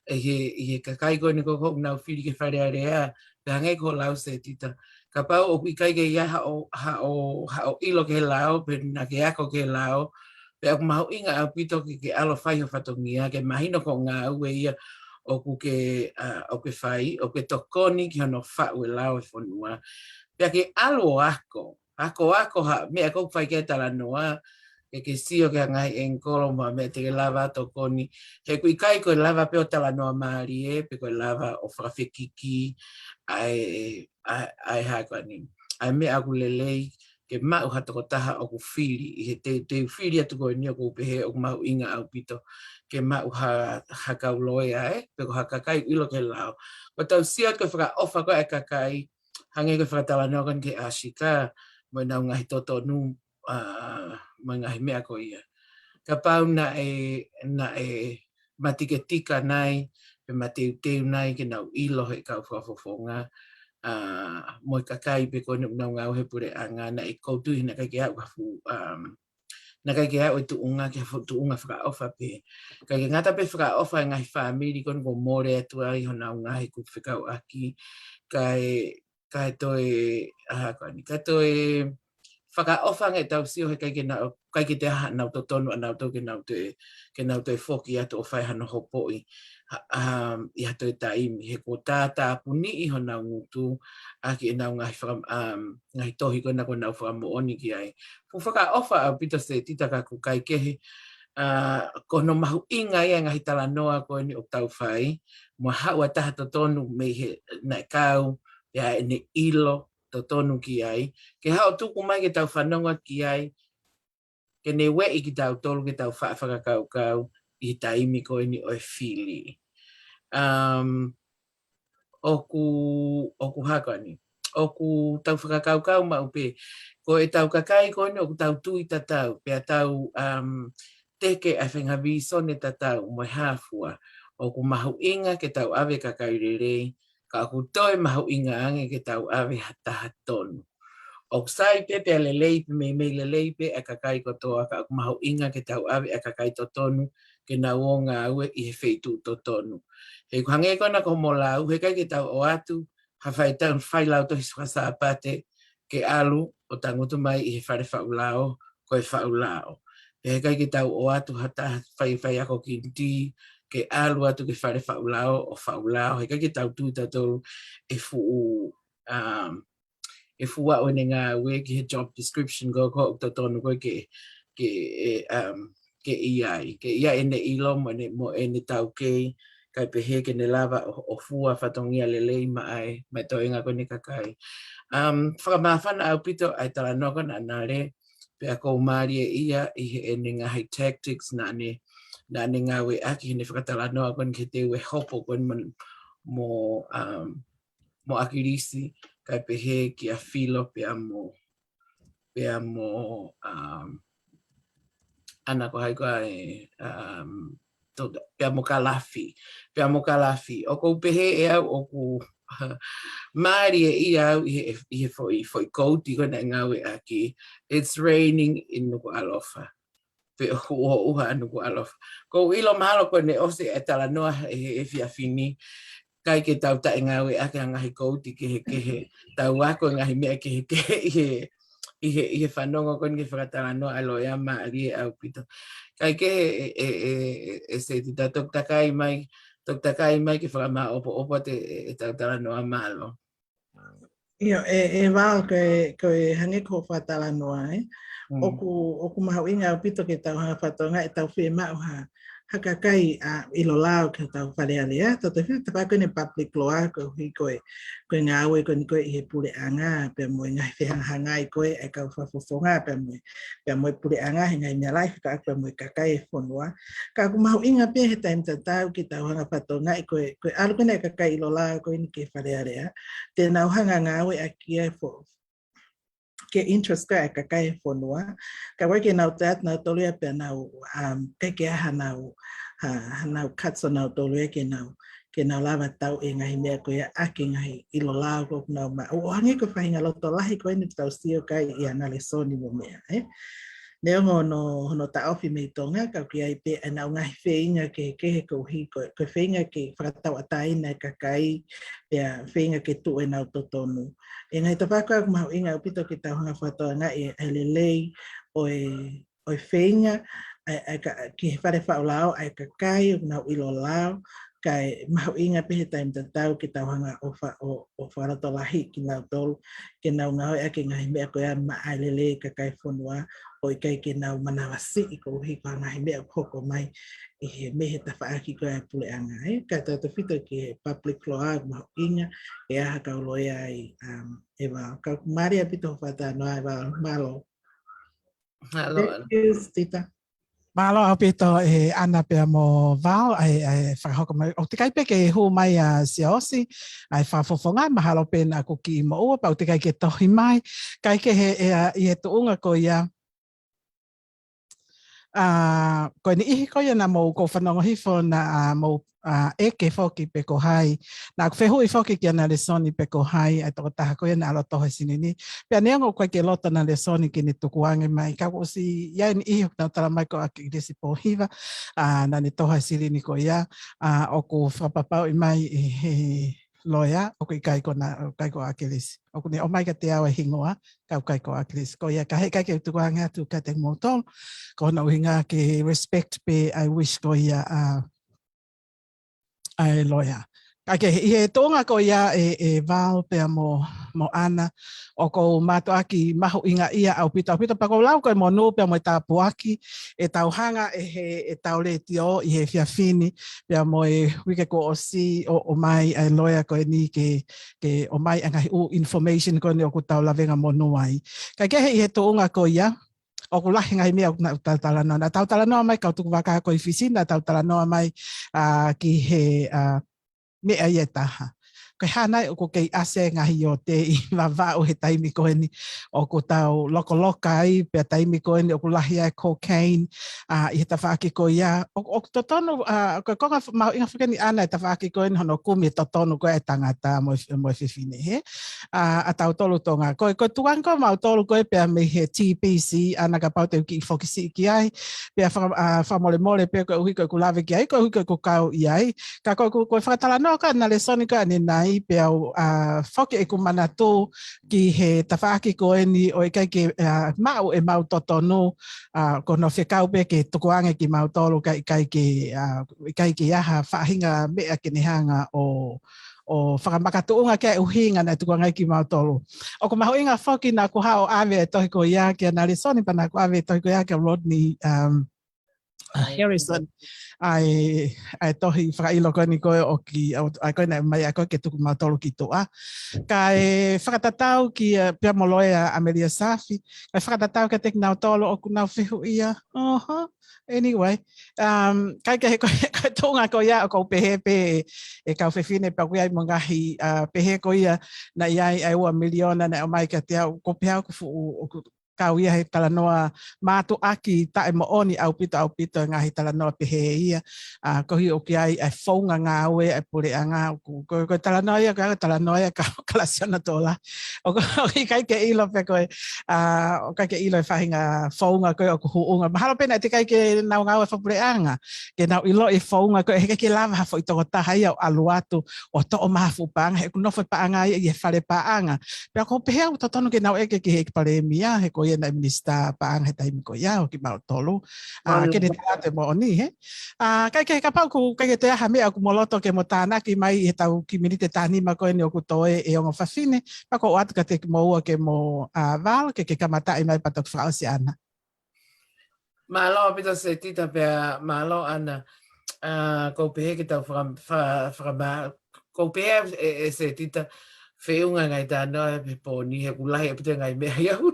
Speaker 5: he kakai ko ni ko ko na fili ke whare area pe hangai ko lau se tita ka pau o kai ke ia ha o ilo ke lao pe na ke ako ke lao pe aku mau inga au pito ke alo whai ho whatongia ke mahino ko ngā ue ia o ke whai o ke tokoni ki hono whau e lao e whanua pe ke alo ako ha mea kou whai ke tala noa ke sio ke ngai engkolo ma me te lava tokoni he kui kai ko lava pe o tala noa maari e pe ko lava o whawhikiki ai ha ko ni ai me aku lelei ke mau hatoko taha o ku whiri i he te whiri atu ko ni o ku pehe o mau inga au pito ke mau ha kauloea pe ko hakakai ilo ke lao ko tau sia ko whaka ofa ko e kakai hange ko whakatala noa kan ke ashika mo nau ngahi totonu mai ngahi mea ko ia. Ka pau na e matiketika nai pe mateu nai ke nau ilo he kau whafofonga mo i kakai pe ko nau ngau he pure anga na i koutuhi na kai ke au na kai ke au e tuunga ke tuunga whakaofa pe. Kai ke ngata pe whakaofa e ngahi whamiri kon ko more atu ai ho nau ngahi ku whikau aki kai toi kai toi whakaofa ngai tau sio he kai ke te aha nau to tonu anau to ke nau te whoki atu o whai hano hopoi i hato e taimi he ko tātā puni i ho nau ngutu aki e nau ngahi tohi ko na ko nau whakamooni ki ai. Fu whakaofa au pito se titaka ku kai kehe ko no mahu inga ia ngahi tala noa ko ni o tau whai mo haua taha to tonu me he na kau ia e ne ilo to tonu ki ai. Ke hao tuku mai ke tau whanonga ki ai, ke ne wei ki tau tolu ke tau whakakau i taimi ko ni o e whili. Oku hakani, oku tau whakakau ma upe, ko e tau kakai ko ni oku tau tui tatau, pe a tau teke a whengavi sone tatau mo hafua, oku mahu inga ke tau ave kakai rerei, ka aku toi mahu inga ange ke tau ave hataha tonu. O sai pepe a lelei pe me lelei pe a kakai kotoa ka aku mahu inga ke tau ave a kakai to tonu ke na wonga aue i he feitu to tonu. He kuhange kona ko mo lau, he kai ke tau o atu, ha whai tau whai lau tohi swasa apate ke alu o tangutu mai i he whare whaulao ko e whaulao. He kai ke tau o atu hata whai ako kinti, ke alu atu ke whare whaulao o whaulao. He kai ke tau tui tatou e fua o ne ngā ue ki he job description ko o to tonu ko ke iai. Ke iai e ne ilo mo e ne tau kei kai pehe ke ne lava o fua whatongia lelei mai to inga ko ne kakai. Whakamawhana au pito ai tala noka na nare pe a kou maari e ia i he e ne ngahi tactics na ne ngā ue aki he ne whakatala noa kon ke te ue hopo kon mo akirisi kai pehe ki a filo pe amo ana ko hai koa pe amo kalafi o ko pehe e au o ku maari e ia au i he foi kouti ko na ngawe aki it's raining in nuku alofa pe o uha nuku alofa ko ilo mahalo ko ne ose e tala noa e fiafini kai ke tau ta ngawe ake ngahi kouti ke tau ako ngahi mea ke i he whanonga kon ke whakatala no aloia maari au pito. Kai ke se tita tok takai mai ke whakama opo te tau tala no a malo.
Speaker 6: Io, wao ko hange ko whatala noa oku mahu inga au pito ke tau hanga whatonga e tau whi mau hakakai ilo lao ke tau wharealea, tau te whina tapako ne public law ko hui koe ngā ue koe i he pure anga, pe moe ngai whihanga i koe e kau whafofonga, pe moe pure anga he ngai mea lai whika pe moe kakai e whonua. Ka aku mahu inga pia he taim tatau ki tau hanga whatonga i koe alu kone e kakai ilo lao koe ni ke wharealea, te nau hanga ngā ue a kia ke interest ka e kakai whonua. Ka wai ke nau teat nau tolua pe nau ke aha nau katso nau tolua ke nau lava tau e ngahi mea koe ake ngahi ilo lao ko nau ma. O hangi ko whahinga loto lahi koe ni tau sio kai i angale soni mo mea. Neo hono ta ofi me tonga ka ki ai pe ana nga feinga ke ko hi ko feinga ke whakatau atai na ka kai pe feinga ke tu e nau totonu. E ngai ta whaka mau inga upito ki tau hanga whatoa nga e lelei o feinga ki whare whaulao ai ka kai o nau ilo lao kai mau inga pehe taim tau ki tau hanga o wharato lahi ki nau tolu ke nau ngau e ake ngai mea koe ma ai lelei ka kai whonua o i kai ke nau manawasi i ko hi ka ngai mea hoko mai i he mehe ta whaaki koe ai pule anga e. Ka tau te whito ki he public law a maho inga e aha kau loe ai e wā. Ka maria pito whata noa e wā malo. Thank you, Tita.
Speaker 2: Malo au pito e ana pe mo vao ai whakahoko mai. O te kai pe ke hu mai a siaosi ai whafofonga mahalo pe na ko ki mo ua pa o te kai ke tohi mai. Kai ke he i he tuunga ko ia ko ni ihi ko ia na mo ko whanongo hifo na mo eke foki pe ko hai. Na ko whehu i foki ki ana le soni pe ko hai ai toko taha ko ia na alo tohe sinini. Pea neango koe ke loto na le soni ki ni tukuange mai. Ka ko si ia ni ihi na tala mai ko aki resi po hiva na ni tohe sinini ko ia o ko whapapau i mai loia o ko i kai ko akilis. O ko ni o mai ka te awa hingoa kau kai ko akilis. Ko ia ka he kai ke tukuange atu ka te motol. Ko na uhinga ke respect pe I wish ko ia ai loia. Ake he tonga ko ia e vao pe mo ana o ko mato aki maho inga ia au pita pa ko lau ko mo no pe mo ta puaki e tau hanga e tau le tio i he fiafini pe mo e wike ko o si o mai ai loia ko ni ke o mai anga u information ko ni o ko tau lavenga mo no ai. Ka ke he tonga ko ia o ko lahi ngai mea na tautalanoa. Na tautalanoa mai kau tuku waka ko i fisina, tautalanoa mai ki he mea i e taha. Ko hana o ko kei ase ngahi o te i wawa o he taimi koe ni o ko tau loko ai pia taimi koe ni o ko lahi ai cocaine i he tawhaaki ko ia. O totono, ko konga mau inga whakani ana e tawhaaki koe ni hono kumi e totono koe e tangata mo e whiwhine he. A tau tolu tonga. Ko tuang ko mau tolu koe pia me he TPC ana ka pau te uki i whokisi ki ai. Pia whamole mole pia koe uhi koe kulawe ki ai, koe uhi koe kukau i ai. Ka koe whakatala noa ka na le soni koe ane nai pe au whoke e kumana tō ki he tawhaaki ko eni o e kai ke mau e mau totonu ko no whekau pe ke tukuange ki mau tolu kai ke aha whahinga mea ke nehanga o whakamakatuunga ke uhinga na tukuange ki mau tolu. O ko maho inga whoki na ku hao ave e tohi ko ia ke na le soni pa na ku ave e tohi ko ia ke Rodney Harrison ai tohi whakailo koe ni koe o ki ai koe na mai a koe ke tuku mautolu ki toa. Kai whakatatau ki pia moloe a Amelia Safi, kai whakatatau ke tek nau tolo o kunau whihu ia. Anyway, kai ke koe tonga ko ia o kou pehe pe e kau whewhine pa kui ai mongahi pehe ko ia na iai ai ua miliona na o mai ka te au ko pia o kau ia he talanoa mātu aki ta e mo oni au pito ngahi talanoa pehe ia kohi o ki ai whaunga ngā ue ai pure a ngā ko talanoa ia ka kalasiona tola o kai ke ilo pe koe o kai ke ilo e whahinga whaunga koe o kuhuunga mahalo pena te kai ke nau ngā ue whapure anga ke nau ilo e whaunga koe he ke lava hafo i toko taha ia o alu atu o to o mahafu paanga he kunofo paanga ia i he whare paanga pia ko pehe au totonu ke nau eke ki he paremia he ko ia na minista paang he taimi ko ia o ki mau tolu. Ke ne te mo oni he. Kai ke kapau ku kai ke te aha mea ku moloto ke mo tānaki mai he tau ki minite tānima koe ni o ku toe e ongo whawhine. Pako o atu ka te mo ua ke mo val ke kamata i mai patok whaosi ana.
Speaker 5: Malo pita se tita pia malo ana ko pehe ke tau whakama ko pehe e se tita whiunga ngai tānoa pe pōni he kulahi e pita ngai mea ia ko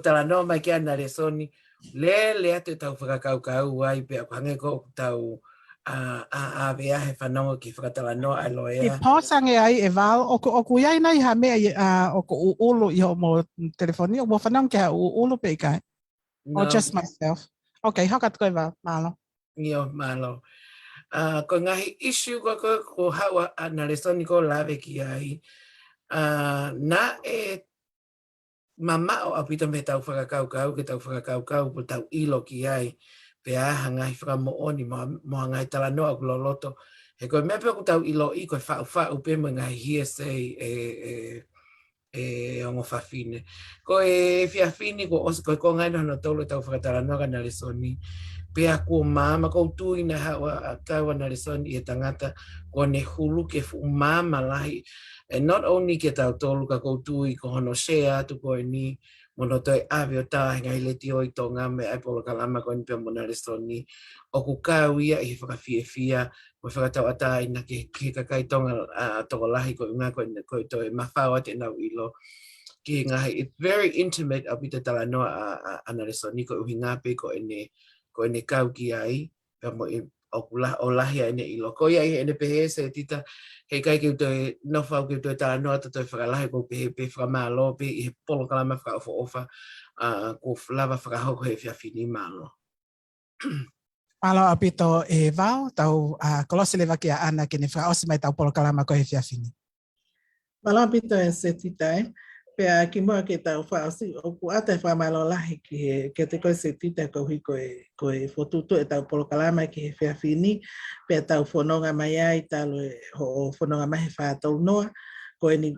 Speaker 5: talanoa mai ke ana le soni le atu tau whakakau ai pe apange ko tau a vea he whanonga ki whakatalanoa ai loea.
Speaker 2: I pōsange ai e val o ku iai nei ha mea o ku uulu i ho mo telefoni o mo whanonga ke ha uulu pe kai? Or just myself? Okay, hakat koe val, malo.
Speaker 5: Io, malo. Ko ngahi issue ko hawa na le soni ko lawe ki ai na mama o apita me tau whakakau ke tau whakakau po tau ilo ki ai pe aha ngai whakamo oni mo ngai tala noa ku loloto he koe mea pe ku tau ilo i koe whau pe mo ngai hearsay ongo whawhine. Ko whiawhine ko osi koe ko ngai no tolo tau whakatala noa ka nare soni pe a ko mama ko tui na hawa kawa nare soni e tangata ko ne hulu ke fu mama lahi. And not only ke tau tolu ka koutui ko hono shea tu ko ni mono toi awe o tā ngai le ti oi tō ngā me ai polo kalama ko ni pia mona restoni o ku kāu ia i whakawhiawhia mo whakatau ata ina ke kakai tonga toko lahi ko ngā ko toi mawhau ate nau ilo ki ngahi. It's very intimate a pita tala noa ana restoni ko uhi ngā pe ko ene kau ki ai pia mo o lahi ene ilo. Ko ia ene pehe se tita he kai ki te no whau ki te tala noa te whakalahi ko pe whakamalo pe i he polo kalama whakaofa ofa ko lava whakahoko he whiawhini malo.
Speaker 2: Malo apito e vau tau kolose lewa ki a ana ki ne whaosi mai tau polo kalama ko he whiawhini.
Speaker 6: Malo apito e se titai. Pea ki mua ke tau whaosi o ku ata whamalo lahi ke te koe se tita ko hui koe whotutu e tau polo kalama ki he whiawhini. Pea tau whanonga mai ai talo ho whanonga mai he whātau noa. Koe ni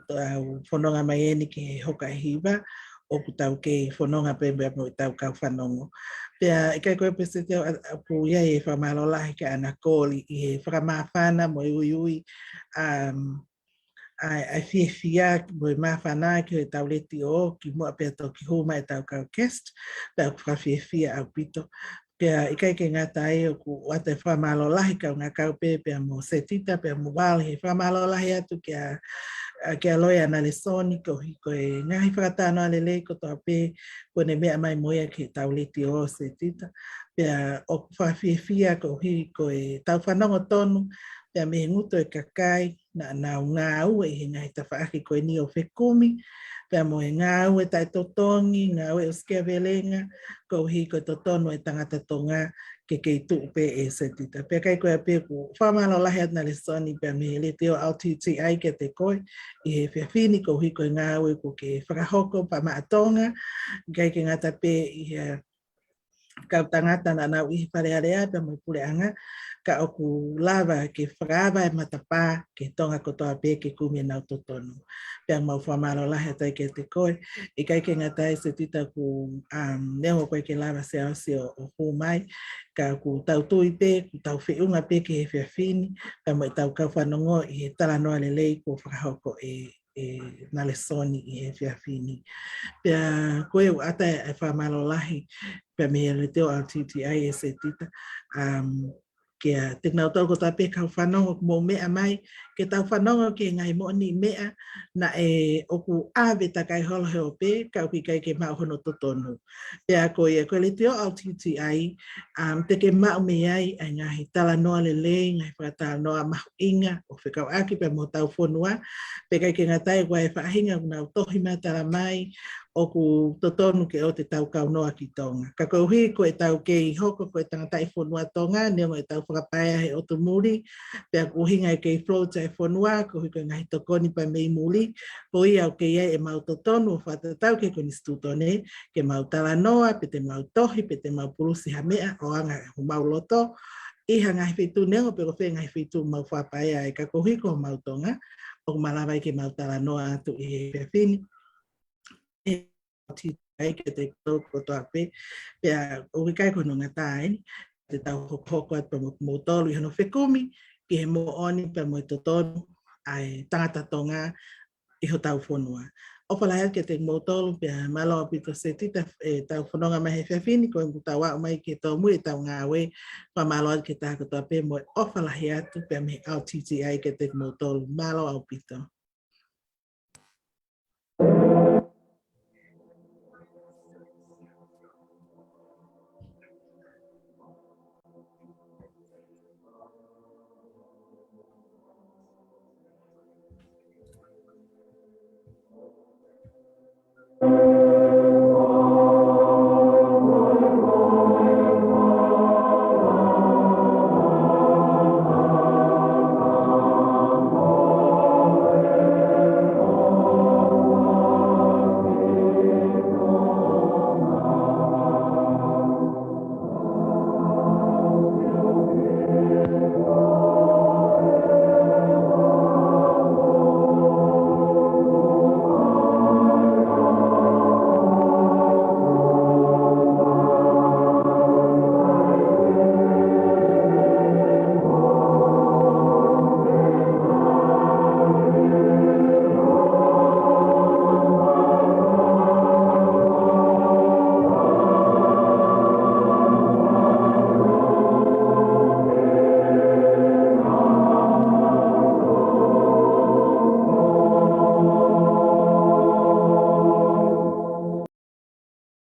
Speaker 6: whanonga mai eni ki he hoka hiwa. O ku tau ke whanonga pembea mo i tau kau whanongo. Pea i kai koe pese teo apu iai e whamalo lahi ke ana kōli i he whakamawhana mo i ui ai fia mo mafana ki e tau leti o ki mo pe to ki homa e tau kau kest ta ka fia au pito ke i kai ke ngata e ku wate fa malo lahi ka nga kau pe mo setita pe mo wal he fa malo lahi atu ke aloia na le soni ko e ngahi whakata no ale le ko to pe ko ne mea mai moia ki tau leti o setita pe o fa fia ko e tau whanongo tonu pea me nguto e kakai na ngā ue i ngai ta whaaki koe ni o whekumi, pea mo e ngā ue tai totongi, ngā ue o skevelenga, ko koe totono e tangata tonga ke kei tuu pe e setita. Pea kai koe a pe ku whamalo lahi atna le soni pea me le teo LTTI ke te koe, i he whiawhini ko koe ngā ue ko ke whakahoko pa maatonga, kai ke ngata pe i he kau tangata na nau i wharearea pea mo i pureanga, ka oku lava ke whakawa e matapā ke tonga kotoa pe ke kumi nau totonu. Pea mau whamaro lahi atai ke te koe, i kai ke ngatai se tita ku neho koe ke lava se ausi o humai, ka ku tau tui pe, ku tau whiunga pe ke he whiawhini, pea mo i tau kau whanongo i he tala noa lelei ko whakahoko na le soni i he whiawhini. Pea koe u ata e whamaro lahi, pea me le teo LTTI e se tita, kia te nau tau ko tape kau whanongo mo mea mai, ke tau whanongo ke ngai mo ni mea na e oku awe takai holo heo pe, kau ki kai ke mau hono totonu. Pea koe le teo LTTI, te ke mau me ai, ai ngahi tala noa le le, ngai whakatala noa mahu inga, o whikau aki pe mo tau whonua, pe kai ke ngatai kwa e whahinga nau tohima tala mai, o ku totonu ke o te tau kau noa ki tonga. Ka kouhi ko e tau ke i hoko ko e tangatai whonua tonga, nea mo e tau whakapaia he otu muri, pea ku hinga e ke i float e whonua, ko hui ko ngahi tokoni pa mei muri, ko i au ke ia e mau totonu o whatatau ke koni stutone, ke mau tala noa, pe te mau tohi, pe te mau pulusi hamea, o anga hu mau loto, i hanga hi whitu neo, pe ko whenga hi whitu mau whapaia e ka kouhi ko mau tonga, o malawai ke mau tala noa atu i he pewhini, ai ke te ko to ape pea o kai ko no ngata ai te tau hoko at mo tolu i hano whekumi ki he mo oni pe mo to tonu ai tangata tonga i ho tau whonua. O whalai ke te mo tolu pea malo apito se tita e tau whanonga mai he whiawhini ko ngu tau au mai ke tau mui tau ngā we pa malo ke tā ko to ape mo o whalai atu pea me au titi ai ke te mo tolu malo au pito.
Speaker 4: Thank you.